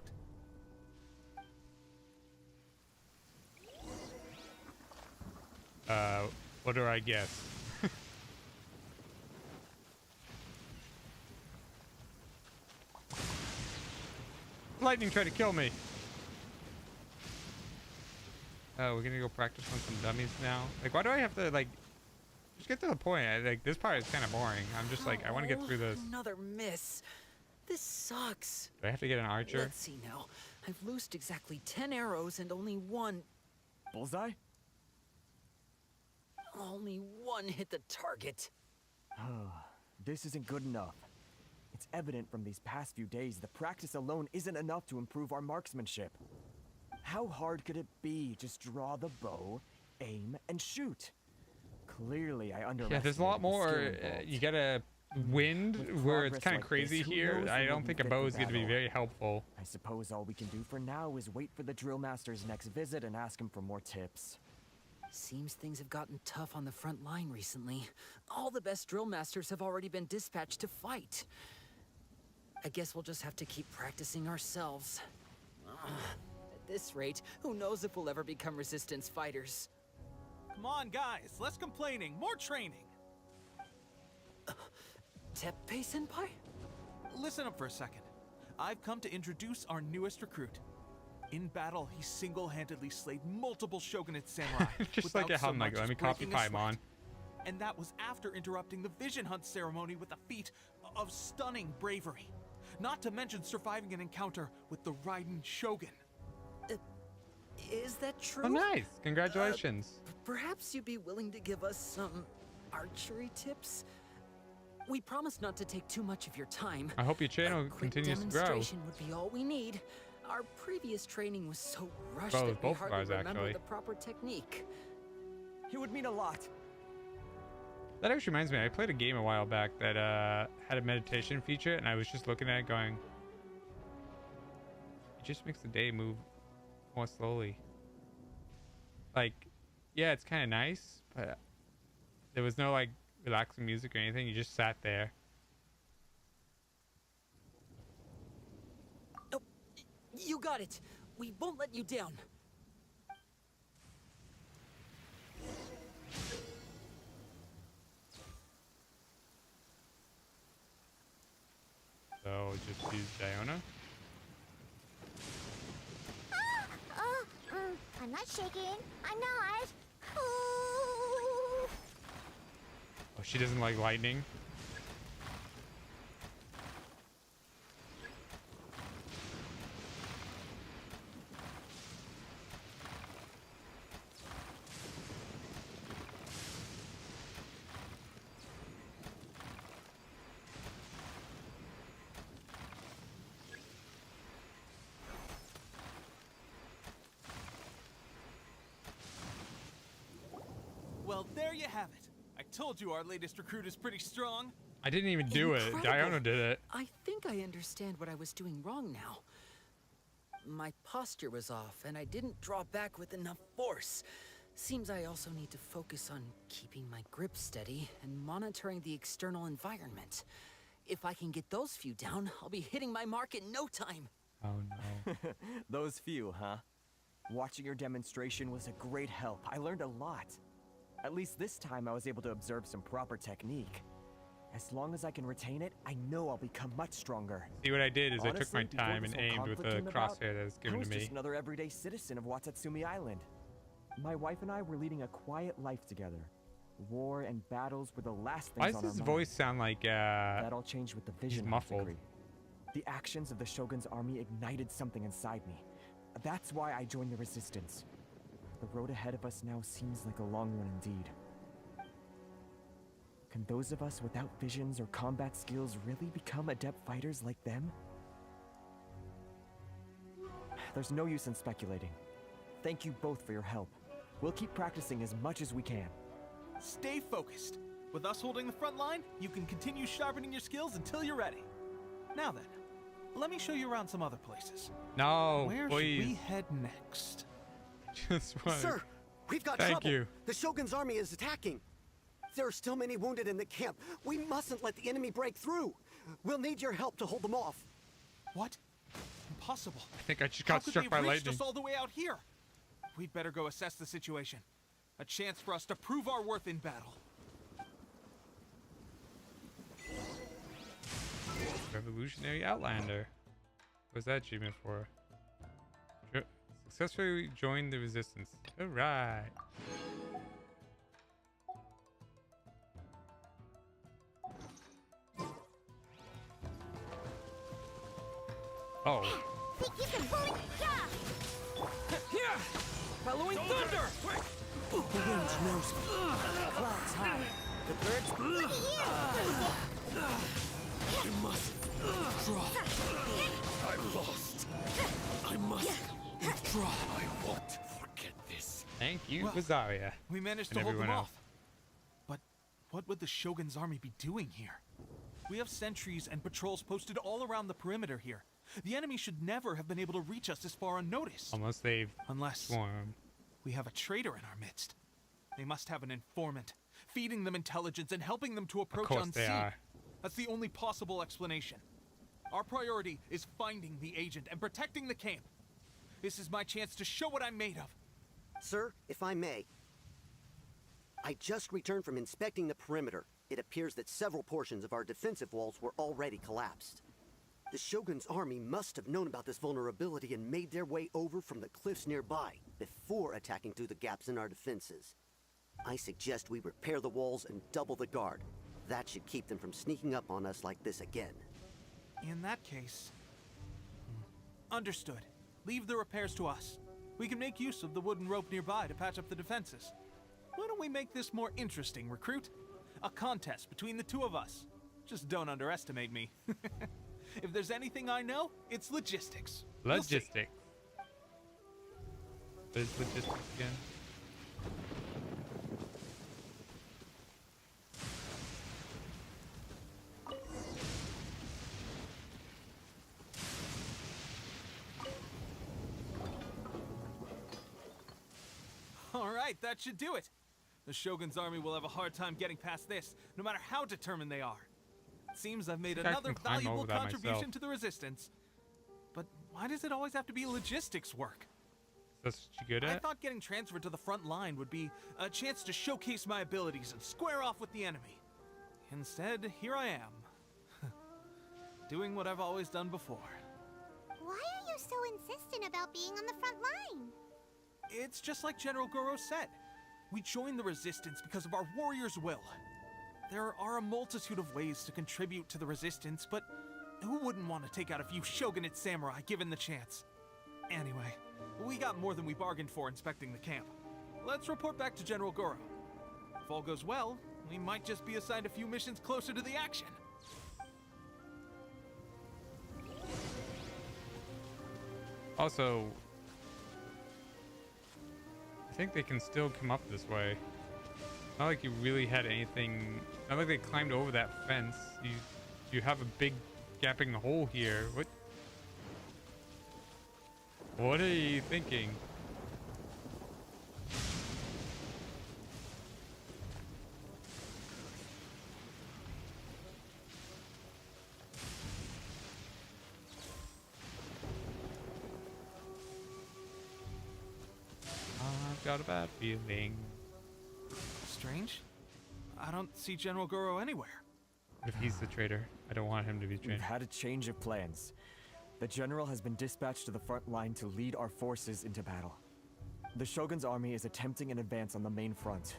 What do I guess? Lightning tried to kill me. Oh, we're gonna go practice on some dummies now. Like, why do I have to, like, just get to the point? Like, this part is kind of boring. I'm just like, I want to get through this. Another miss. This sucks. Do I have to get an archer? Let's see now. I've loosed exactly 10 arrows and only one... Bullseye? Only one hit the target. This isn't good enough. It's evident from these past few days that practice alone isn't enough to improve our marksmanship. How hard could it be? Just draw the bow, aim, and shoot. Clearly, I underestimated. Yeah, there's a lot more. The skill involved. You get a wind With where it's progress kind of like crazy this, who here. knows I when don't we'll think be a fit bow for is going to be battle. very helpful. I suppose all we can do for now is wait for the drill master's next visit and ask him for more tips. Seems things have gotten tough on the front line recently. All the best drill masters have already been dispatched to fight. I guess we'll just have to keep practicing ourselves. At this rate, who knows if we'll ever become resistance fighters. Come on, guys. Less complaining. More training. Teppei-senpai? Listen up for a second. I've come to introduce our newest recruit. In battle, he single-handedly slayed multiple shogunate samurai. Just like without at so home, like, much let as me copy breaking a sweat. Paimon. And that was after interrupting the vision hunt ceremony with a feat of stunning bravery. Not to mention surviving an encounter with the Raiden Shogun. Is that true? Oh, nice. Congratulations. Perhaps you'd be willing to give us some archery tips? We promise not to take too much of your time. I hope your channel Quick continues to grow. demonstration would be all we need. Our previous training was so rushed Well, that we both of hardly ours, remember actually. the proper technique. It would mean a lot. That actually reminds me, I played a game a while back that had a meditation feature, and I was just looking at it going, it just makes the day move more slowly. Like, yeah, it's kind of nice, but there was no, like, relaxing music or anything. You just sat there. Oh, you got it. We won't let you down. So just use Diona. I'm not shaking. I'm not. Oh, she doesn't like lightning. Well, there you have it. I told you our latest recruit is pretty strong. I didn't even do it. Incredible. Diona did it. I think I understand what I was doing wrong now. My posture was off, and I didn't draw back with enough force. Seems I also need to focus on keeping my grip steady and monitoring the external environment. If I can get those few down, I'll be hitting my mark in no time. Oh no. Those few, huh? Watching your demonstration was a great help. I learned a lot. At least this time I was able to observe some proper technique. As long as I can retain it, I know I'll become much stronger. See, what I did is I took my Honestly, before time this and whole aimed with conflict the came about, crosshair that was given I was to me. just another everyday citizen of Watatsumi Island. My wife and I were leading a quiet life together. War and battles were the last things Why on does our his mind. voice sound like That all changed with the vision hunt muffled. decree. The actions of the Shogun's army ignited something inside me. That's why I joined the resistance. The road ahead of us now seems like a long one indeed. Can those of us without visions or combat skills really become adept fighters like them? There's no use in speculating. Thank you both for your help. We'll keep practicing as much as we can. Stay focused. With us holding the front line, you can continue sharpening your skills until you're ready. Now then, let me show you around some other places. No, Where please. should we head next? Just one. Sir, we've got Thank trouble. you. The Shogun's army is attacking. There are still many wounded in the camp. We mustn't let the enemy break through. We'll need your help to hold them off. What? Impossible. I think I just How got could struck they by have reached lightning. us all the way out here? We'd better go assess the situation. A chance for us to prove our worth in battle. Revolutionary Outlander. What's that achievement for? Successfully joined the resistance. All right. Oh. Think you can bully? Here! Following thunder! The wind knows me. Clouds high. The birds. I must withdraw. I'm lost. I must withdraw. I won't forget this. Thank you, Well, Bazaria. We managed and to hold them everyone off. But what would the Shogun's army be doing here? We have sentries and patrols posted all around the perimeter here. The enemy should never have been able to reach us this far unnoticed. Almost they've Unless we have a traitor in our midst. They must have an informant, feeding them intelligence and helping them to approach course unseen. they are. That's the only possible explanation. Our priority is finding the agent and protecting the camp. This is my chance to show what I'm made of. Sir, if I may. I just returned from inspecting the perimeter. It appears that several portions of our defensive walls were already collapsed. The Shogun's army must have known about this vulnerability and made their way over from the cliffs nearby before attacking through the gaps in our defenses. I suggest we repair the walls and double the guard. That should keep them from sneaking up on us like this again. In that case... Understood. Leave the repairs to us. We can make use of the wooden rope nearby to patch up the defenses. Why don't we make this more interesting, recruit? A contest between the two of us. Just don't underestimate me. If there's anything I know, it's logistics. Logistics. What is logistics again? All right, that should do it. The Shogun's army will have a hard time getting past this, no matter how determined they are. It seems I've made I can another climb valuable over that contribution myself. to the resistance. But why does it always have to be logistics work? That's what you good I at? thought getting transferred to the front line would be a chance to showcase my abilities and square off with the enemy. Instead, here I am. Doing what I've always done before. Why are you so insistent about being on the front line? It's just like General Goro said. We joined the resistance because of our warrior's will. There are a multitude of ways to contribute to the resistance, but who wouldn't want to take out a few shogunate samurai given the chance? Anyway, we got more than we bargained for inspecting the camp. Let's report back to General Goro. If all goes well, we might just be assigned a few missions closer to the action. Also, I think they can still come up this way. Not like you really had anything. Not like they climbed over that fence. You have a big gaping hole here. What are you thinking? I've got a bad feeling. Strange. I don't see General Goro anywhere. If he's the traitor, I don't want him to be We've traitor. had a change of plans. The general has been dispatched to the front line to lead our forces into battle. The Shogun's army is attempting an advance on the main front.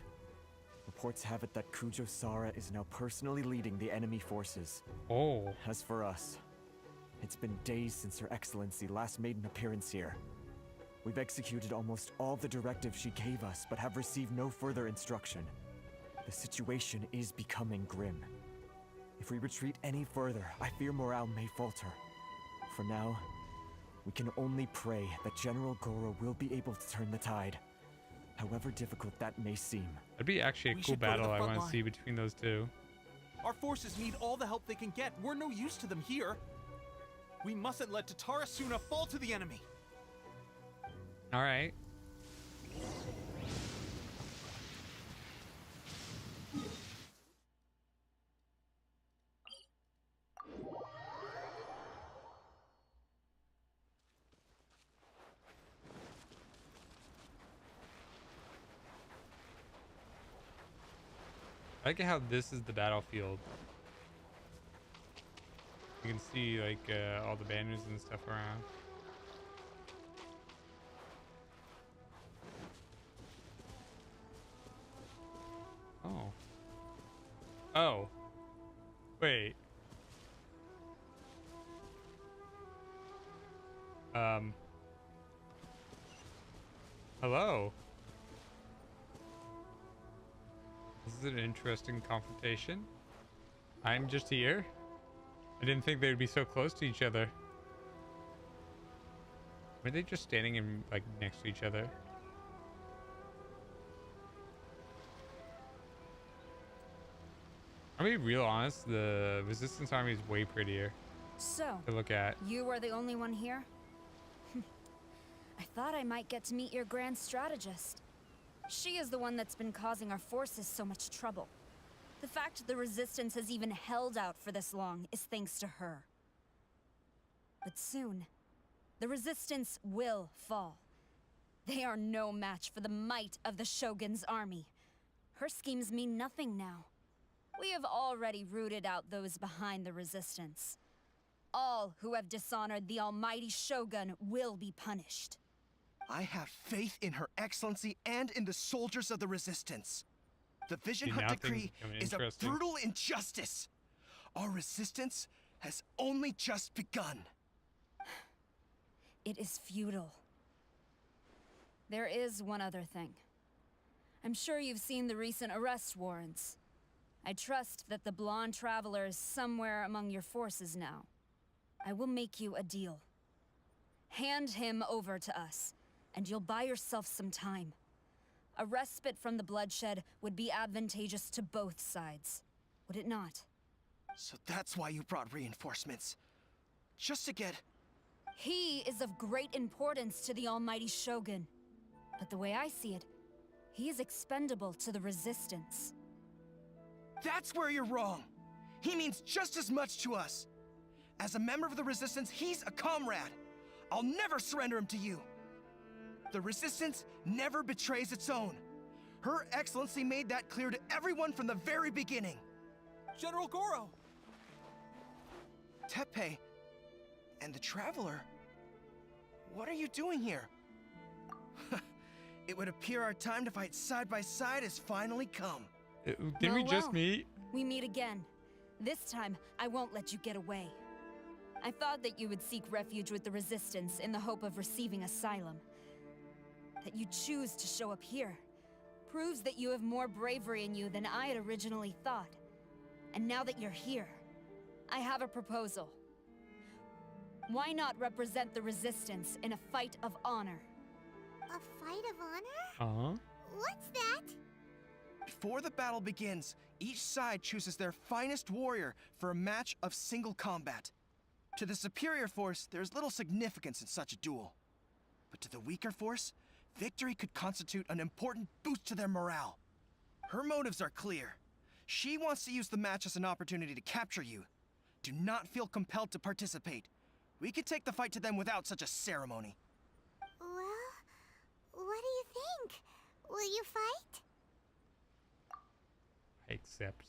Reports have it that Kujo Sara is now personally leading the enemy forces. Oh. As for us, it's been days since Her Excellency last made an appearance here. We've executed almost all the directives she gave us, but have received no further instruction. The situation is becoming grim. If we retreat any further, I fear morale may falter. For now, we can only pray that General Goro will be able to turn the tide, however difficult that may seem. That'd be actually a We cool should go to the battle I front want to line. see between those two. Our forces need all the help they can get. We're no use to them here. We mustn't let Tatara Suna fall to the enemy. All right. I like how this is the battlefield. You can see like all the banners and stuff around. Oh. Wait. Hello. This is an interesting confrontation. I'm just here. I didn't think they would be so close to each other. Were they just standing in, like, next to each other? I'll be real honest, the Resistance Army is way prettier So, to look at. you are the only one here? I thought I might get to meet your grand strategist. She is the one that's been causing our forces so much trouble. The fact the Resistance has even held out for this long is thanks to her. But soon, the Resistance will fall. They are no match for the might of the Shogun's army. Her schemes mean nothing now. We have already rooted out those behind the Resistance. All who have dishonored the almighty Shogun will be punished. I have faith in Her Excellency and in the soldiers of the Resistance. The Vision See, Hunt now decree things become is a interesting. brutal injustice. Our resistance has only just begun. It is futile. There is one other thing. I'm sure you've seen the recent arrest warrants. I trust that the blonde traveler is somewhere among your forces now. I will make you a deal. Hand him over to us, and you'll buy yourself some time. A respite from the bloodshed would be advantageous to both sides, would it not? So that's why you brought reinforcements. Just to get... He is of great importance to the almighty Shogun. But the way I see it, he is expendable to the Resistance. That's where you're wrong. He means just as much to us. As a member of the Resistance, he's a comrade. I'll never surrender him to you. The Resistance never betrays its own. Her Excellency made that clear to everyone from the very beginning. General Goro! Teppei and the Traveler, what are you doing here? It would appear our time to fight side by side has finally come. Didn't we just meet? We meet again. This time, I won't let you get away. I thought that you would seek refuge with the Resistance in the hope of receiving asylum. That you choose to show up here proves that you have more bravery in you than I had originally thought. And now that you're here, I have a proposal. Why not represent the Resistance in a fight of honor? A fight of honor? What's that? Before the battle begins, each side chooses their finest warrior for a match of single combat. To the superior force, there's little significance in such a duel. But to the weaker force, victory could constitute an important boost to their morale. Her motives are clear. She wants to use the match as an opportunity to capture you. Do not feel compelled to participate. We could take the fight to them without such a ceremony. Well, what do you think? Will you fight? I accept.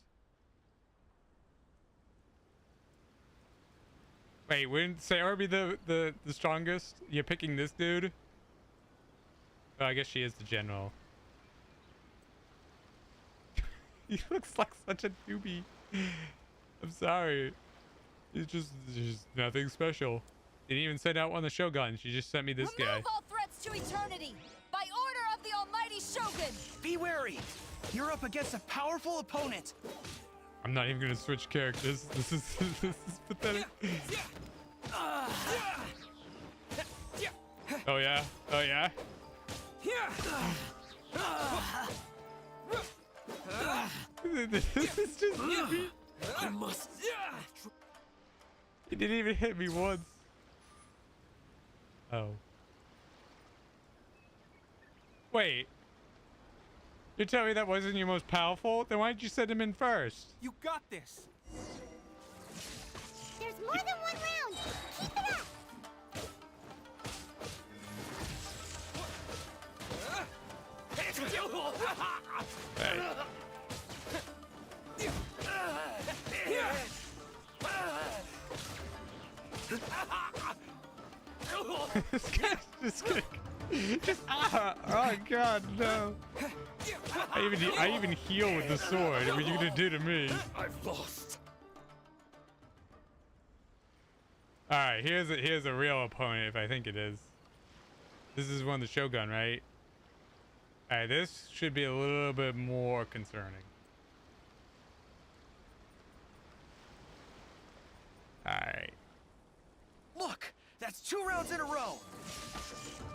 Wait, wouldn't Sayori be the strongest? You're picking this dude? Oh, I guess she is the general. He looks like such a newbie. I'm sorry. He's just nothing special. Didn't even send out one of the Shogun. She just sent me this guy. Remove all threats to eternity! By order of the almighty Shogun! Be wary! You're up against a powerful opponent. I'm not even gonna switch characters. This is pathetic. Oh yeah. Oh yeah. This is just me. I must. He didn't even hit me once. Oh. Wait. You're telling me that wasn't your most powerful? Then why did you send him in first? You got this. There's more than one round. Keep it up. This guy's just kidding. Just oh god, no. I even heal with the sword. What are you gonna do to me? I've lost. All right, here's a real opponent if I think it is. This is one of the Shogun, right? All right, this should be a little bit more concerning. All right. Look, that's 2 rounds in a row.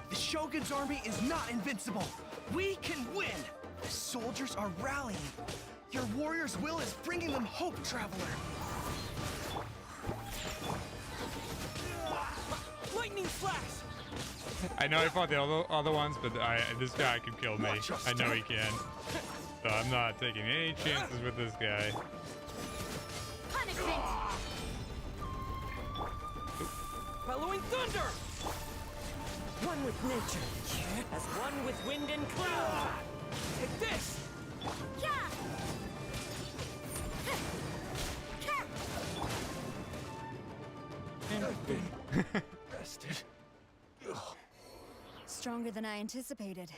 The Shogun's army is not invincible. We can win. The soldiers are rallying. Your warrior's will is bringing them hope, Traveler. Lightning flash! I know I fought the other ones, but this guy can kill me. I know he can. So I'm not taking any chances with this guy. Punishment! Bellowing thunder! One with nature, as one with wind and cloud. Take this! Rested. Stronger than I anticipated.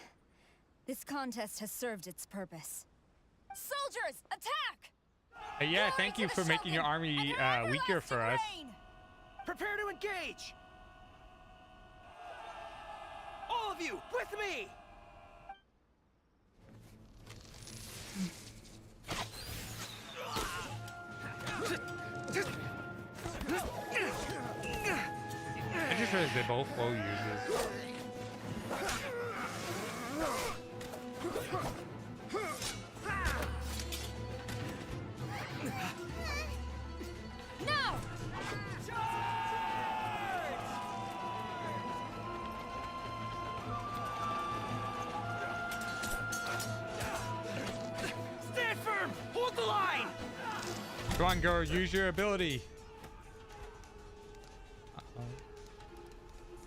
This contest has served its purpose. Soldiers, attack! Yeah, thank you for making your army weaker for us. Prepare to engage! All of you, with me! I just realized they both low users. No! Stand firm! Hold the line! Come on, girl, use your ability. Uh-oh.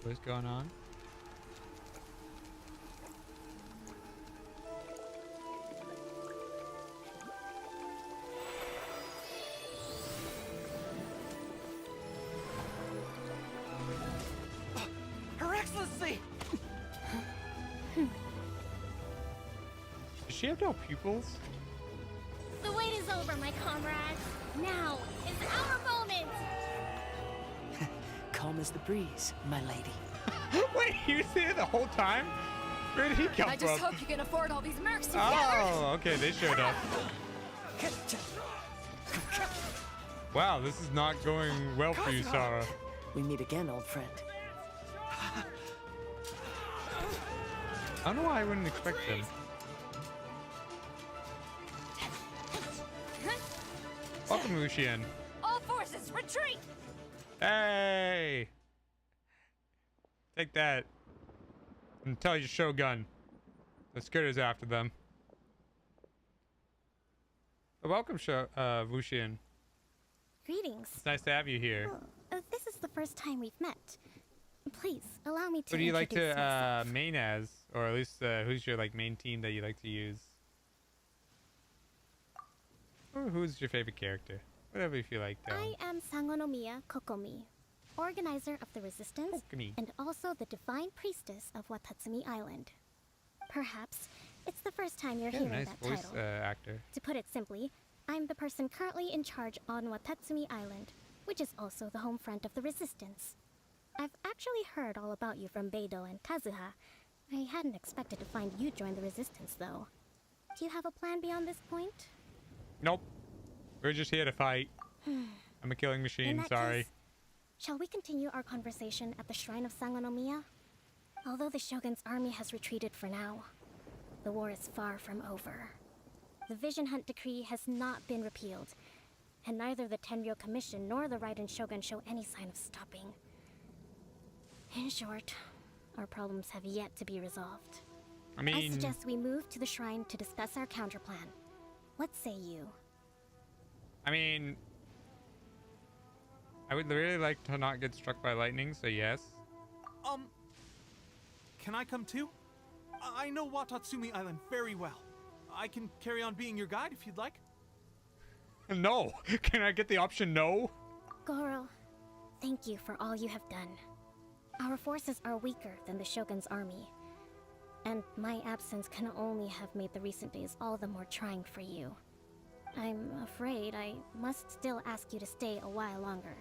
What's going on? Her Excellency! Does she have no pupils? The wait is over, my comrades. Now is our moment. Calm as the breeze, my lady. Wait, he was there the whole time? Where did he come I from? just hope you can afford all these mercs together. Oh, okay, they showed up. Wow, this is not going well for you, Sarah. We meet again, old friend. I don't know why I wouldn't expect them. Welcome, Lucian. All forces, retreat! Hey! Take that. And tell your Shogun. The Skerter's after them. Welcome, Lucian. Greetings. It's nice to have you here. This is the first time we've met. Please, allow me to Who do you like introduce to main as? Or at least, who's your main team that you like to use? Or who's your favorite character? Whatever you feel like. I am Sangonomiya Kokomi, organizer of the Resistance, and also the Divine Priestess of Watatsumi Island. Perhaps it's the first time you're hearing nice that voice, title. actor. To put it simply, I'm the person currently in charge on Watatsumi Island, which is also the home front of the Resistance. I've actually heard all about you from Beidou and Kazuha. I hadn't expected to find you join the Resistance, though. Do you have a plan beyond this point? Nope. We're just here to fight. I'm a killing machine, In that sorry. case, shall we continue our conversation at the shrine of Sangonomiya? Although the Shogun's army has retreated for now, the war is far from over. The Vision Hunt Decree has not been repealed, and neither the Tenryou Commission nor the Raiden Shogun show any sign of stopping. In short, our problems have yet to be resolved. I suggest we move to the shrine to discuss our counterplan. What say you? I mean, I would really like to not get struck by lightning, so yes. Can I come too? I know Watatsumi Island very well. I can carry on being your guide if you'd like. No! Can I get the option no? Goro, thank you for all you have done. Our forces are weaker than the Shogun's army, and my absence can only have made the recent days all the more trying for you. I'm afraid I must still ask you to stay a while longer,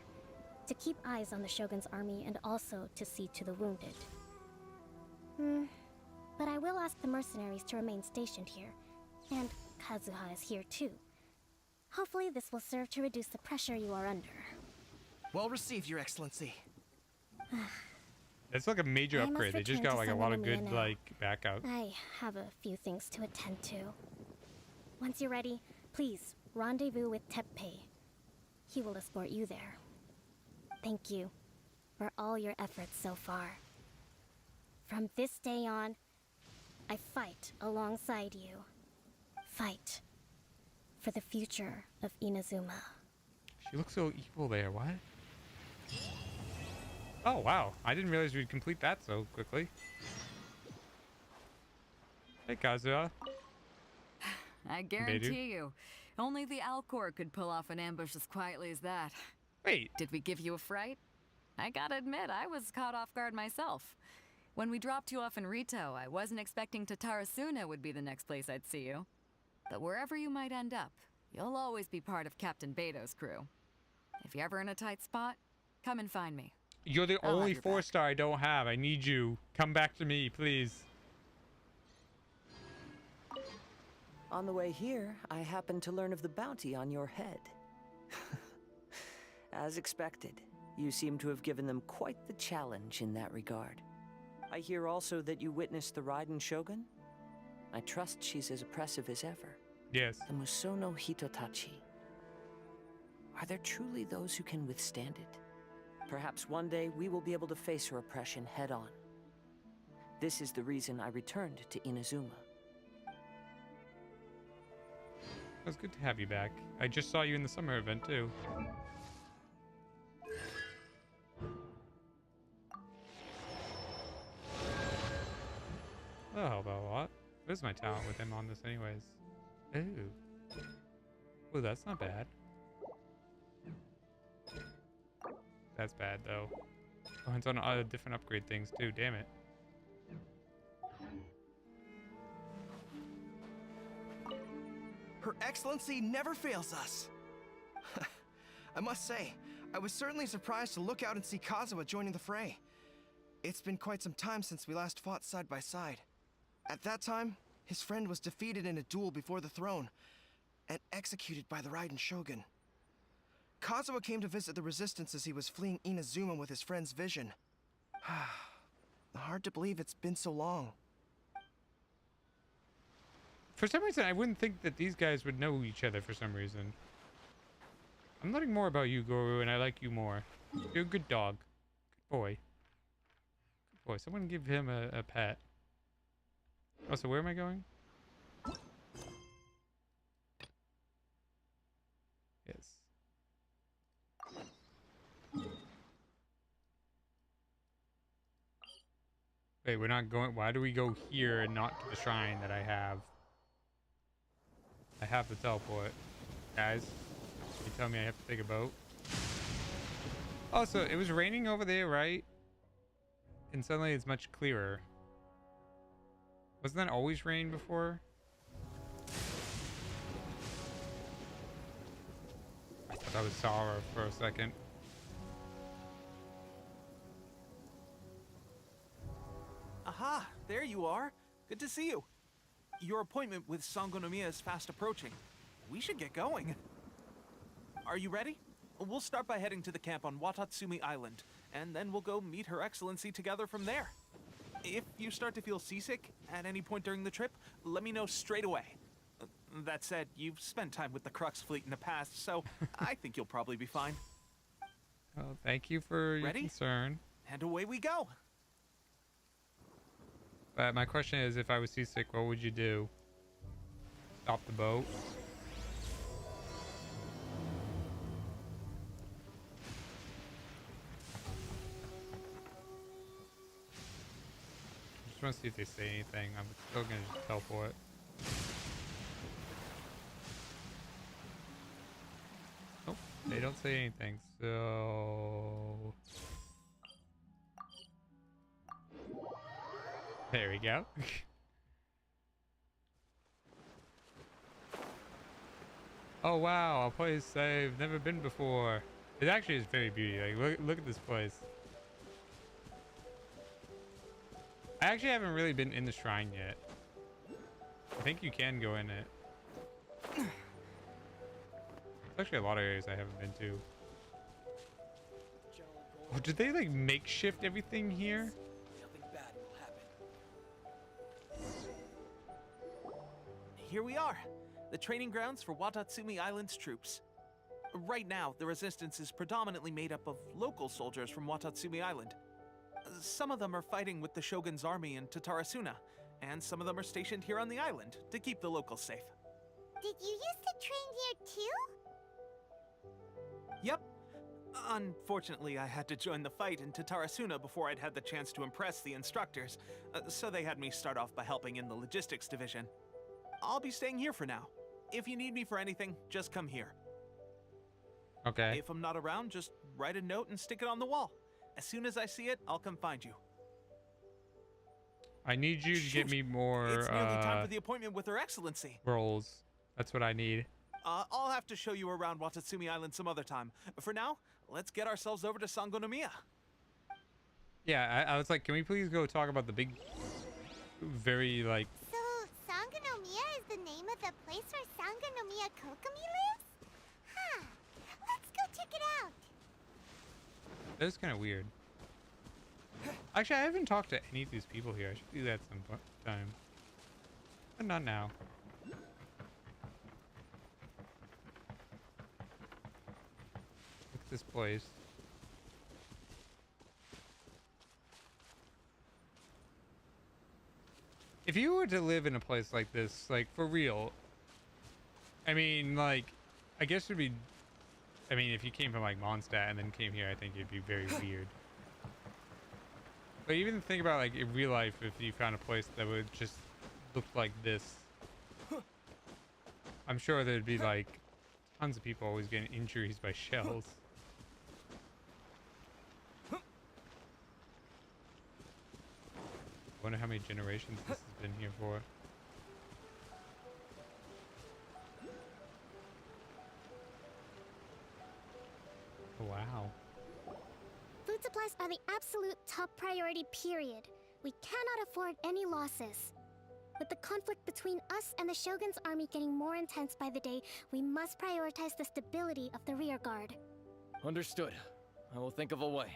to keep eyes on the Shogun's army and also to see to the wounded. But I will ask the mercenaries to remain stationed here, and Kazuha is here too. Hopefully this will serve to reduce the pressure you are under. Well received, Your Excellency. It's like a major I must upgrade. They just return got to like a lot of Sangonomiya good now. like backup. I have a few things to attend to. Once you're ready, please rendezvous with Teppei. He will escort you there. Thank you for all your efforts so far. From this day on, I fight alongside you. Fight for the future of Inazuma. She looks so evil there. What? Oh wow! I didn't realize we'd complete that so quickly. Hey Kazuha. I guarantee you, only the Alcor could pull off an ambush as quietly as that. Wait. Did we give you a fright? I gotta admit, I was caught off guard myself. When we dropped you off in Rito, I wasn't expecting Tatarasuna would be the next place I'd see you. But wherever you might end up, you'll always be part of Captain Beto's crew. If you're ever in a tight spot, come and find me. You're the I'll have only your 4-star I don't have. I need you. Come back to me, please. On the way here, I happened to learn of the bounty on your head. As expected, you seem to have given them quite the challenge in that regard. I hear also that you witnessed the Raiden Shogun? I trust she's as oppressive as ever. Yes. The Musono Hitotachi. Are there truly those who can withstand it? Perhaps one day we will be able to face her oppression head-on. This is the reason I returned to Inazuma. It was good to have you back. I just saw you in the summer event too. That'll help out a lot. Where's my talent with him on this anyways? Ooh. Ooh, that's not bad. That's bad though. Oh, it's on different upgrade things too, damn it. Her Excellency never fails us. I must say, I was certainly surprised to look out and see Kazuha joining the fray. It's been quite some time since we last fought side by side. At that time, his friend was defeated in a duel before the throne and executed by the Raiden Shogun. Kazuha came to visit the resistance as he was fleeing Inazuma with his friend's vision. Hard to believe it's been so long. For some reason, I wouldn't think that these guys would know each other for some reason. I'm learning more about you, Goru, and I like you more. You're a good dog. Good boy. Good boy. Someone give him a pet. Oh, so where am I going? Yes. Wait, we're not going... Why do we go here and not to the shrine that I have? I have to teleport. Guys, you tell me I have to take a boat? Oh, so it was raining over there, right? And suddenly it's much clearer. Wasn't that always rain before? I thought that was Sara for a second. Aha! There you are! Good to see you! Your appointment with Sangonomiya is fast approaching. We should get going. Are you ready? We'll start by heading to the camp on Watatsumi Island, and then we'll go meet Her Excellency together from there. If you start to feel seasick at any point during the trip, let me know straight away. That said, you've spent time with the Crux fleet in the past, so I think you'll probably be fine. Well, thank you for your concern. And away we go! But my question is, if I was seasick, what would you do? Stop the boat? I just want to see if they say anything. I'm still gonna just teleport. Nope, they don't say anything, so... There we go. Oh wow, a place I've never been before. It actually is very beautiful. Like look at this place. I actually haven't really been in the shrine yet. I think you can go in it. There's actually a lot of areas I haven't been to. Oh, did they like makeshift everything here? Nothing bad will happen. Here we are, the training grounds for Watatsumi Island's troops. Right now, the resistance is predominantly made up of local soldiers from Watatsumi Island. Some of them are fighting with the Shogun's army in Tatarasuna, and some of them are stationed here on the island to keep the locals safe. Did you used to train here too? Yep. Unfortunately, I had to join the fight in Tatarasuna before I'd had the chance to impress the instructors, so they had me start off by helping in the logistics division. I'll be staying here for now. If you need me for anything, just come here. Okay. If I'm not around, just write a note and stick it on the wall. As soon as I see it, I'll come find you. I need you to get me more It's nearly time for the appointment with Her Excellency. roles. That's what I need. I'll have to show you around Watatsumi Island some other time. For now, let's get ourselves over to Sangonomiya. Yeah, I was like, can we please go talk about the big, very like. So, Sangonomiya is the name of the place where Sangonomiya Kokomi lives? Huh. Let's go check it out. That's kind of weird. Actually, I haven't talked to any of these people here. I should do that sometime. But not now. Look at this place. If you were to live in a place like this, like for real, I mean, like, I guess it would be. I mean, if you came from like Mondstadt and then came here, I think it'd be very weird. But even think about like in real life, if you found a place that would just look like this, I'm sure there'd be like tons of people always getting injuries by shells. Wonder how many generations this has been here for. Wow. Food supplies are the absolute top priority, period. We cannot afford any losses. With the conflict between us and the Shogun's army getting more intense by the day, we must prioritize the stability of the rear guard. Understood. I will think of a way.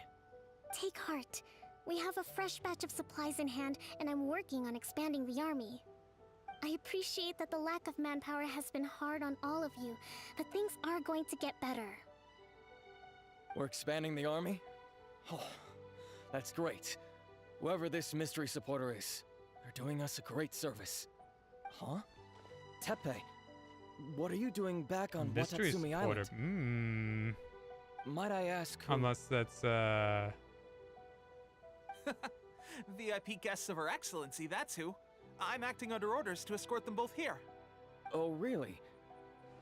Take heart. We have a fresh batch of supplies in hand, and I'm working on expanding the army. I appreciate that the lack of manpower has been hard on all of you, but things are going to get better. We're expanding the army? Oh, that's great. Whoever this mystery supporter is, they're doing us a great service. Huh? Tepe, what are you doing back on Mystery Watatsumi supporter. Island? Might I ask who... Unless that's VIP guests of Her Excellency, that's who. I'm acting under orders to escort them both here. Oh, really?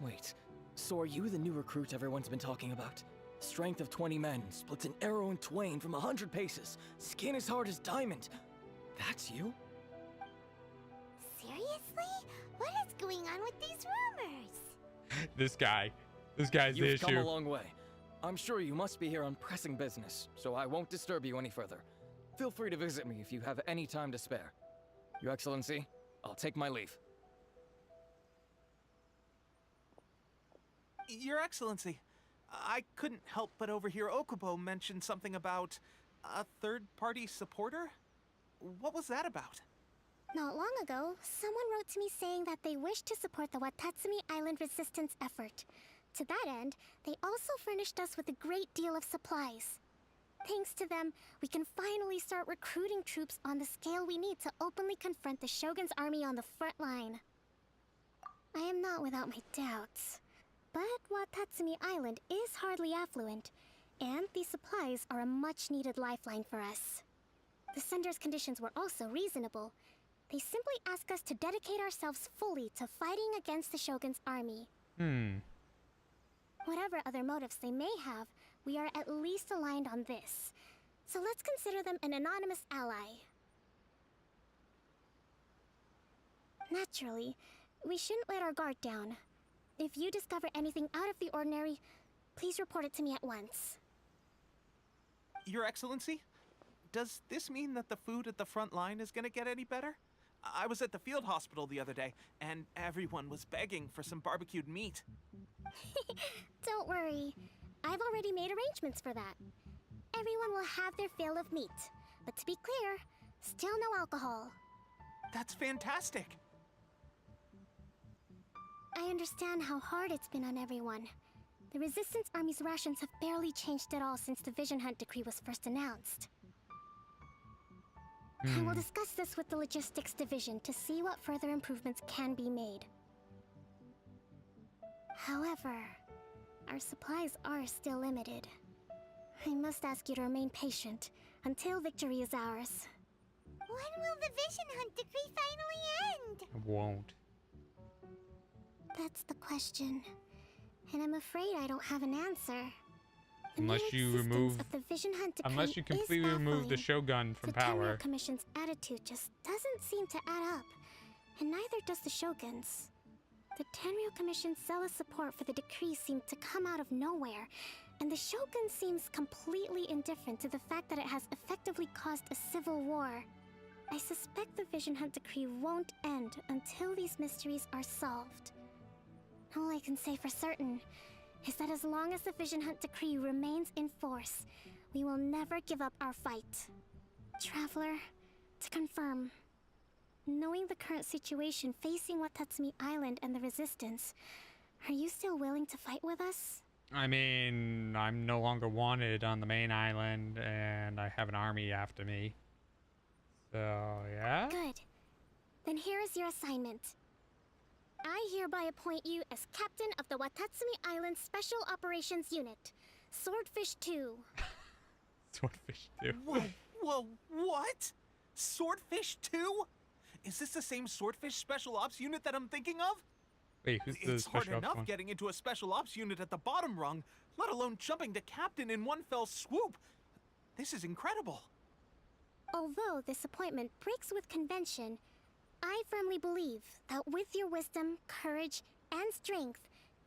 Wait, so are you the new recruit everyone's been talking about? Strength of 20 men, splits an arrow in twain from 100 paces, skin as hard as diamond. That's you? Seriously? What is going on with these rumors? this guy. This guy's the You've issue. come a long way. I'm sure you must be here on pressing business, so I won't disturb you any further. Feel free to visit me if you have any time to spare. Your Excellency, I'll take my leave. Your Excellency, I couldn't help but overhear Okubo mention something about a third-party supporter? What was that about? Not long ago, someone wrote to me saying that they wish to support the Watatsumi Island resistance effort. To that end, they also furnished us with a great deal of supplies. Thanks to them, we can finally start recruiting troops on the scale we need to openly confront the Shogun's army on the front line. I am not without my doubts, but Watatsumi Island is hardly affluent, and these supplies are a much-needed lifeline for us. The sender's conditions were also reasonable. They simply ask us to dedicate ourselves fully to fighting against the Shogun's army. Whatever other motives they may have, we are at least aligned on this. So let's consider them an anonymous ally. Naturally, we shouldn't let our guard down. If you discover anything out of the ordinary, please report it to me at once. Your Excellency, does this mean that the food at the front line is gonna get any better? I was at the field hospital the other day, and everyone was begging for some barbecued meat. Don't worry. I've already made arrangements for that. Everyone will have their fill of meat. But to be clear, still no alcohol. That's fantastic! I understand how hard it's been on everyone. The Resistance Army's rations have barely changed at all since the Vision Hunt decree was first announced. I will discuss this with the Logistics Division to see what further improvements can be made. However, our supplies are still limited. I must ask you to remain patient until victory is ours. When will the Vision Hunt decree finally end? It won't. That's the question. And I'm afraid I don't have an answer. Unless you remove, unless you completely remove the Shogun from power. The Commission's attitude just doesn't seem to add up, and neither does the Shogun's. The Tenryu Commission's zealous support for the decree seemed to come out of nowhere, and the Shogun seems completely indifferent to the fact that it has effectively caused a civil war. I suspect the Vision Hunt decree won't end until these mysteries are solved. All I can say for certain is that as long as the Vision Hunt decree remains in force, we will never give up our fight. Traveler, to confirm, knowing the current situation facing Watatsumi Island and the Resistance, are you still willing to fight with us? I mean, I'm no longer wanted on the main island, and I have an army after me. So, yeah? Good. Then here is your assignment. I hereby appoint you as captain of the Watatsumi Island Special Operations Unit, Swordfish 2. Swordfish 2. Whoa, what? Swordfish 2? Is this the same Swordfish Special Ops unit that I'm thinking of? Wait, who's the It's hard special ops enough one? getting into a Special Ops unit at the bottom rung, let alone jumping to captain in one fell swoop. This is incredible. Although this appointment breaks with convention, I firmly believe that with your wisdom, courage, and strength,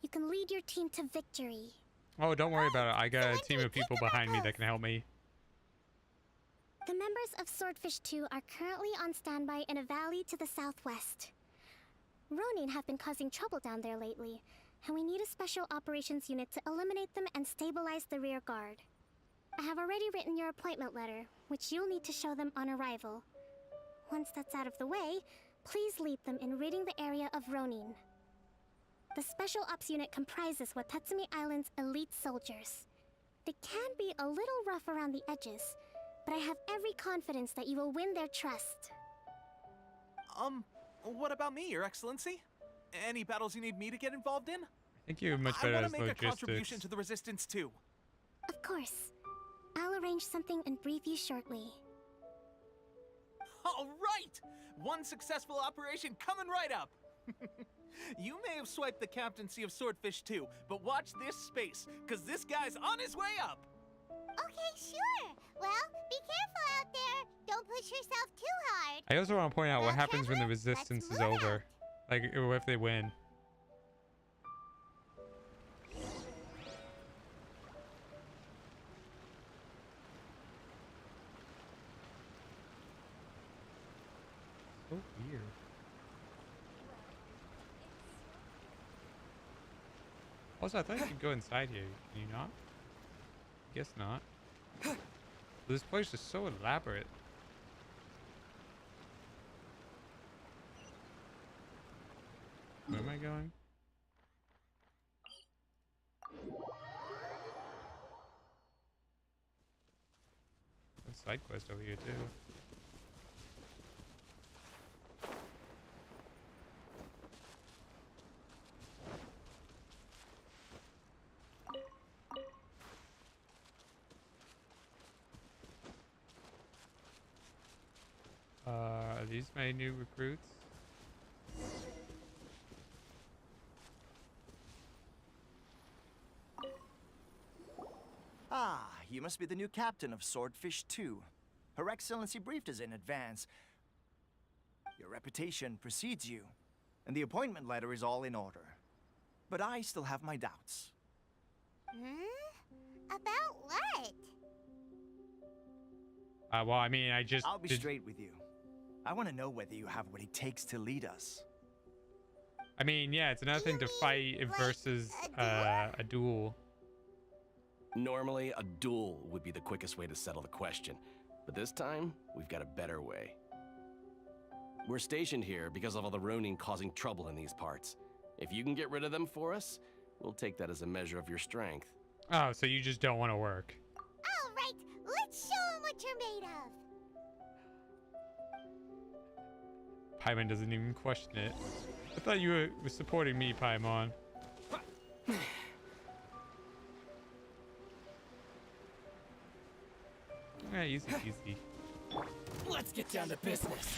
you can lead your team to victory. Oh, don't worry about it. I got a team of people behind me that can help me. The members of Swordfish 2 are currently on standby in a valley to the southwest. Ronin have been causing trouble down there lately, and we need a special operations unit to eliminate them and stabilize the rear guard. I have already written your appointment letter, which you'll need to show them on arrival. Once that's out of the way, please lead them in ridding the area of Ronin. The Special Ops unit comprises Watatsumi Island's elite soldiers. They can be a little rough around the edges, but I have every confidence that you will win their trust. What about me, Your Excellency? Any battles you need me to get involved in? I think you're much better I as want to make a contribution logistics. to the Resistance too. Of course. I'll arrange something and brief you shortly. All right! One successful operation coming right up! You may have swiped the captaincy of Swordfish 2, but watch this space, because this guy's on his way up! Okay, sure. Well, be careful out there. Don't push yourself too hard. I also want to point out what happens when the resistance is over. Like, if they win. So weird. Also, I thought you could go inside here. Can you not? Guess not. This place is so elaborate. Where am I going? There's a side quest over here too. Are these my new recruits? Ah, you must be the new captain of Swordfish 2. Her Excellency briefed us in advance. Your reputation precedes you, and the appointment letter is all in order. but I still have my doubts. About what? Well, I mean, I'll be straight with you. I want to know whether you have what it takes to lead us. I mean, yeah, it's another thing to fight versus a duel. Normally, a duel would be the quickest way to settle the question, but this time, we've got a better way. We're stationed here because of all the Ronin causing trouble in these parts. If you can get rid of them for us, we'll take that as a measure of your strength. Oh, so you just don't want to work. All right, let's show them what you're made of. Paimon doesn't even question it. I thought you were supporting me, Paimon. Yeah, easy, easy. Let's get down to business.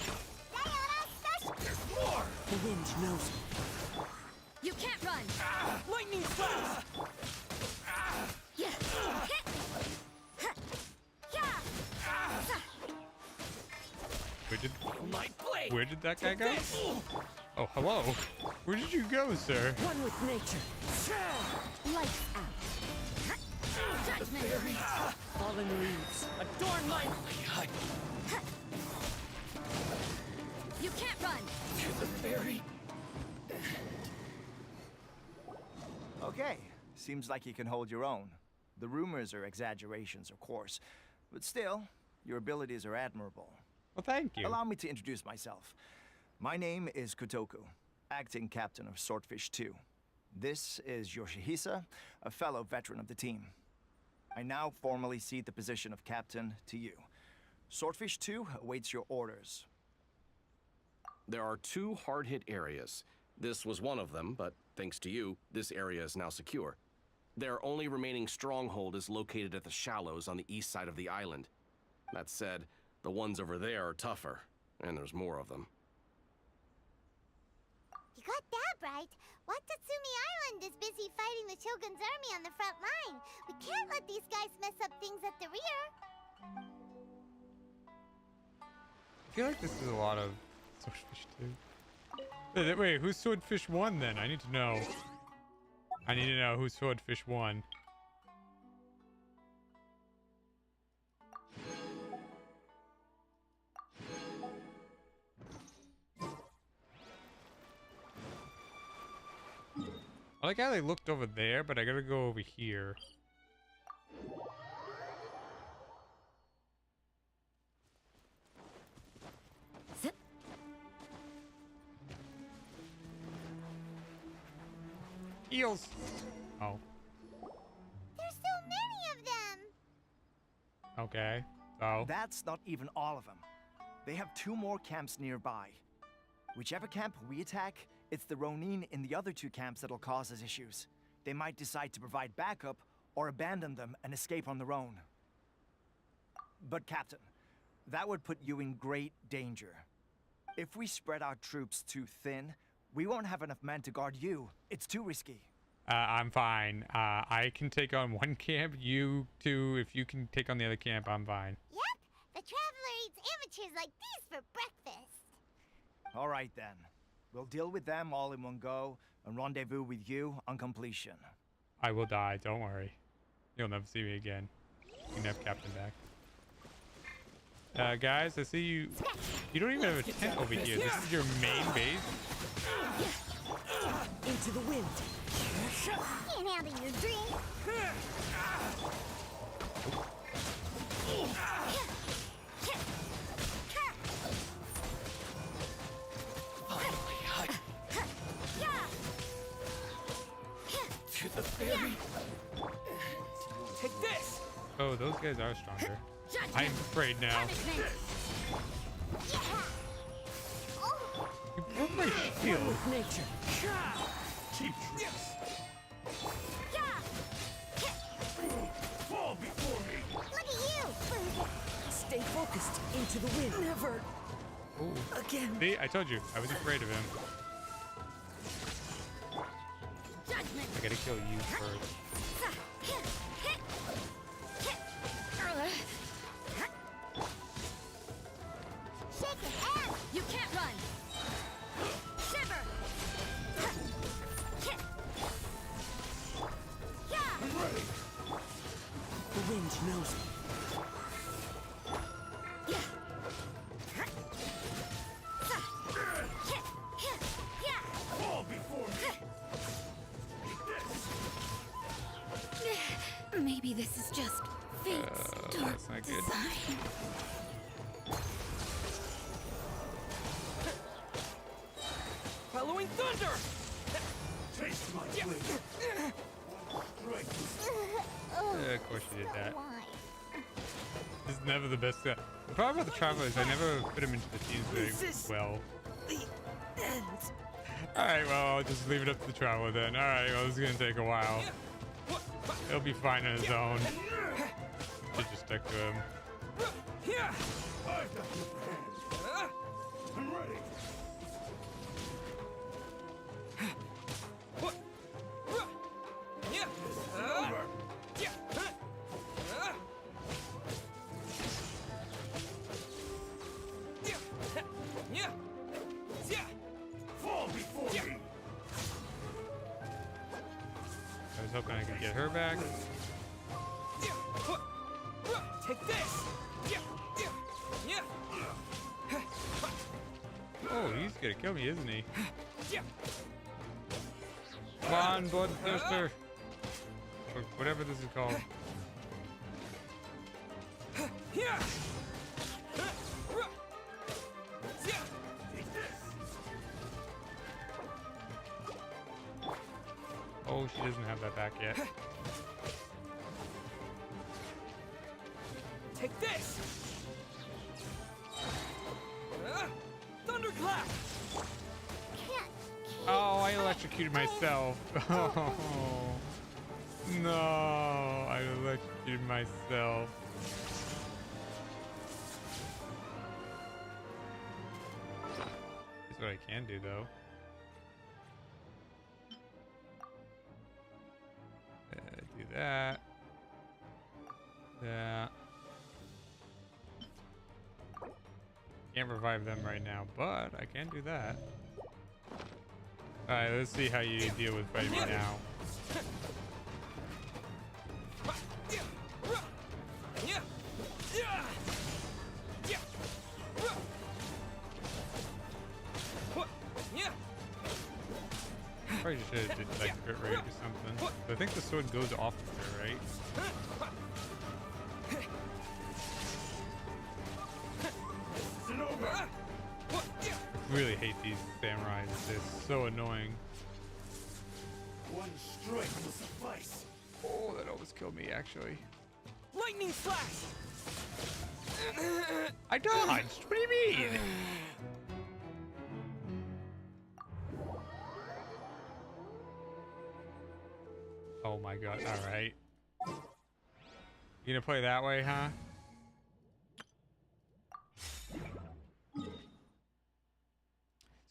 More! The wind knows me. You can't run! Lightning flash! Yeah! Where did that guy go? Oh, hello. Where did you go, sir? One with nature. Lights out. Judgment! Fallen leaves. Adorn my hut. You can't run! To the fairy. Okay, seems like you can hold your own. The rumors are exaggerations, of course, but still, your abilities are admirable. Well, thank you. Allow me to introduce myself. My name is Kotoku, acting captain of Swordfish 2. This is Yoshihisa, a fellow veteran of the team. I now formally cede the position of captain to you. Swordfish 2 awaits your orders. There are 2 hard-hit areas. This was one of them, but thanks to you, this area is now secure. Their only remaining stronghold is located at the shallows on the east side of the island. That said, the ones over there are tougher, and there's more of them. You got that right. Watatsumi Island is busy fighting the Shogun's army on the front line. We can't let these guys mess up things at the rear. I feel like this is a lot of Swordfish 2. Wait, who's Swordfish 1 then? I need to know. I need to know who's Swordfish 1. I like how they looked over there, but I gotta go over here. Eels! Oh. There's so many of them! Okay, so... That's not even all of them. They have 2 more camps nearby. Whichever camp we attack, it's the Ronin in the other 2 camps that'll cause us issues. They might decide to provide backup or abandon them and escape on their own. But Captain, that would put you in great danger. If we spread our troops too thin, we won't have enough men to guard you. It's too risky. I'm fine. I can take on 1 camp. You 2, if you can take on the other camp, I'm fine. Yep, the Traveler eats amateurs like these for breakfast. All right then. We'll deal with them all in one go and rendezvous with you on completion. I will die, don't worry. You'll never see me again. You can have Captain back. Guys, I see you. You don't even have a tent over here. This is your main base? Into the wind. Can't handle your drink. To the ferry. Take this. Oh, those guys are stronger. I'm afraid now. You broke my shield. With nature. Cheap tricks. Fall before me. Look at you. Stay focused. Into the wind. Never. Ooh. Again. See, I told you. I was afraid of him. I gotta kill you first. Shake it out. You can't run. Shiver. wind knows me. Fall before me. Maybe this is just fate's dark that's not good. design. Following thunder! Taste my blade. Of course you did that. This is never the best. The problem with the traveler is I never fit him into the teams very well. Alright, well, I'll just leave it up to the traveler then. Alright, well, this is gonna take a while. He'll be fine on his own. Should just stick to him. I'm ready. Fall before me. I was hoping I could get her back. Take this! Oh, he's gonna kill me, isn't he? Come on, Bloodthirster. Or whatever this is called. Oh, she doesn't have that back yet. Take this! Thunderclap! Oh, I electrocuted myself. Oh, no, I electrocuted myself. That's what I can do, though. Do that. That. Can't revive them right now, but I can do that. Alright, let's see how you deal with fighting me now. Probably should have did like crit rate or something. But I think the sword goes off of her, right? I really hate these samurais. They're so annoying. One strike will suffice. Oh, that almost killed me, actually. Lightning flash! I dodged! What do you mean? Oh my god, alright. You gonna play that way, huh?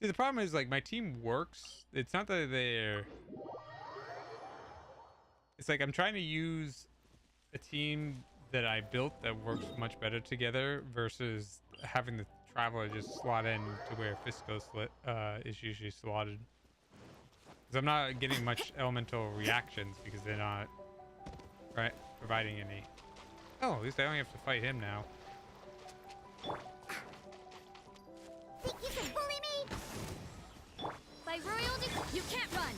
See, the problem is, like, my team works. It's not that they're... It's like I'm trying to use a team that I built that works much better together versus having the Traveler just slot in to where Fisco is usually slotted. Because I'm not getting much elemental reactions because they're not providing any. Oh, at least I only have to fight him now. Think you can bully me? By royalty, you can't run.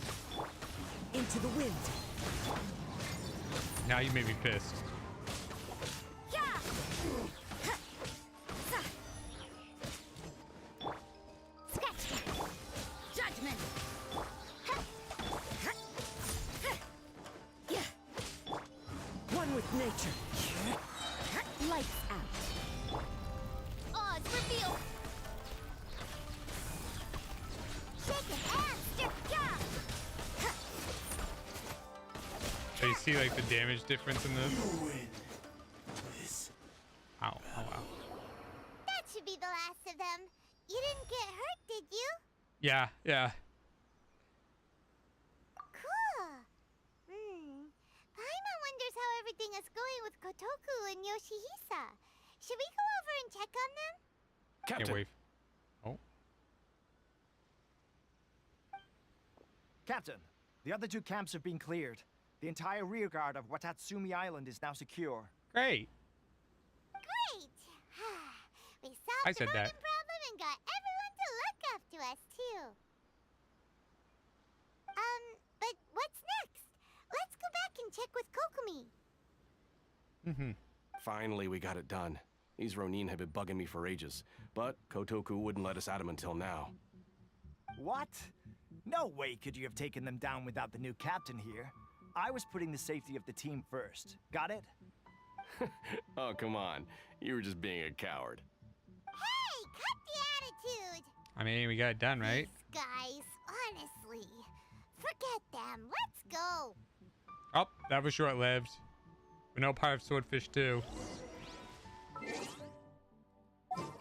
Into the wind. Now you made me pissed. Judgment. One with nature. Lights out. Oz reveal. Shake it and So you see like the damage difference in this? Ow, oh wow. That should be the last of them. You didn't get hurt, did you? Yeah, yeah. Cool. Paimon wonders how everything is going with Kotoku and Yoshihisa. Should we go over and check on them? Captain. Can't wait. Oh. Captain, the other two camps have been cleared. The entire rearguard of Watatsumi Island is now secure. Great. Great! We solved I the said that. modem problem and got everyone to look up to us, too. But what's next? Let's go back and check with Kokomi. Finally, we got it done. These Ronin have been bugging me for ages, but Kotoku wouldn't let us at them until now. What? No way could you have taken them down without the new captain here. I was putting the safety of the team first. Got it? Oh, come on. You were just being a coward. Hey, cut the attitude! I mean, we got it done, right? These guys, honestly. Forget them. Let's go. Oh, that was short-lived. We're no part of Swordfish 2.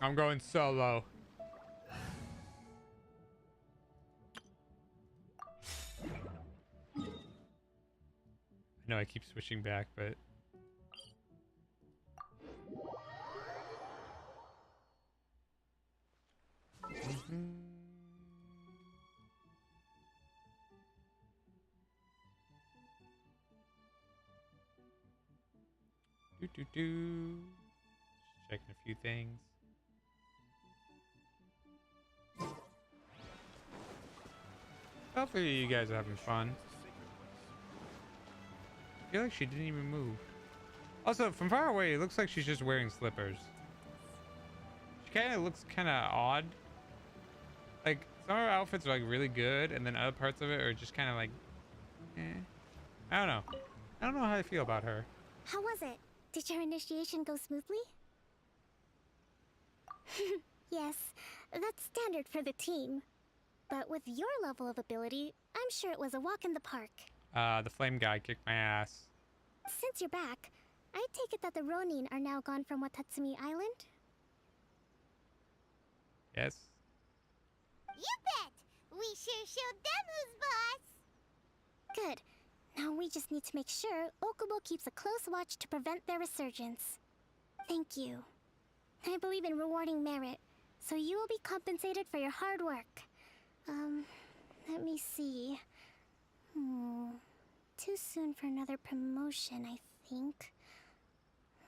I'm going solo. I know I keep switching back, but... Just checking a few things. Hopefully you guys are having fun. I feel like she didn't even move. Also, from far away, it looks like she's just wearing slippers. She kind of looks kind of odd. Like, some of her outfits are like really good, and then other parts of it are just kind of like, eh. I don't know. I don't know how I feel about her. How was it? Did your initiation go smoothly? Yes, that's standard for the team. But with your level of ability, I'm sure it was a walk in the park. The flame guy kicked my ass. Since you're back, I take it that the Ronin are now gone from Watatsumi Island? Yes. You bet! We sure showed them who's boss! Good. Now we just need to make sure Okubo keeps a close watch to prevent their resurgence. Thank you. I believe in rewarding merit, so you will be compensated for your hard work. Let me see. Too soon for another promotion, I think.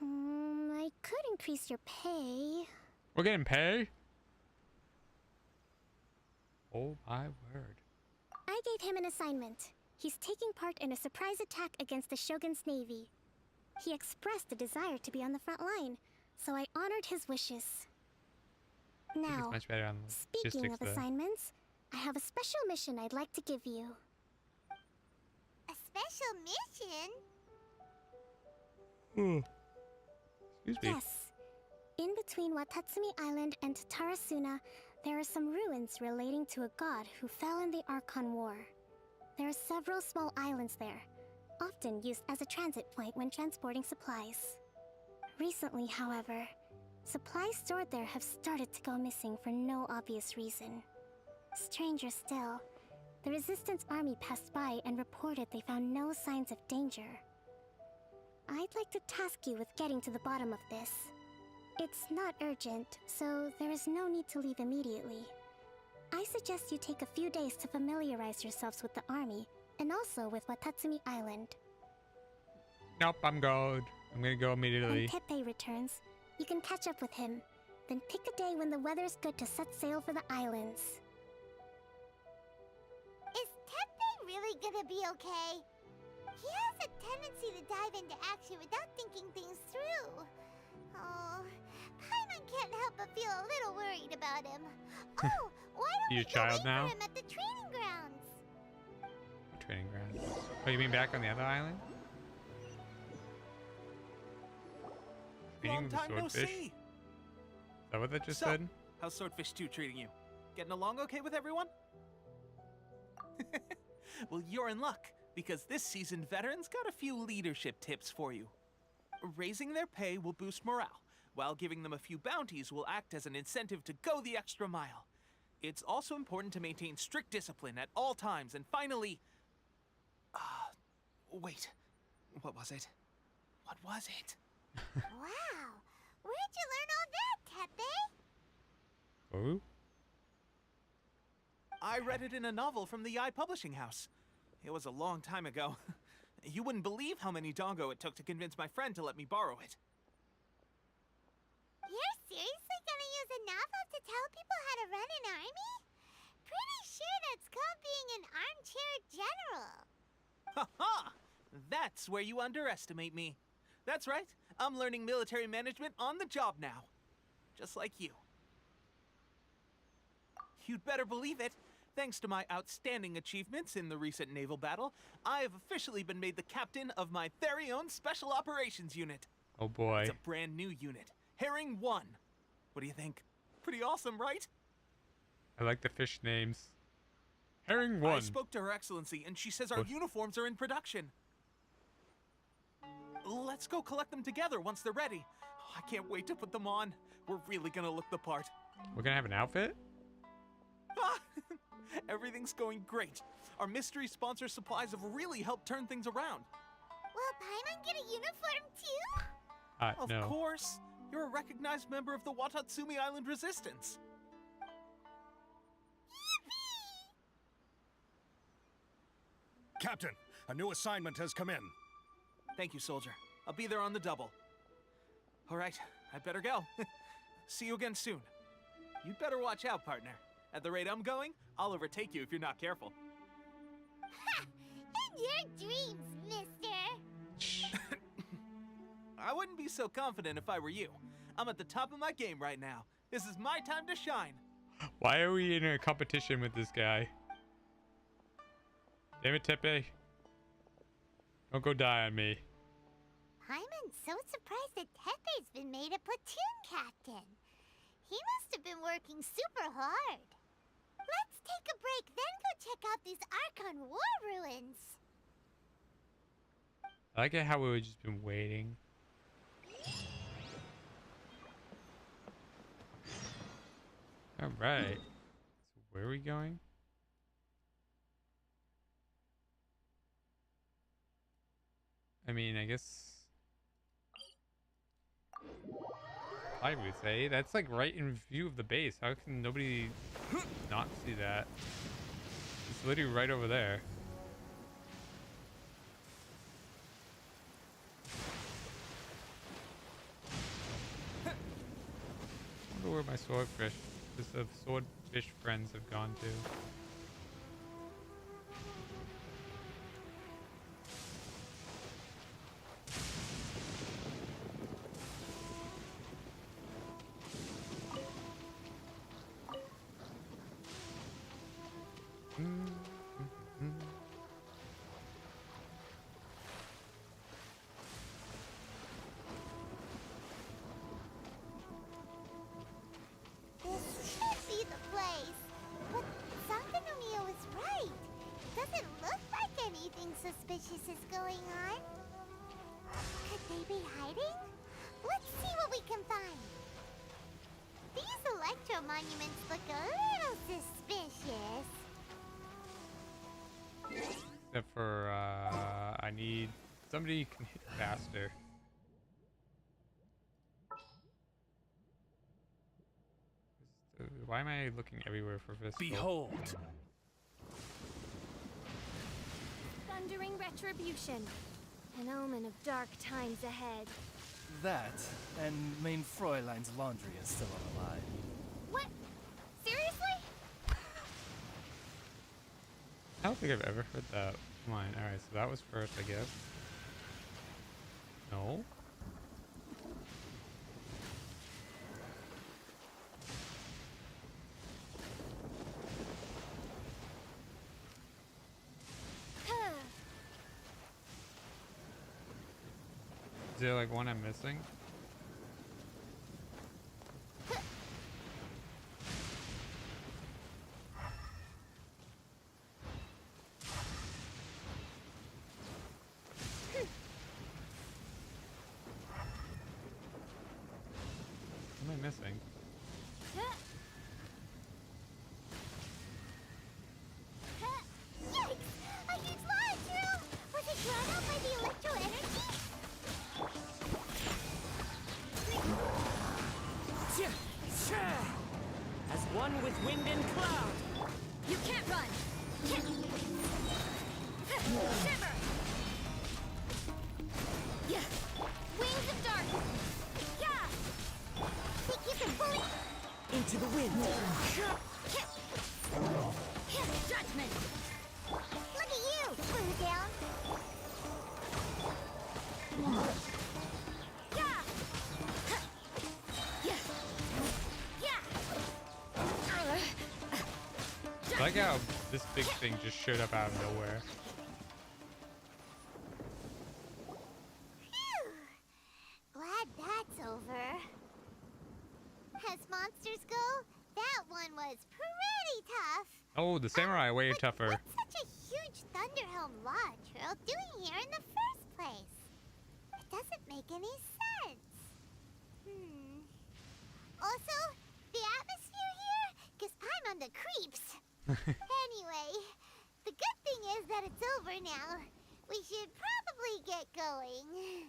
I could increase your pay. We're getting pay? Oh my word. I gave him an assignment. He's taking part in a surprise attack against the Shogun's navy. He expressed a desire to be on the front line, so I honored his wishes. Now, much better on speaking of assignments, I have a special mission I'd like to give you. A special mission? Excuse me. Yes. In between Watatsumi Island and Tarasuna, there are some ruins relating to a god who fell in the Archon War. There are several small islands there, often used as a transit point when transporting supplies. Recently, however, supplies stored there have started to go missing for no obvious reason. Stranger still, the Resistance army passed by and reported they found no signs of danger. I'd like to task you with getting to the bottom of this. It's not urgent, so there is no need to leave immediately. I suggest you take a few days to familiarize yourselves with the army, and also with Watatsumi Island. Nope, I'm good. I'm gonna go immediately. When Teppei returns, you can catch up with him. Then pick a day when the weather's good to set sail for the islands. Is Teppei really gonna be okay? He has a tendency to dive into action without thinking things through. Oh, Paimon can't help but feel a little worried about him. Oh, why don't we go wait for him at the training grounds? Training grounds. Oh, you mean back on the other island? Long time no Swordfish? see. Is that what that just So, said? how's Swordfish 2 treating you? Getting along okay with everyone? Well, you're in luck, because this season veterans got a few leadership tips for you. Raising their pay will boost morale, while giving them a few bounties will act as an incentive to go the extra mile. It's also important to maintain strict discipline at all times, and finally... wait. What was it? What was it? Wow! Where'd you learn all that, Teppei? Oh? I read it in a novel from the Publishing House. It was a long time ago. You wouldn't believe how many doggo it took to convince my friend to let me borrow it. You're seriously gonna use a novel to tell people how to run an army? Pretty sure that's called being an armchair general. Ha ha! That's where you underestimate me. That's right. I'm learning military management on the job now. Just like you. You'd better believe it. Thanks to my outstanding achievements in the recent naval battle, I have officially been made the captain of my very own Special Operations Unit. Oh boy. It's a brand new unit. Herring 1. What do you think? Pretty awesome, right? I like the fish names. Herring 1. I spoke to Her Excellency, and she says our uniforms are in production. Let's go collect them together once they're ready. I can't wait to put them on. We're really gonna look the part. We're gonna have an outfit? Everything's going great. Our mystery sponsor supplies have really helped turn things around. Will Paimon get a uniform too? No. Of course. You're a recognized member of the Watatsumi Island Resistance. Captain, a new assignment has come in. Thank you, soldier. I'll be there on the double. All right, I'd better go. See you again soon. You'd better watch out, partner. At the rate I'm going, I'll overtake you if you're not careful. Ha! In your dreams, mister! I wouldn't be so confident if I were you. I'm at the top of my game right now. This is my time to shine. Why are we in a competition with this guy? Damn it, Tepe. Don't go die on me. Paimon's so surprised that Tepe's been made a platoon captain. He must have been working super hard. Let's take a break, then go check out these Archon War ruins. I like it how we've just been waiting. Alright. So where are we going? I mean, I guess I would say that's like right in view of the base. How can nobody not see that? It's literally right over there. I wonder where my swordfish friends have gone to. This should be the place. But Sangonomiya was right. Doesn't look like anything suspicious is going on. Could they be hiding? Let's see what we can find. These electro monuments look a little suspicious. Except for, I need somebody who can hit faster. Why am I looking everywhere for this? Behold! Thundering retribution. An omen of dark times ahead. That, and main Fräulein's laundry is still alive. What? Seriously? I don't think I've ever heard that line. Alright, so that was first, I guess. No? Is there like one I'm missing? What am I missing? Yikes! A huge large room! Was it drawn out by the electro energy? As one with wind and cloud. You can't run! Shimmer! Yeah. Wings of darkness. Yeah. Keep it pulling. Into the wind. Judgment. Look at you. Blue down. Yeah. Yeah. Yeah. I like how this big thing just showed up out of nowhere. Phew. Glad that's over. As monsters go, that one was pretty tough. Oh, the samurai are way tougher. What's such a huge Thunderhelm Lodge Trail doing here in the first place? It doesn't make any sense. Also, the atmosphere here gives Paimon the creeps. Anyway, the good thing is that it's over now. We should probably get going.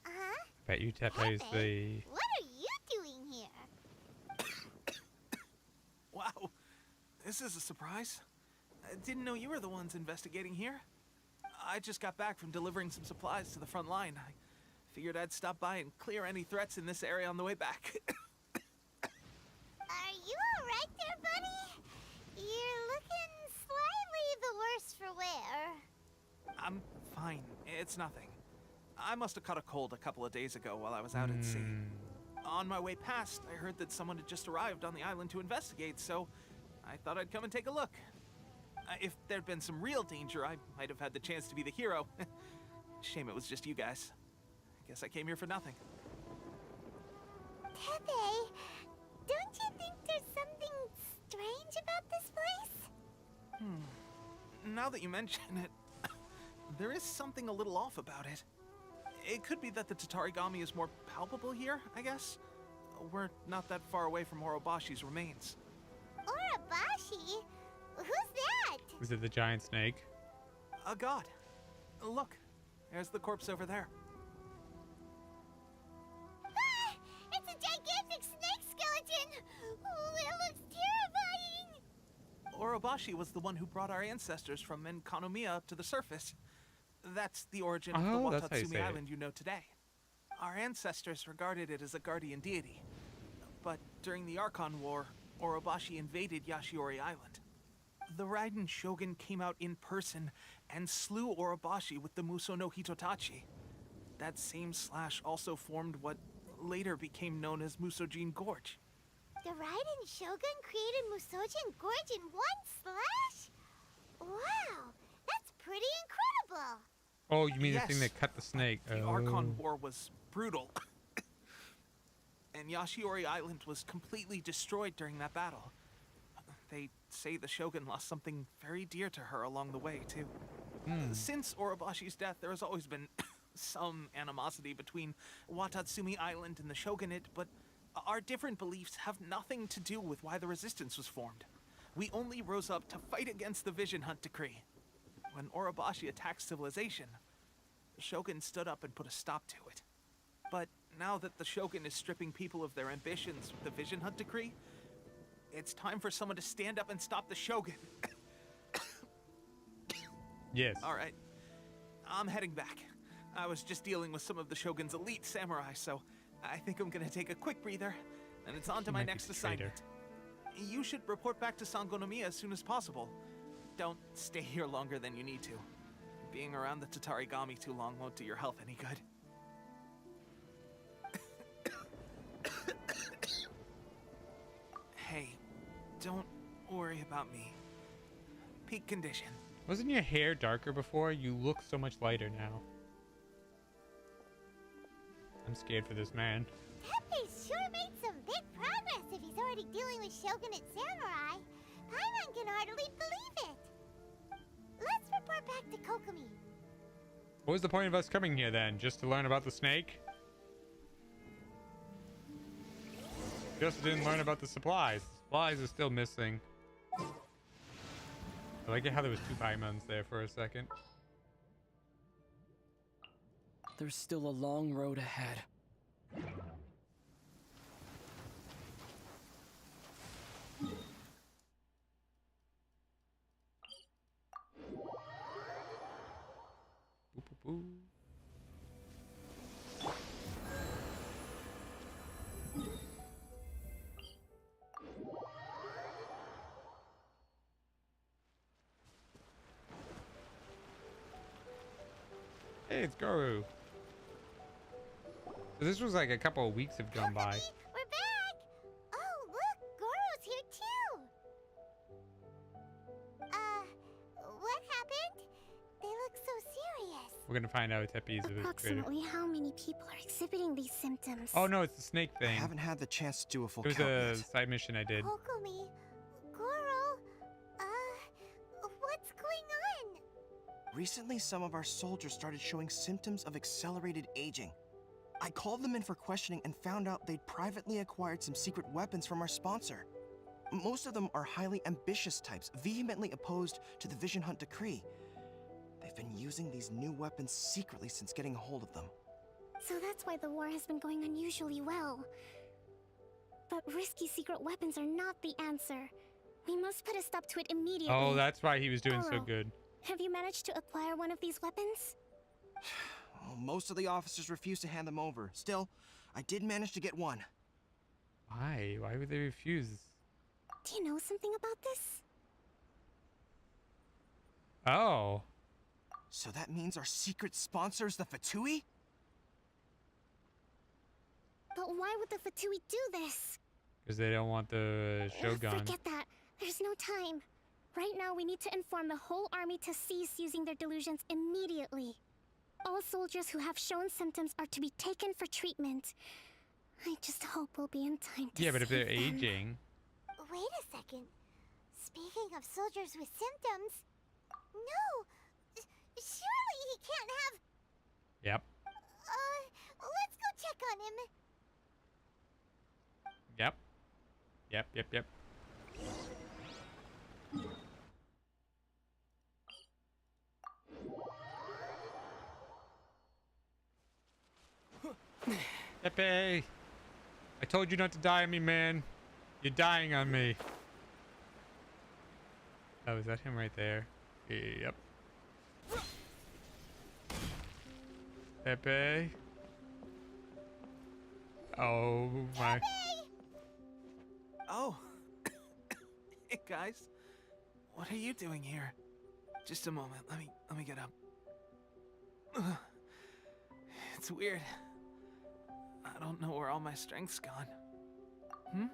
Huh? Bet you Tepe's the... What are you doing here? Wow, this is a surprise. I didn't know you were the ones investigating here. I just got back from delivering some supplies to the front line. I figured I'd stop by and clear any threats in this area on the way back. Are you alright there, buddy? You're looking slightly the worse for wear. I'm fine. It's nothing. I must have caught a cold a couple of days ago while I was out at sea. On my way past, I heard that someone had just arrived on the island to investigate, so I thought I'd come and take a look. If there'd been some real danger, I might have had the chance to be the hero. Shame it was just you guys. Guess I came here for nothing. Tepe, don't you think there's something strange about this place? Now that you mention it, there is something a little off about it. It could be that the Tatarigami is more palpable here, I guess. We're not that far away from Orobashi's remains. Orobashi? Who's that? Is it the giant snake? A god. Look, there's the corpse over there. Ah! It's a gigantic snake skeleton! Oh, it looks terrifying! Orobashi was the one who brought our ancestors from McConaire up to the surface. That's the origin of Oh, the that's how you say Watatsumi it. Island you know today. Our ancestors regarded it as a guardian deity. But during the Archon War, Orobashi invaded Yashiori Island. The Raiden Shogun came out in person and slew Orobashi with the Muso no Hitotachi. That same slash also formed what later became known as Musojin Gorge. The Raiden Shogun created Musojin Gorge in one slash? Wow, that's pretty incredible! Oh, you mean Yes. the thing that cut the snake? The Oh. Archon War was brutal. And Yashiori Island was completely destroyed during that battle. They say the Shogun lost something very dear to her along the way, too. Since Orobashi's death, there has always been some animosity between Watatsumi Island and the Shogunate, but our different beliefs have nothing to do with why the resistance was formed. We only rose up to fight against the Vision Hunt Decree. When Orobashi attacked civilization, the Shogun stood up and put a stop to it. But now that the Shogun is stripping people of their ambitions with the Vision Hunt Decree, it's time for someone to stand up and stop the Shogun. Yes. All right, I'm heading back. I was just dealing with some of the Shogun's elite samurai, so I think I'm gonna take a quick breather, and it's on to You my might be next the traitor. assignment. You should report back to Sangonomiya as soon as possible. Don't stay here longer than you need to. Being around the Tatarigami too long won't do your health any good. Hey, don't worry about me. Peak condition. Wasn't your hair darker before? You look so much lighter now. I'm scared for this man. Tepe's sure made some big progress if he's already dealing with Shogunate samurai. Paimon can hardly believe it. Let's report back to Kokomi. What was the point of us coming here then? Just to learn about the snake? Just didn't learn about the supplies. Supplies are still missing. I like it how there was 2 Paimons there for a second. There's still a long road ahead. Boop, boop, boop. Hey, it's Guru. So this was like a couple of weeks have gone by. We're back! Oh, look, Goro's here too! What happened? They look so serious. We're gonna find out Tepe's a creator. Approximately how many people are exhibiting these symptoms? Oh no, it's the snake I thing. haven't had the chance to do a full It was count a yet. side mission I did. Kokomi, Goro, what's going on? Recently, some of our soldiers started showing symptoms of accelerated aging. I called them in for questioning and found out they'd privately acquired some secret weapons from our sponsor. Most of them are highly ambitious types, vehemently opposed to the Vision Hunt decree. They've been using these new weapons secretly since getting a hold of them. So that's why the war has been going unusually well. But risky secret weapons are not the answer. We must put a stop to it immediately. Oh, that's why he was doing so Goro, good. have you managed to acquire one of these weapons? Well, most of the officers refused to hand them over. Still, I did manage to get one. Why? Why would they refuse? Do you know something about this? Oh. So that means our secret sponsor is the Fatui? But why would the Fatui do this? Because they don't want the Shogun. Forget that. There's no time. Right now, we need to inform the whole army to cease using their delusions immediately. All soldiers who have shown symptoms are to be taken for treatment. I just hope we'll be in time to Yeah, but if they're save them. aging. Wait a second. Speaking of soldiers with symptoms... No! Surely he can't have... Yep. Let's go check on him. Yep. Yep, yep, yep. Pepe! I told you not to die on me, man. You're dying on me. Oh, is that him right there? Yep. Pepe. Oh my. Oh. Hey guys. What are you doing here? Just a moment. Let me get up. Ugh. It's weird. I don't know where all my strength's gone. Hmm?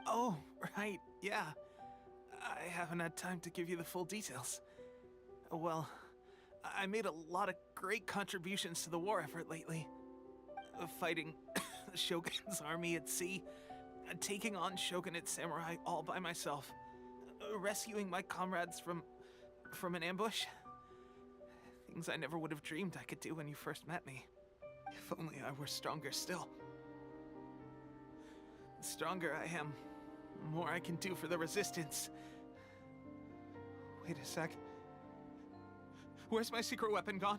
Oh, right. Yeah. I haven't had time to give you the full details. Well, I made a lot of great contributions to the war effort lately. Fighting the Shogun's army at sea, taking on Shogunate samurai all by myself, rescuing my comrades from an ambush. Things I never would have dreamed I could do when you first met me. If only I were stronger still. The stronger I am, the more I can do for the Resistance. Wait a sec. Where's my secret weapon gone?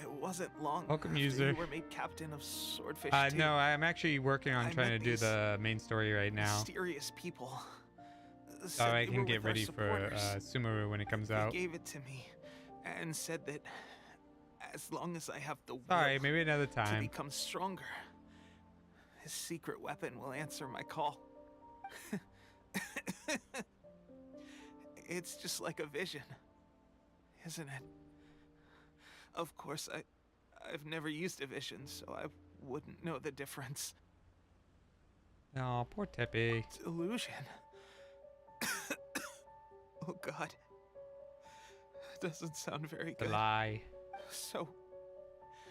It wasn't long Welcome, after user. you were made captain of Swordfish too. No, I'm actually working on I trying to met do these the main story right now. Mysterious people. So I can get ready for Sumeru when it comes out. They gave it to me and said that as long as I have the Sorry, will maybe another to time. become stronger, his secret weapon will answer my call. It's just like a vision, isn't it? Of course, I've never used a vision, so I wouldn't know the difference. Oh, poor Tepe. Delusion. Oh God. Doesn't sound very A good. lie. So,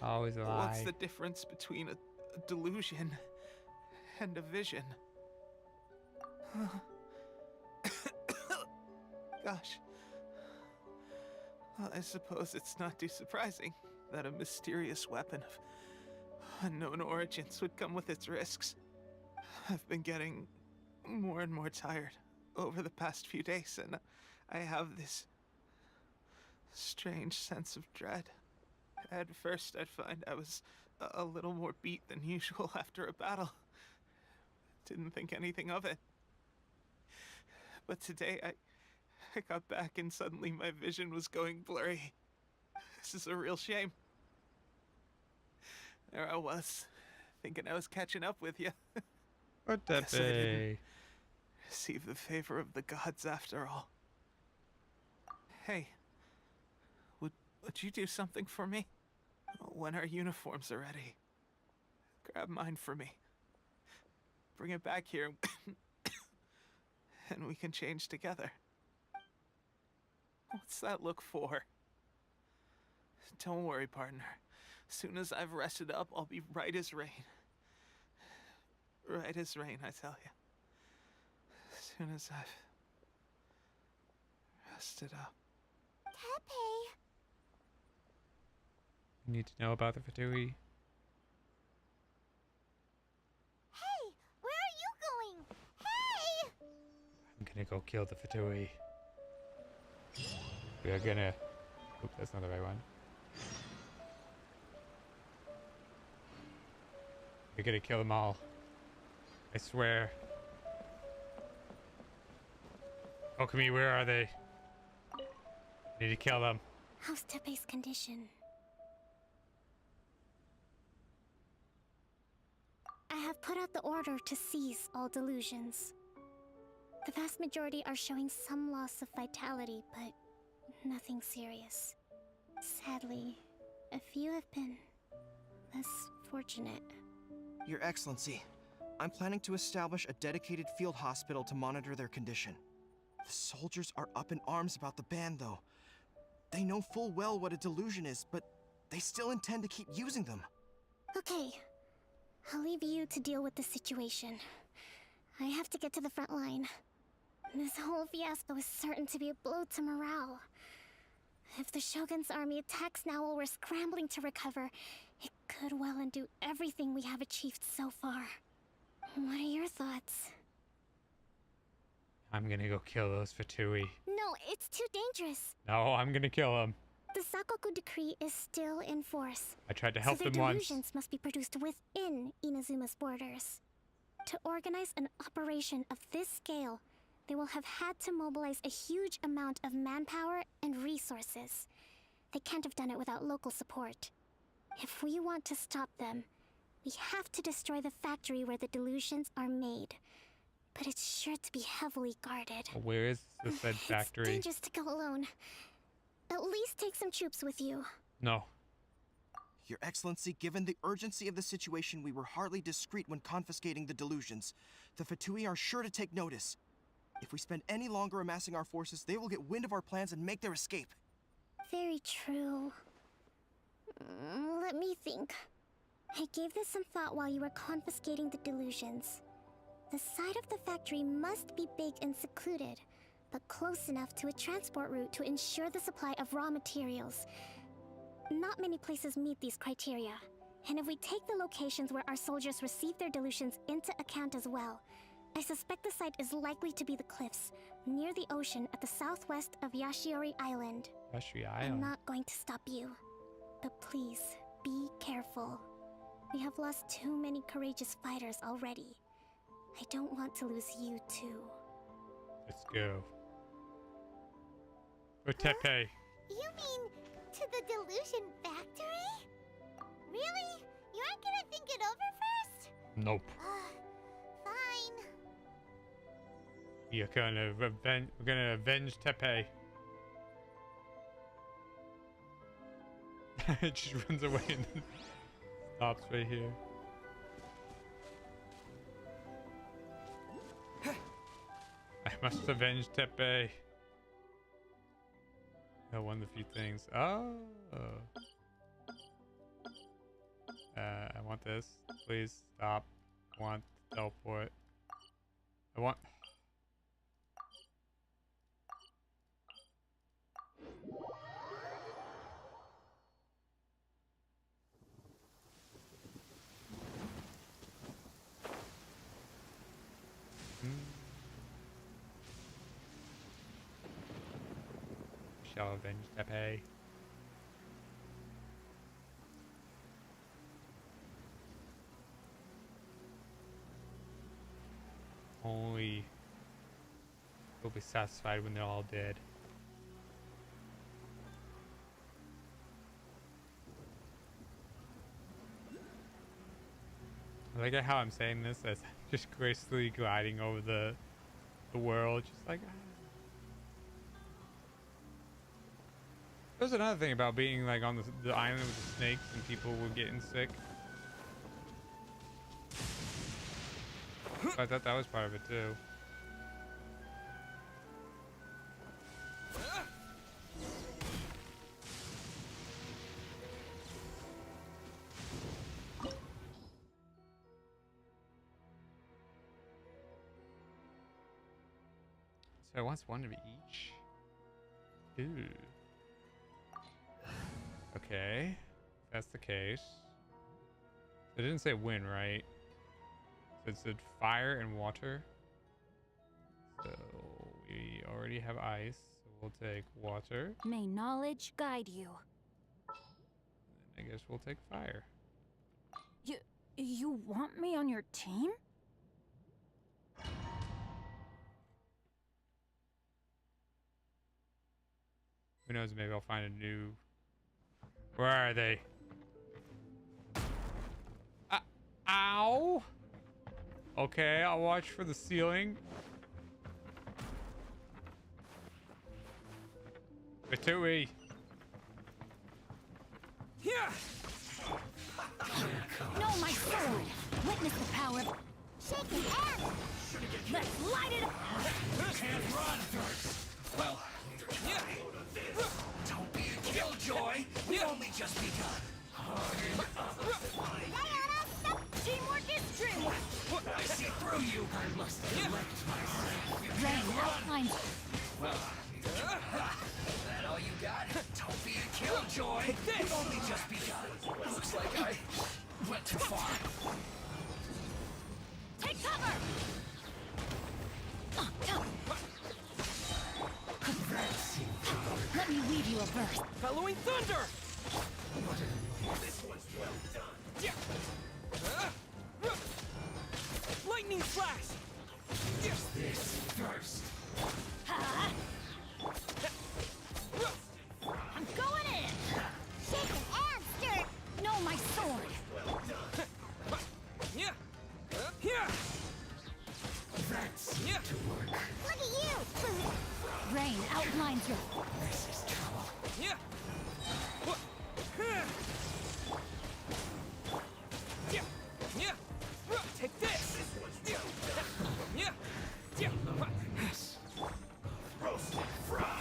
Always a lie. what's the difference between a delusion and a vision? Gosh. Well, I suppose it's not too surprising that a mysterious weapon of unknown origins would come with its risks. I've been getting more and more tired over the past few days, and I have this strange sense of dread. At first, I'd find I was a little more beat than usual after a battle. Didn't think anything of it. But today, I got back and suddenly my vision was going blurry. This is a real shame. There I was, thinking I was catching up with you. Poor Guess I didn't. Tepe. receive the favor of the gods after all. Hey, would you do something for me? When our uniforms are ready, grab mine for me. Bring it back here, and we can change together. What's that look for? Don't worry, partner. Soon as I've rested up, I'll be right as rain. Right as rain, I tell you. Soon as I've rested up. Tepe! You need to know about the Fatui. Hey! Where are you going? Hey! I'm gonna go kill the Fatui. We are gonna... Oop, that's not the right one. We're gonna kill them all. I swear. Okami, where are they? Need to kill them. How's Tepe's condition? I have put out the order to seize all delusions. The vast majority are showing some loss of vitality, but nothing serious. Sadly, a few have been less fortunate. Your Excellency, I'm planning to establish a dedicated field hospital to monitor their condition. The soldiers are up in arms about the ban, though. They know full well what a delusion is, but they still intend to keep using them. Okay, I'll leave you to deal with the situation. I have to get to the front line. This whole fiasco is certain to be a blow to morale. If the Shogun's army attacks now while we're scrambling to recover, it could well undo everything we have achieved so far. What are your thoughts? I'm gonna go kill those Fatui. No, it's too dangerous. No, I'm gonna kill them. The Sakoku decree is still in force. I tried to help so them their once. delusions must be produced within Inazuma's borders. To organize an operation of this scale, they will have had to mobilize a huge amount of manpower and resources. They can't have done it without local support. If we want to stop them, we have to destroy the factory where the delusions are made. But it's sure to be heavily guarded. Where is the said factory? It's dangerous to go alone. At least take some troops with you. No. Your Excellency, given the urgency of the situation, we were hardly discreet when confiscating the delusions. The Fatui are sure to take notice. If we spend any longer amassing our forces, they will get wind of our plans and make their escape. Very true. Let me think. I gave this some thought while you were confiscating the delusions. The side of the factory must be big and secluded, but close enough to a transport route to ensure the supply of raw materials. Not many places meet these criteria, and if we take the locations where our soldiers receive their delusions into account as well, I suspect the site is likely to be the cliffs, near the ocean at the southwest of Yashiori Island. Yashiori I'm Island? not going to stop you, but please, be careful. We have lost too many courageous fighters already. I don't want to lose you too. Let's go. Or Tepe. You mean to the delusion factory? Really? You aren't gonna think it over first? Nope. Fine. We are gonna we're gonna avenge Tepe. It just runs away and then stops right here. I must avenge Tepe. I won the few things. Oh. I want this. Please stop. I want to teleport. I want. Shall avenge Tepe. Only will be satisfied when they're all dead. I like how I'm saying this as I'm just gracefully gliding over the the world. Just like, there's another thing about being like on the island with the snakes and people were getting sick. I thought that was part of it too. So I want one of each. Ooh. Okay, if that's the case. It didn't say wind, right? So it said fire and water. So we already have ice, so we'll take water. May knowledge guide you. And I guess we'll take fire. You want me on your team? Who knows, maybe I'll find a new... Where are they? Ow! Okay, I'll watch for the ceiling. Batui. Yeah. No, my sword! Witness the power of shaking hands! Let's light it up! Can't run! Well, don't be a killjoy! We've only just begun! Diana, teamwork is true! I see through you! I must collect myself! Rain outlines. Well, that all you got? Don't be a killjoy! We've only just begun! Looks like I went too far. Take cover! Let me weave you a verse. Bellowing thunder! This one's well done. Lightning flash! Use this first. I'm going in! Shaking and stir! No, my sword! Yeah! Yeah! That's to work. Look at you! Rain outlines your... This is trouble. Yeah! Yeah! Take this! Yeah! Roasted fry.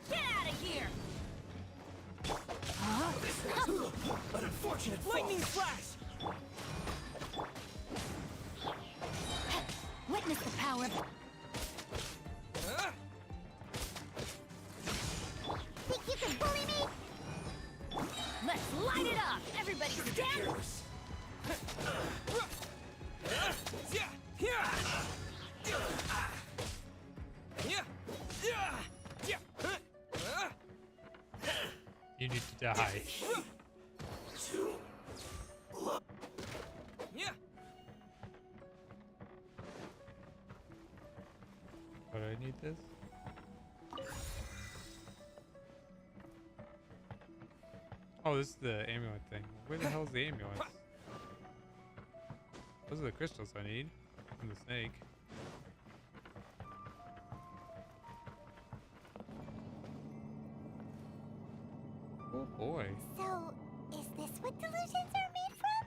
Get out of here! An unfortunate Lightning fall. flash! Witness the power of... Think you can bully me? Let's light it up! Everybody stand! You need to die. Yeah! But I need this. Oh, this is the amulet thing. Where the hell is the amulet? Those are the crystals I need from the snake. Oh boy. So, is this what delusions are made from?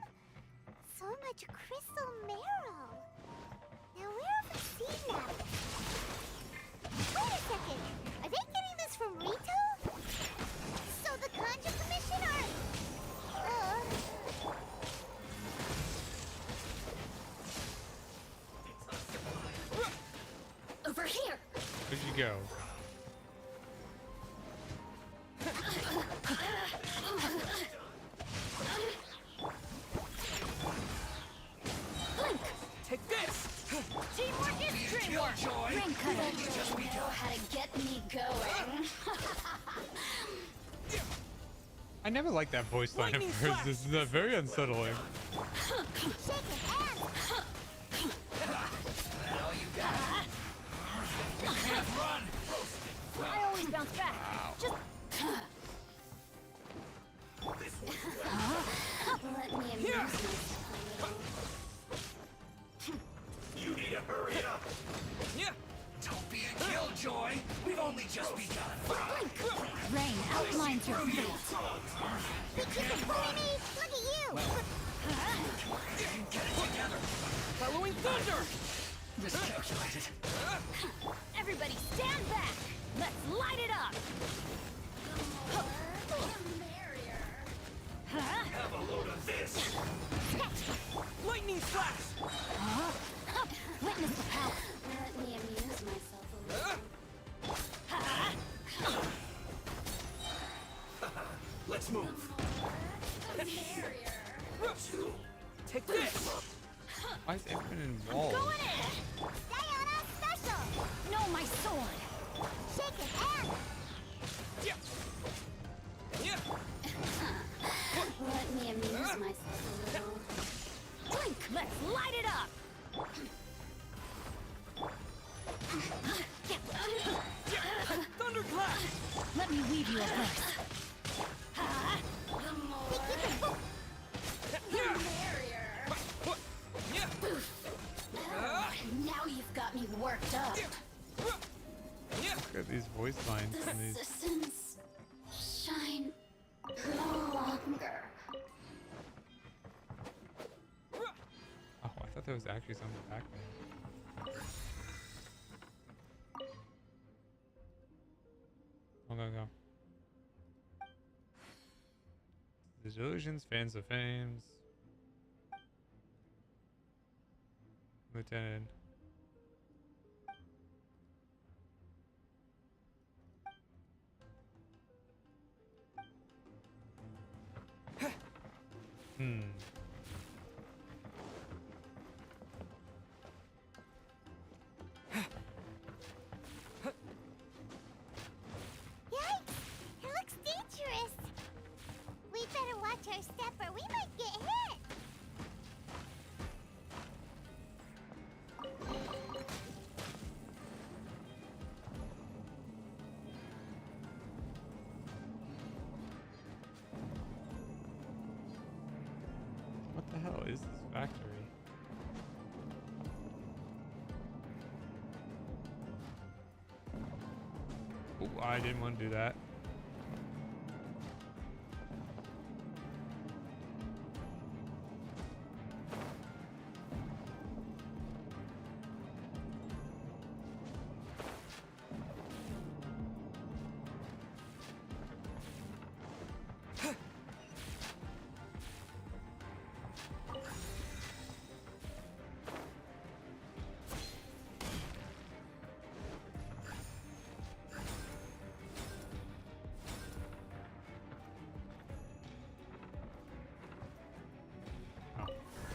So much crystal marrow. Now where have we seen that? Wait a second. Are they getting this from Rito? So the Conjure Commission are... Over here! Where'd you go? Blink! Take this! Teamwork is dreamwork! Ring cutter! You know how to get me going. I never liked that voice line at first. This is very unsettling. I always bounce back. Just... Let me amuse you. hurry up. Yeah. Don't be a killjoy. We've only just begun. Rain outlines your fate. Be careful, Rainy! Look at you! Get it together. Following thunder! Miscalculated. Everybody stand back! Let's light it up! Have a load of this. Lightning flash! Witness the power. Let me amuse myself a little. Let's move. Take this! Why is everyone in walls? Going in! Diana special! No, my sword! Shake it and... Let me amuse myself a little. Blink! Let's light it up! Thunderclap! Let me weave you a verse. Now you've got me worked up. Look at these voice lines and these. Resistance shine no longer. Oh, I thought there was actually something back there. Go. The illusions, fans of fames. Lieutenant. Yikes! It looks dangerous. We better watch our step or we might get hit. What the hell is this factory? Oh, I didn't want to do that.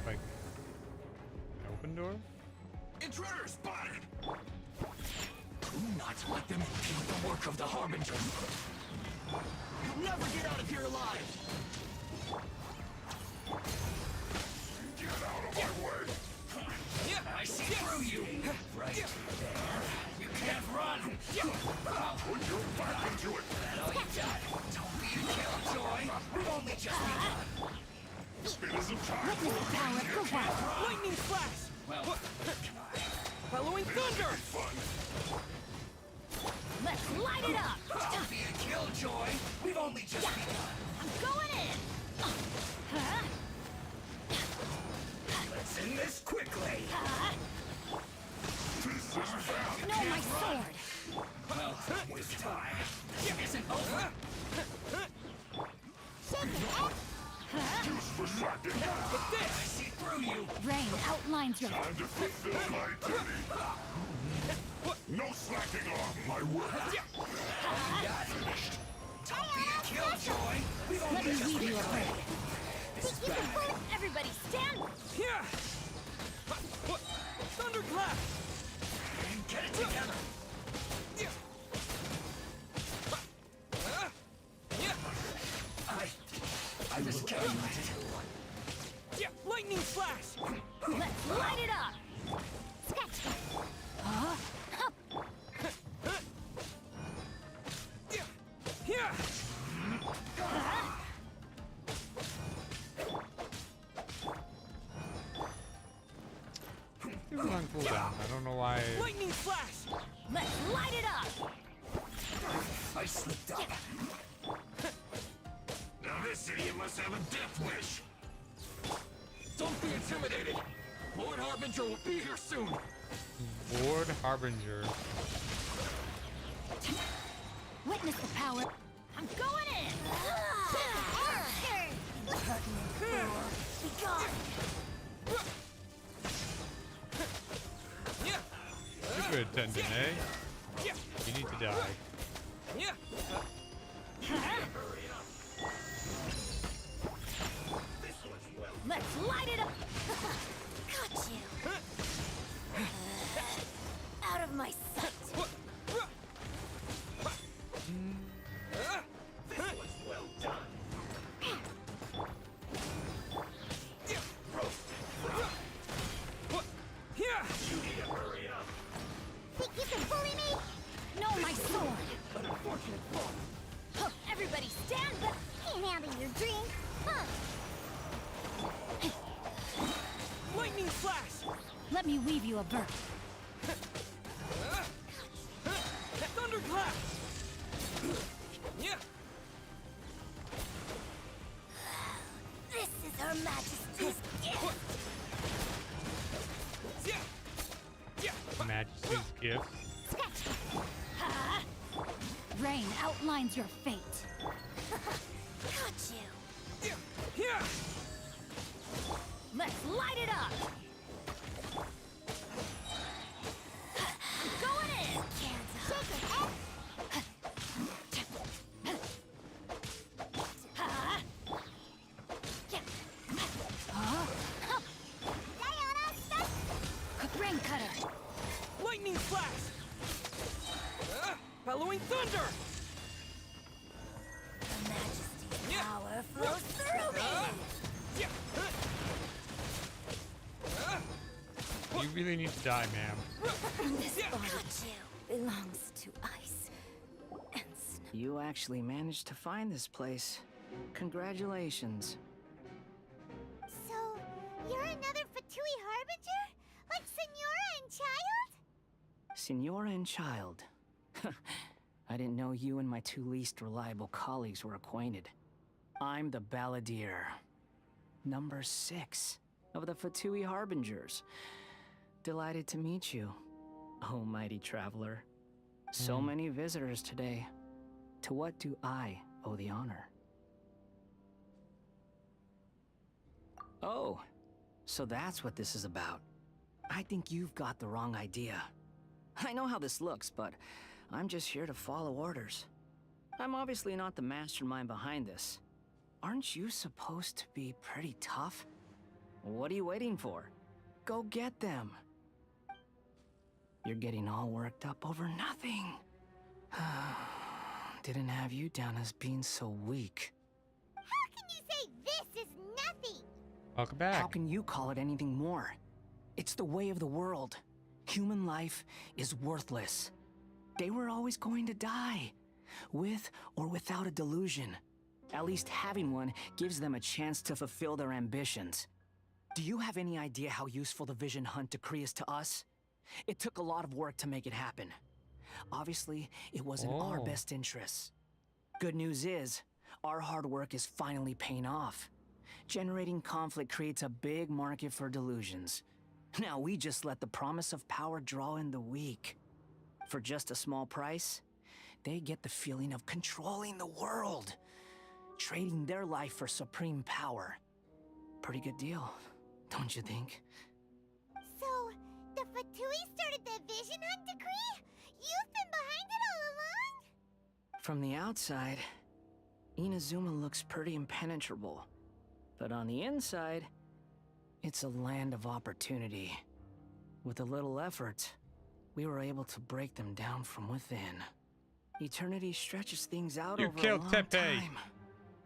Like, an open door? Intruder spotted! Do not let them impede the work of the Harbinger. You'll never get out of here alive! Get out of my way! I see through you! Right there. You can't run! Put your back into it! That all you got? Don't be a killjoy! We've only just begun! It isn't time for a Power, go back! Lightning flash! Well, Following thunder! Let's light it up! don't be a killjoy! We've only just begun! I'm going in! Let's end this quickly! No, my sword! Well, with time, this isn't over! Use for slacking. I see through you! Rain outlines your... Time to fulfill my duty. No slacking off my work. Finished. Don't be a killjoy! We've Let only me just weave you a begun! verse. This is bad! Everybody stand... Here! Thunderclap! Get it together! I miscalculated. Lightning flash! Let's light it up! Sketch! Here! this is on cooldown. I don't know why. Lightning flash! Let's light it up! I slipped up. Now this idiot must have a death wish. Don't be intimidated. Lord Harbinger will be here soon. Lord Harbinger. Witness the power. I'm going in! Be gone! Super attendant, eh? You need to die. Let's light it up! Got you! Out of my sight! This was well done. You need to hurry up. Think you can bully me? No, my sword! An unfortunate fall. Huh, everybody stand back! Can't handle your drink, huh? Lightning flash! Let me weave you a bird. Thunderclap! This is Her Majesty's gift! Majesty's gift. Rain outlines your fate. Got you. Let's light it up. I'm going in. Shake it, Ed. Rain cutter. Lightning flash! Bellowing thunder! Her Majesty's power flows through me. You really need to die, ma'am. This body belongs to ice and snow. You actually managed to find this place. Congratulations. So, you're another Fatui Harbinger? Like Senora and Child? Senora and Child. I didn't know you and my two least reliable colleagues were acquainted. I'm the Balladeer. Number 6 of the Fatui Harbingers. Delighted to meet you, oh mighty traveler. So many visitors today. To what do I owe the honor? Oh, so that's what this is about. I think you've got the wrong idea. I know how this looks, but I'm just here to follow orders. I'm obviously not the mastermind behind this. Aren't you supposed to be pretty tough? What are you waiting for? Go get them. You're getting all worked up over nothing. Didn't have you down as being so weak. How can you say this is nothing? Welcome back. How can you call it anything more? It's the way of the world. Human life is worthless. They were always going to die, with or without a delusion. At least having one gives them a chance to fulfill their ambitions. Do you have any idea how useful the Vision Hunt decree is to us? It took a lot of work to make it happen. Obviously, it was in our best interests. Good news is, our hard work is finally paying off. Generating conflict creates a big market for delusions. Now we just let the promise of power draw in the weak. For just a small price, they get the feeling of controlling the world, trading their life for supreme power. Pretty good deal, don't you think? So, the Fatui started the Vision Hunt decree? You've been behind it all along? From the outside, Inazuma looks pretty impenetrable. But on the inside, it's a land of opportunity. With a little effort, we were able to break them down from within. Eternity stretches things out You over a killed long Tepe. time.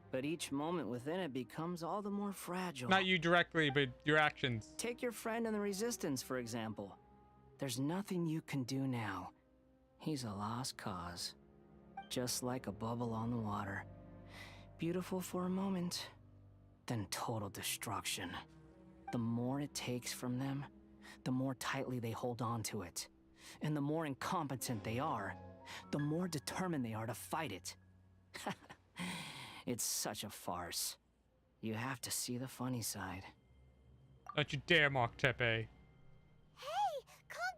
But each moment within it becomes all the more fragile. Not you directly, but your actions. Take your friend in the Resistance, for example. There's nothing you can do now. He's a lost cause. Just like a bubble on the water. Beautiful for a moment, then total destruction. The more it takes from them, the more tightly they hold on to it. And the more incompetent they are, the more determined they are to fight it. It's such a farce. You have to see the funny side. Don't you dare mock Tepe. Hey, calm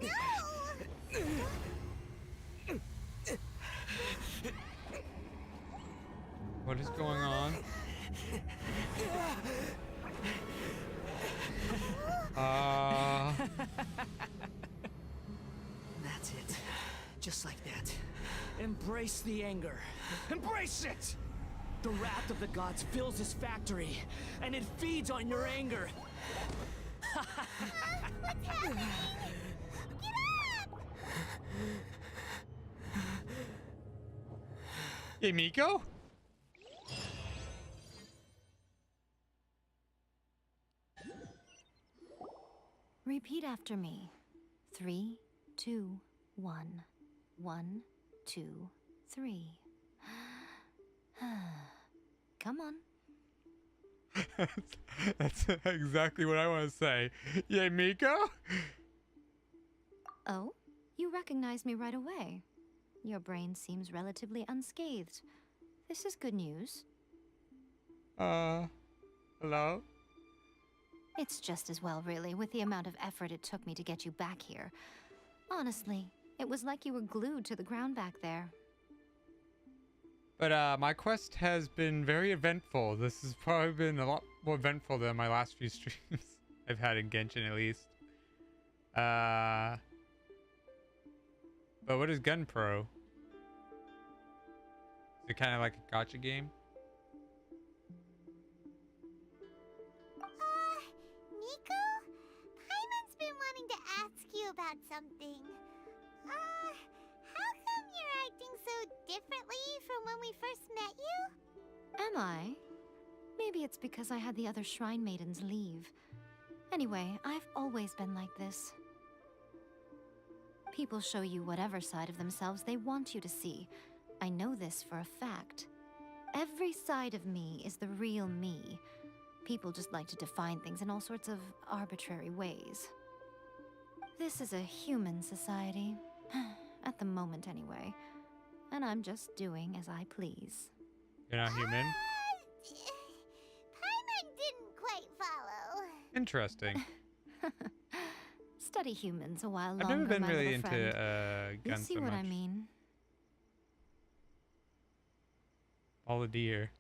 down! No! What is going on? That's it. Just like that. Embrace the anger. Embrace it! The wrath of the gods fills this factory, and it feeds on your anger. What's happening? Get up! Hey, Miko? Repeat after me. 3, 2, 1. 1, 2, 3. Come on. That's exactly what I want to say. Yay, Miko? Oh, you recognize me right away. Your brain seems relatively unscathed. This is good news. Hello? It's just as well, really, with the amount of effort it took me to get you back here. Honestly, it was like you were glued to the ground back there. But my quest has been very eventful. This has probably been a lot more eventful than my last few streams I've had in Genshin, at least. But what is Gun Pro? Is it kind of like a gacha game? Miko? Paimon's been wanting to ask you about something. How come you're acting so differently from when we first met you? Am I? Maybe it's because I had the other Shrine Maidens leave. Anyway, I've always been like this. People show you whatever side of themselves they want you to see. I know this for a fact. Every side of me is the real me. People just like to define things in all sorts of arbitrary ways. This is a human society. At the moment, anyway. And I'm just doing as I please. You're not human? Paimon didn't quite follow. Interesting. Study humans a while longer, I've never been my really little into friend. You guns see so what much. I mean? All a deer.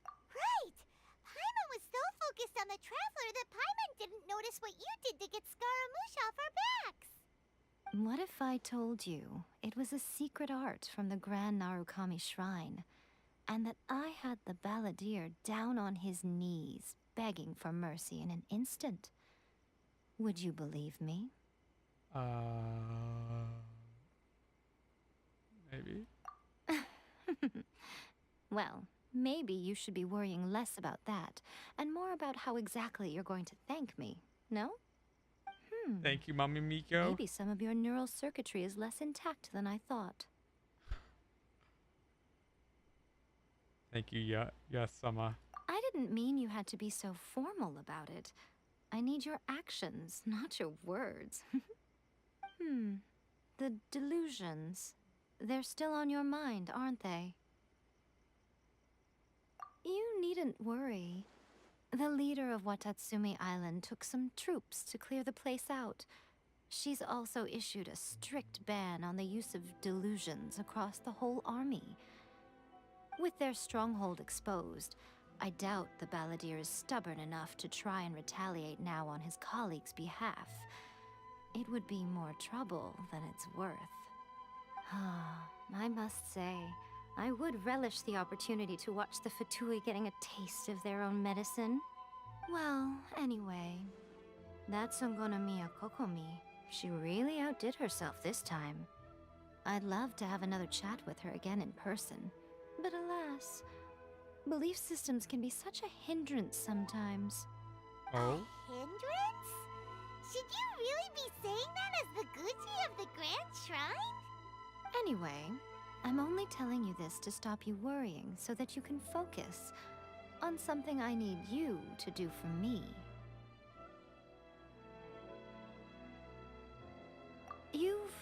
Right! Paimon was so focused on the Traveler that Paimon didn't notice what you did to get Scaramouche off our backs. What if I told you it was a secret art from the Grand Narukami Shrine, and that I had the balladeer down on his knees, begging for mercy in an instant? Would you believe me? Maybe. Well, maybe you should be worrying less about that, and more about how exactly you're going to thank me, no? Thank you, Mommy Miko. Maybe some of your neural circuitry is less intact than I thought. Thank you, Yasama. I didn't mean you had to be so formal about it. I need your actions, not your words. The delusions. They're still on your mind, aren't they? You needn't worry. The leader of Watatsumi Island took some troops to clear the place out. She's also issued a strict ban on the use of delusions across the whole army. With their stronghold exposed, I doubt the balladeer is stubborn enough to try and retaliate now on his colleagues' behalf. It would be more trouble than it's worth. I must say, I would relish the opportunity to watch the Fatui getting a taste of their own medicine. Well, anyway, that Songonomiya Kokomi, she really outdid herself this time. I'd love to have another chat with her again in person, but alas, belief systems can be such a hindrance sometimes. Oh? Hindrance? Should you really be saying that as the Gucci of the Grand Shrine? Anyway, I'm only telling you this to stop you worrying so that you can focus on something I need you to do for me. You've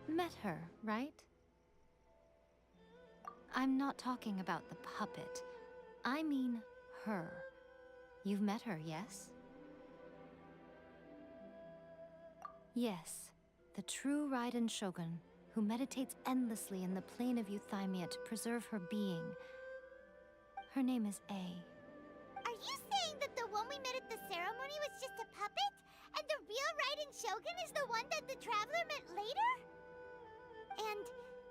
met her, right? I'm not talking about the puppet. I mean her. You've met her, yes? Yes, the true Raiden Shogun, who meditates endlessly in the plane of Euthymia to preserve her being. Her name is A. Are you saying that the one we met at the ceremony was just a puppet? And the real Raiden Shogun is the one that the Traveler met later? And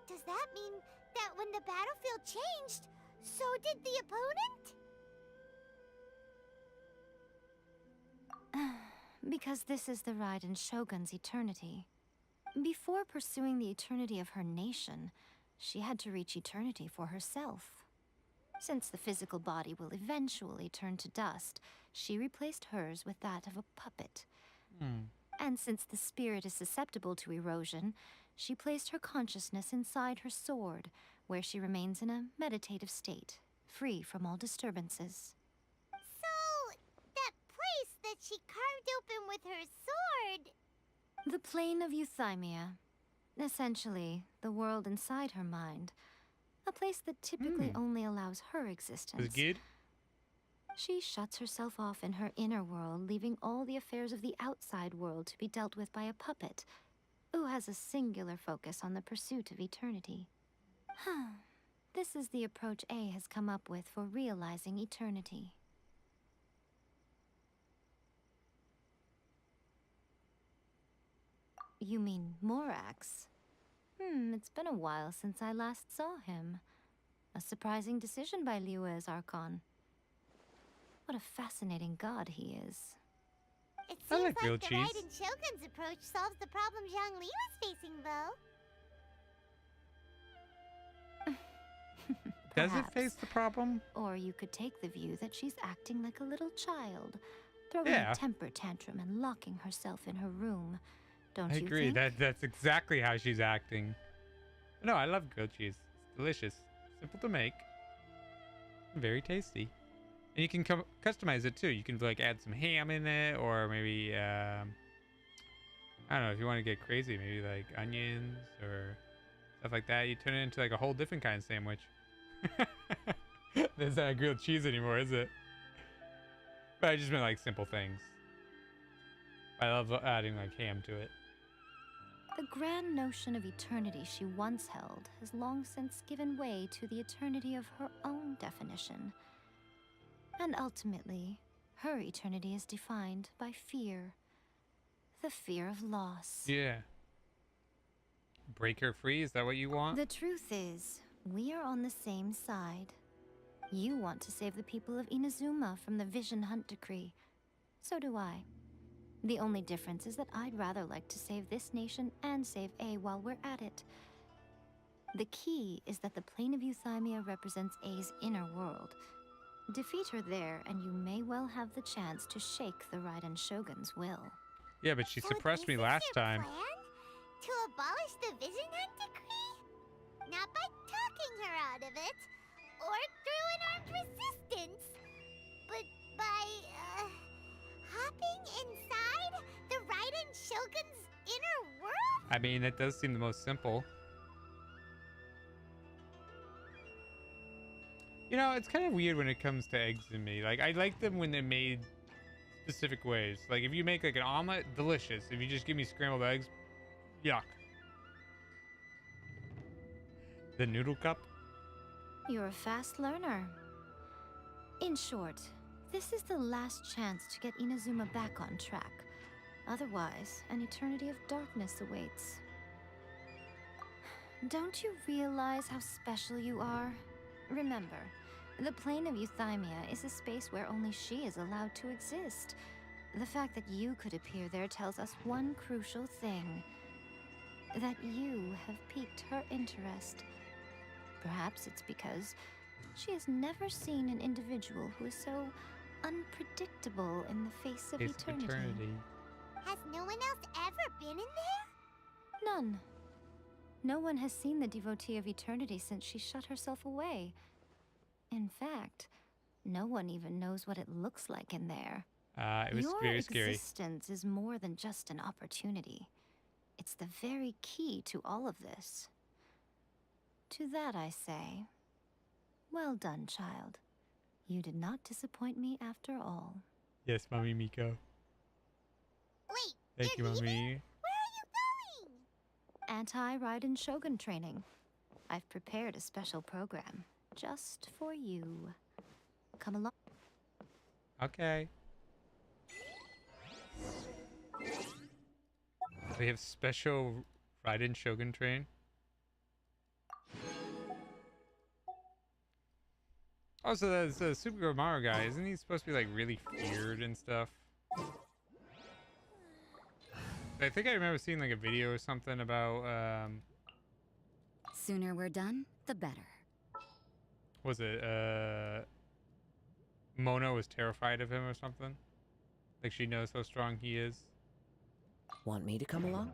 does that mean that when the battlefield changed, so did the opponent? Because this is the Raiden Shogun's eternity. Before pursuing the eternity of her nation, she had to reach eternity for herself. Since the physical body will eventually turn to dust, she replaced hers with that of a puppet. And since the spirit is susceptible to erosion, she placed her consciousness inside her sword, where she remains in a meditative state, free from all disturbances. So, that place that she carved open with her sword... The plane of Euthymia. Essentially, the world inside her mind. A place that typically only allows her existence. Is good? She shuts herself off in her inner world, leaving all the affairs of the outside world to be dealt with by a puppet, who has a singular focus on the pursuit of eternity. This is the approach A has come up with for realizing eternity. You mean Morax? It's been a while since I last saw him. A surprising decision by Liyue's Archon. What a fascinating god he is. It seems like grilled the cheese. Raiden Shogun's approach solves the problem Zhongli was facing, though. Does it face the problem? Or you could take the view that she's acting like a little child, throwing Yeah. a temper tantrum and locking herself in her room. Don't I you agree. think? That's exactly how she's acting. No, I love grilled cheese. It's delicious. Simple to make. Very tasty. And you can customize it too. You can like add some ham in it, or maybe I don't know, if you want to get crazy, maybe like onions or stuff like that. You turn it into like a whole different kind of sandwich. There's not grilled cheese anymore, is it? But I just meant like simple things. I love adding like ham to it. The grand notion of eternity she once held has long since given way to the eternity of her own definition. And ultimately, her eternity is defined by fear. The fear of loss. Yeah. Break her free? Is that what you want? The truth is, we are on the same side. You want to save the people of Inazuma from the Vision Hunt Decree. So do I. The only difference is that I'd rather like to save this nation and save A while we're at it. The key is that the plane of Euthymia represents A's inner world. Defeat her there, and you may well have the chance to shake the Raiden Shogun's will. Yeah, but she suppressed me last time. Plan? To abolish the Vision Hunt Decree? Not by talking her out of it, or through an armed resistance, but by, hopping inside the Raiden Shogun's inner world? I mean, that does seem the most simple. You know, it's kind of weird when it comes to eggs in me. Like, I like them when they're made specific ways. Like, if you make like an omelet, delicious. If you just give me scrambled eggs, yuck. The noodle cup? You're a fast learner. In short, this is the last chance to get Inazuma back on track. Otherwise, an eternity of darkness awaits. Don't you realize how special you are? Remember, the plane of Euthymia is a space where only she is allowed to exist. The fact that you could appear there tells us one crucial thing. That you have piqued her interest. Perhaps it's because she has never seen an individual who is so unpredictable in the face of eternity. Has no one else ever been in there? None. No one has seen the devotee of eternity since she shut herself away. In fact, no one even knows what it looks like in there. It was very scary. Your existence is more than just an opportunity. It's the very key to all of this. To that I say, well done, child. You did not disappoint me after all. Yes, Mommy Miko. Wait, Thank you, Mommy. where are you going? Anti-Raiden Shogun training. I've prepared a special program just for you. Come along. Okay. We have special Raiden Shogun train. Also, that's the Super Mario guy. Isn't he supposed to be like really feared and stuff? I think I remember seeing like a video or something about Sooner we're done, the better. was it Mona was terrified of him or something? Like she knows how strong he is. Want me to come along?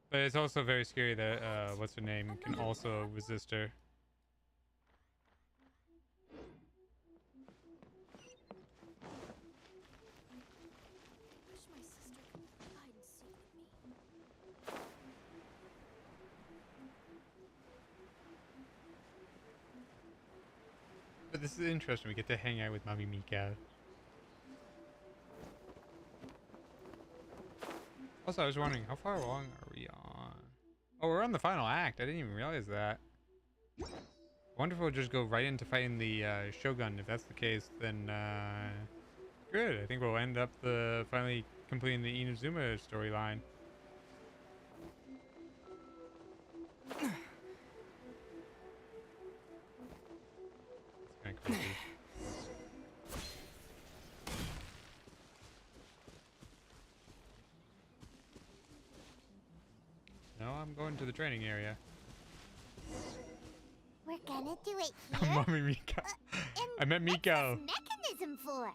But it's also very scary that what's her name can also resist her. But this is interesting. We get to hang out with Mommy Mika. Also, I was wondering, how far along are we on? Oh, we're on the final act. I didn't even realize that. I wonder if we'll just go right into fighting the Shogun. If that's the case, then good. I think we'll end up finally completing the Inazuma storyline. It's kind of crazy. No, I'm going to the training area. We're gonna do it here. Mommy Miko. I met Miko. What's this mechanism for?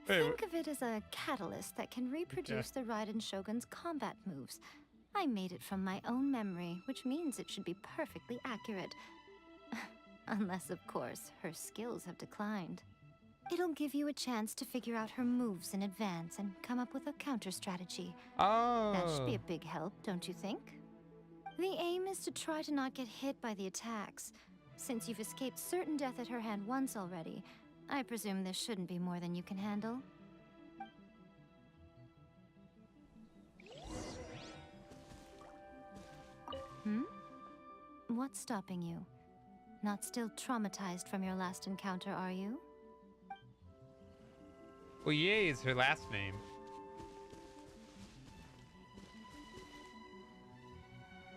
Wait, Think of it as a catalyst that can reproduce the Raiden Shogun's combat moves. I made it from my own memory, which means it should be perfectly accurate. Unless, of course, her skills have declined. It'll give you a chance to figure out her moves in advance and come up with a counter strategy. Oh. That should be a big help, don't you think? The aim is to try to not get hit by the attacks. Since you've escaped certain death at her hand once already, I presume this shouldn't be more than you can handle. What's stopping you? Not still traumatized from your last encounter, are you? Well, Yay is her last name.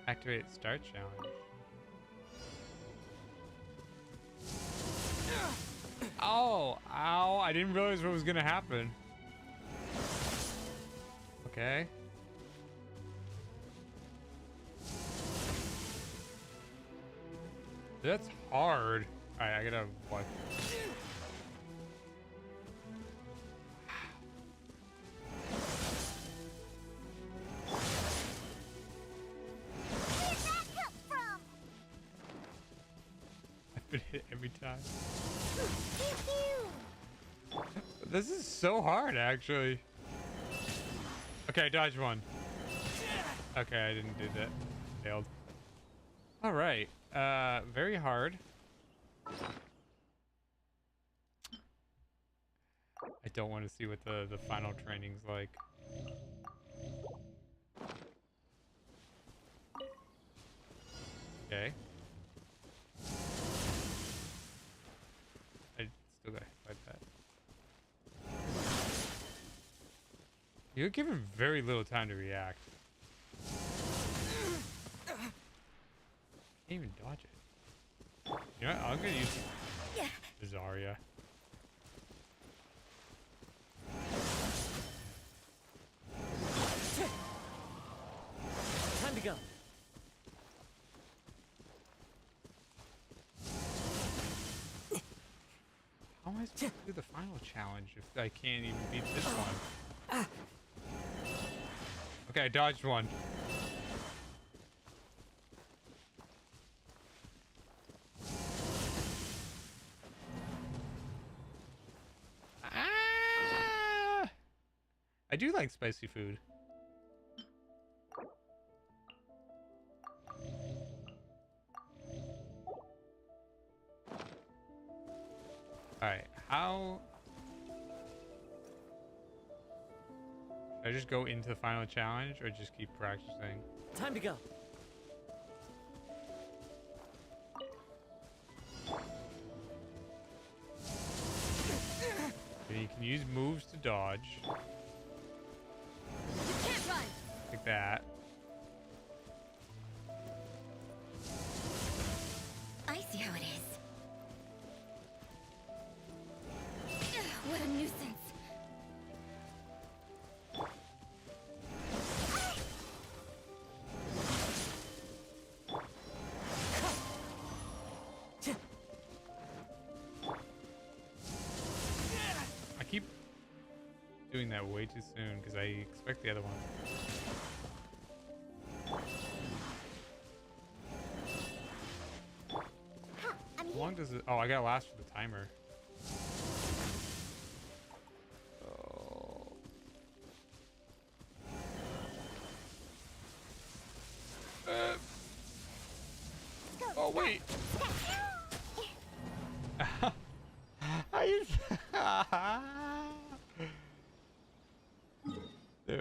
Activate start challenge. Oh, ow, I didn't realize what was gonna happen. Okay. That's hard. Alright, I gotta what? I've been hit every time. This is so hard, actually. Okay, dodge one. Okay, I didn't do that. Failed. All right. Very hard. I don't want to see what the final training's like. Okay. I still gotta fight that. You're given very little time to react. Can't even dodge it. You know what? I'm gonna use Zarya. Time to go. How am I supposed to do the final challenge if I can't even beat this one? Okay, I dodged one. I do like spicy food. Alright, how... Should I just go into the final challenge or just keep practicing? Time to go. Okay, you can use moves to dodge. You can't run. Like that. I see how it is. What a nuisance. I keep doing that way too soon because I expect the other one. How long does it? Oh, I gotta last for the timer. Oh wait.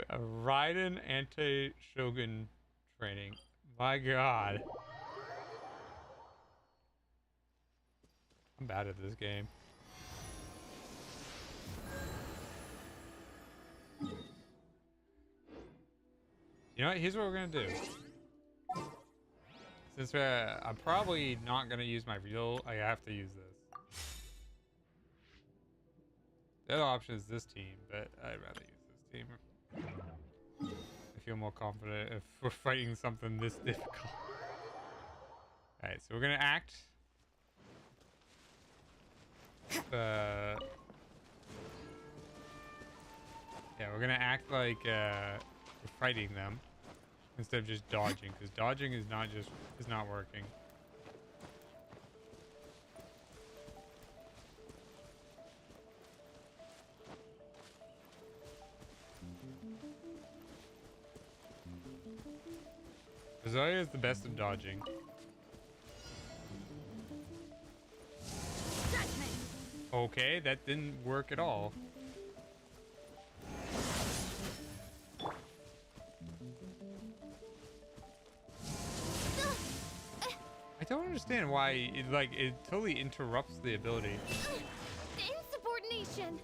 A Raiden anti-Shogun training. My god. I'm bad at this game. You know what? Here's what we're gonna do. Since I'm probably not gonna use my real, I have to use this. The other option is this team, but I'd rather use this team. I feel more confident if we're fighting something this difficult. Alright, so we're gonna act. Yeah, we're gonna act like we're fighting them instead of just dodging, because dodging is not working. Zoya is the best at dodging. Okay, that didn't work at all. I don't understand why it totally interrupts the ability. Insubordination.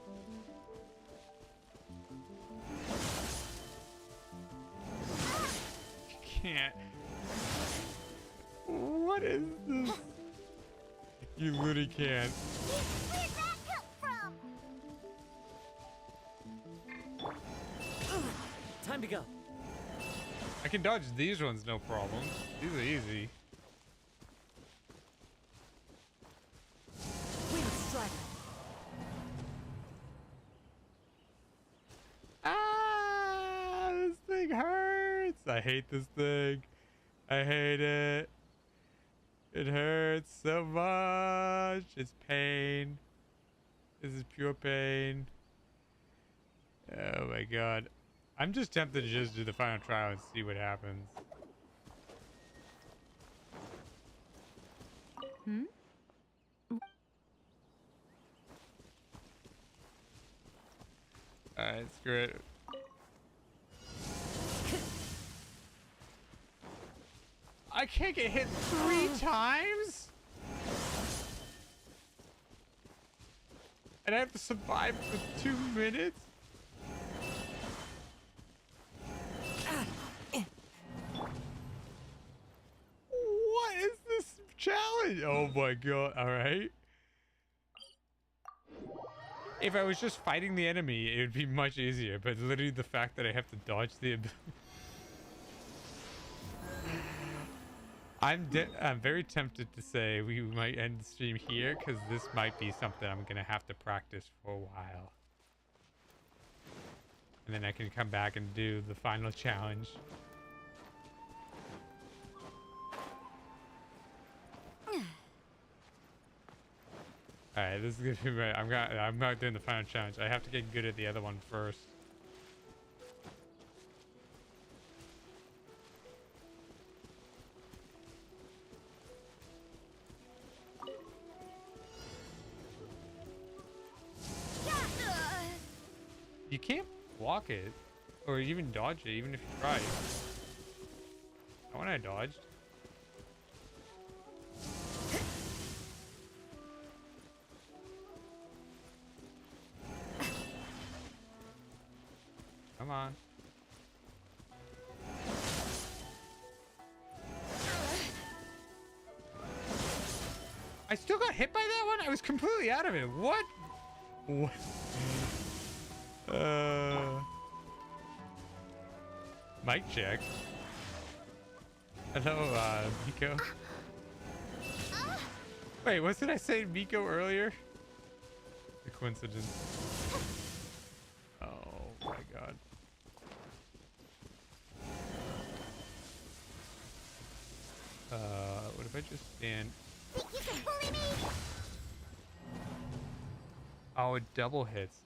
Can't. What is this? You literally can't. Where'd that come from? Time to go. I can dodge these ones, no problem. These are easy. We must strike. Ah, this thing hurts. I hate this thing. I hate it. It hurts so much. It's pain. This is pure pain. Oh my god. I'm just tempted to just do the final trial and see what happens. Hmm? Alright, screw it. I can't get hit 3 times? And I have to survive for 2 minutes? What is this challenge? Oh my god, alright. If I was just fighting the enemy, it would be much easier, but literally the fact that I have to dodge the ability. I'm very tempted to say we might end the stream here, because this might be something I'm gonna have to practice for a while. And then I can come back and do the final challenge. Alright, this is gonna be right. I'm not doing the final challenge. I have to get good at the other one first. you can't block it or even dodge it, even if you try. Not when I dodged. Come on. I still got hit by that one? I was completely out of it. What? What? Mic check. Hello, Miko. Wait, what did I say Miko earlier? The coincidence. Oh my god. What if I just stand? Think you can bully me? Oh, it double hits.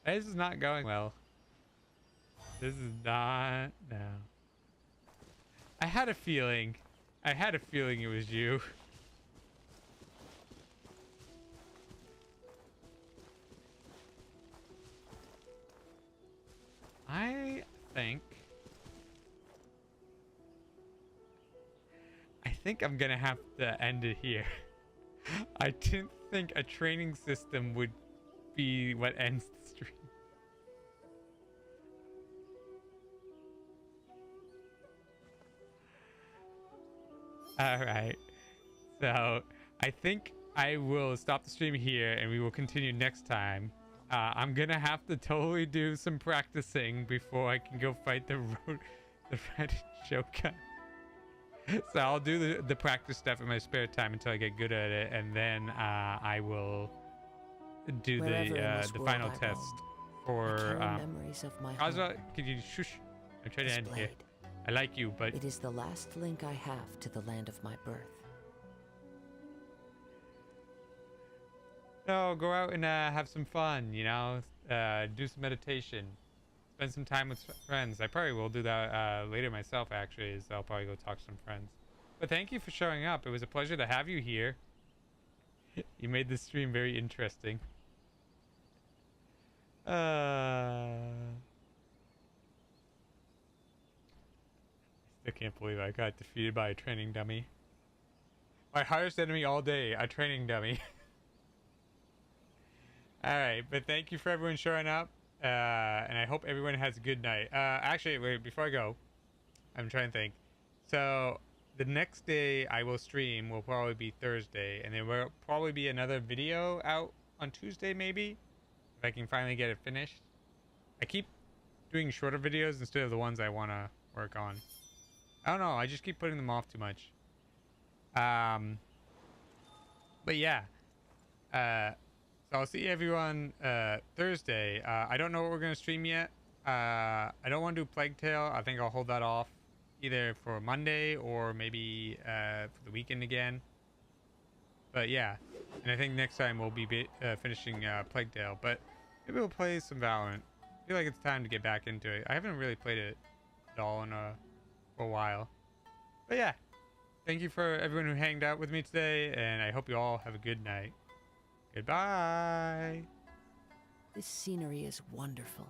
This is not going well. This is not. No. I had a feeling. I had a feeling it was you. I think I'm gonna have to end it here. I didn't think a training system would be what ends the stream. Alright. So I think I will stop the stream here and we will continue next time. I'm gonna have to totally do some practicing before I can go fight the red Shogun. So I'll do the practice stuff in my spare time until I get good at it, and then I will do the final test for memories of my Kaza. Could you shush? I'm trying to end here. I like you, but it is the last link I have to the land of my birth. No, go out and have some fun, you know, do some meditation, spend some time with friends. I probably will do that later myself, actually, is I'll probably go talk to some friends. But thank you for showing up. It was a pleasure to have you here. You made this stream very interesting. I still can't believe I got defeated by a training dummy. My hardest enemy all day, a training dummy. Alright, but thank you for everyone showing up, and I hope everyone has a good night. Actually, wait, before I go, I'm trying to think. So, the next day I will stream will probably be Thursday, and there will probably be another video out on Tuesday, maybe, if I can finally get it finished. I keep doing shorter videos instead of the ones I want to work on. I don't know, I just keep putting them off too much. But yeah. So I'll see everyone Thursday. I don't know what we're going to stream yet. I don't want to do Plague Tale. I think I'll hold that off either for Monday or maybe for the weekend again. But yeah, and I think next time we'll be finishing Plague Tale. But maybe we'll play some Valorant. I feel like it's time to get back into it. I haven't really played it at all for a while. But yeah, thank you for everyone who hanged out with me today, and I hope you all have a good night. Goodbye. This scenery is wonderful.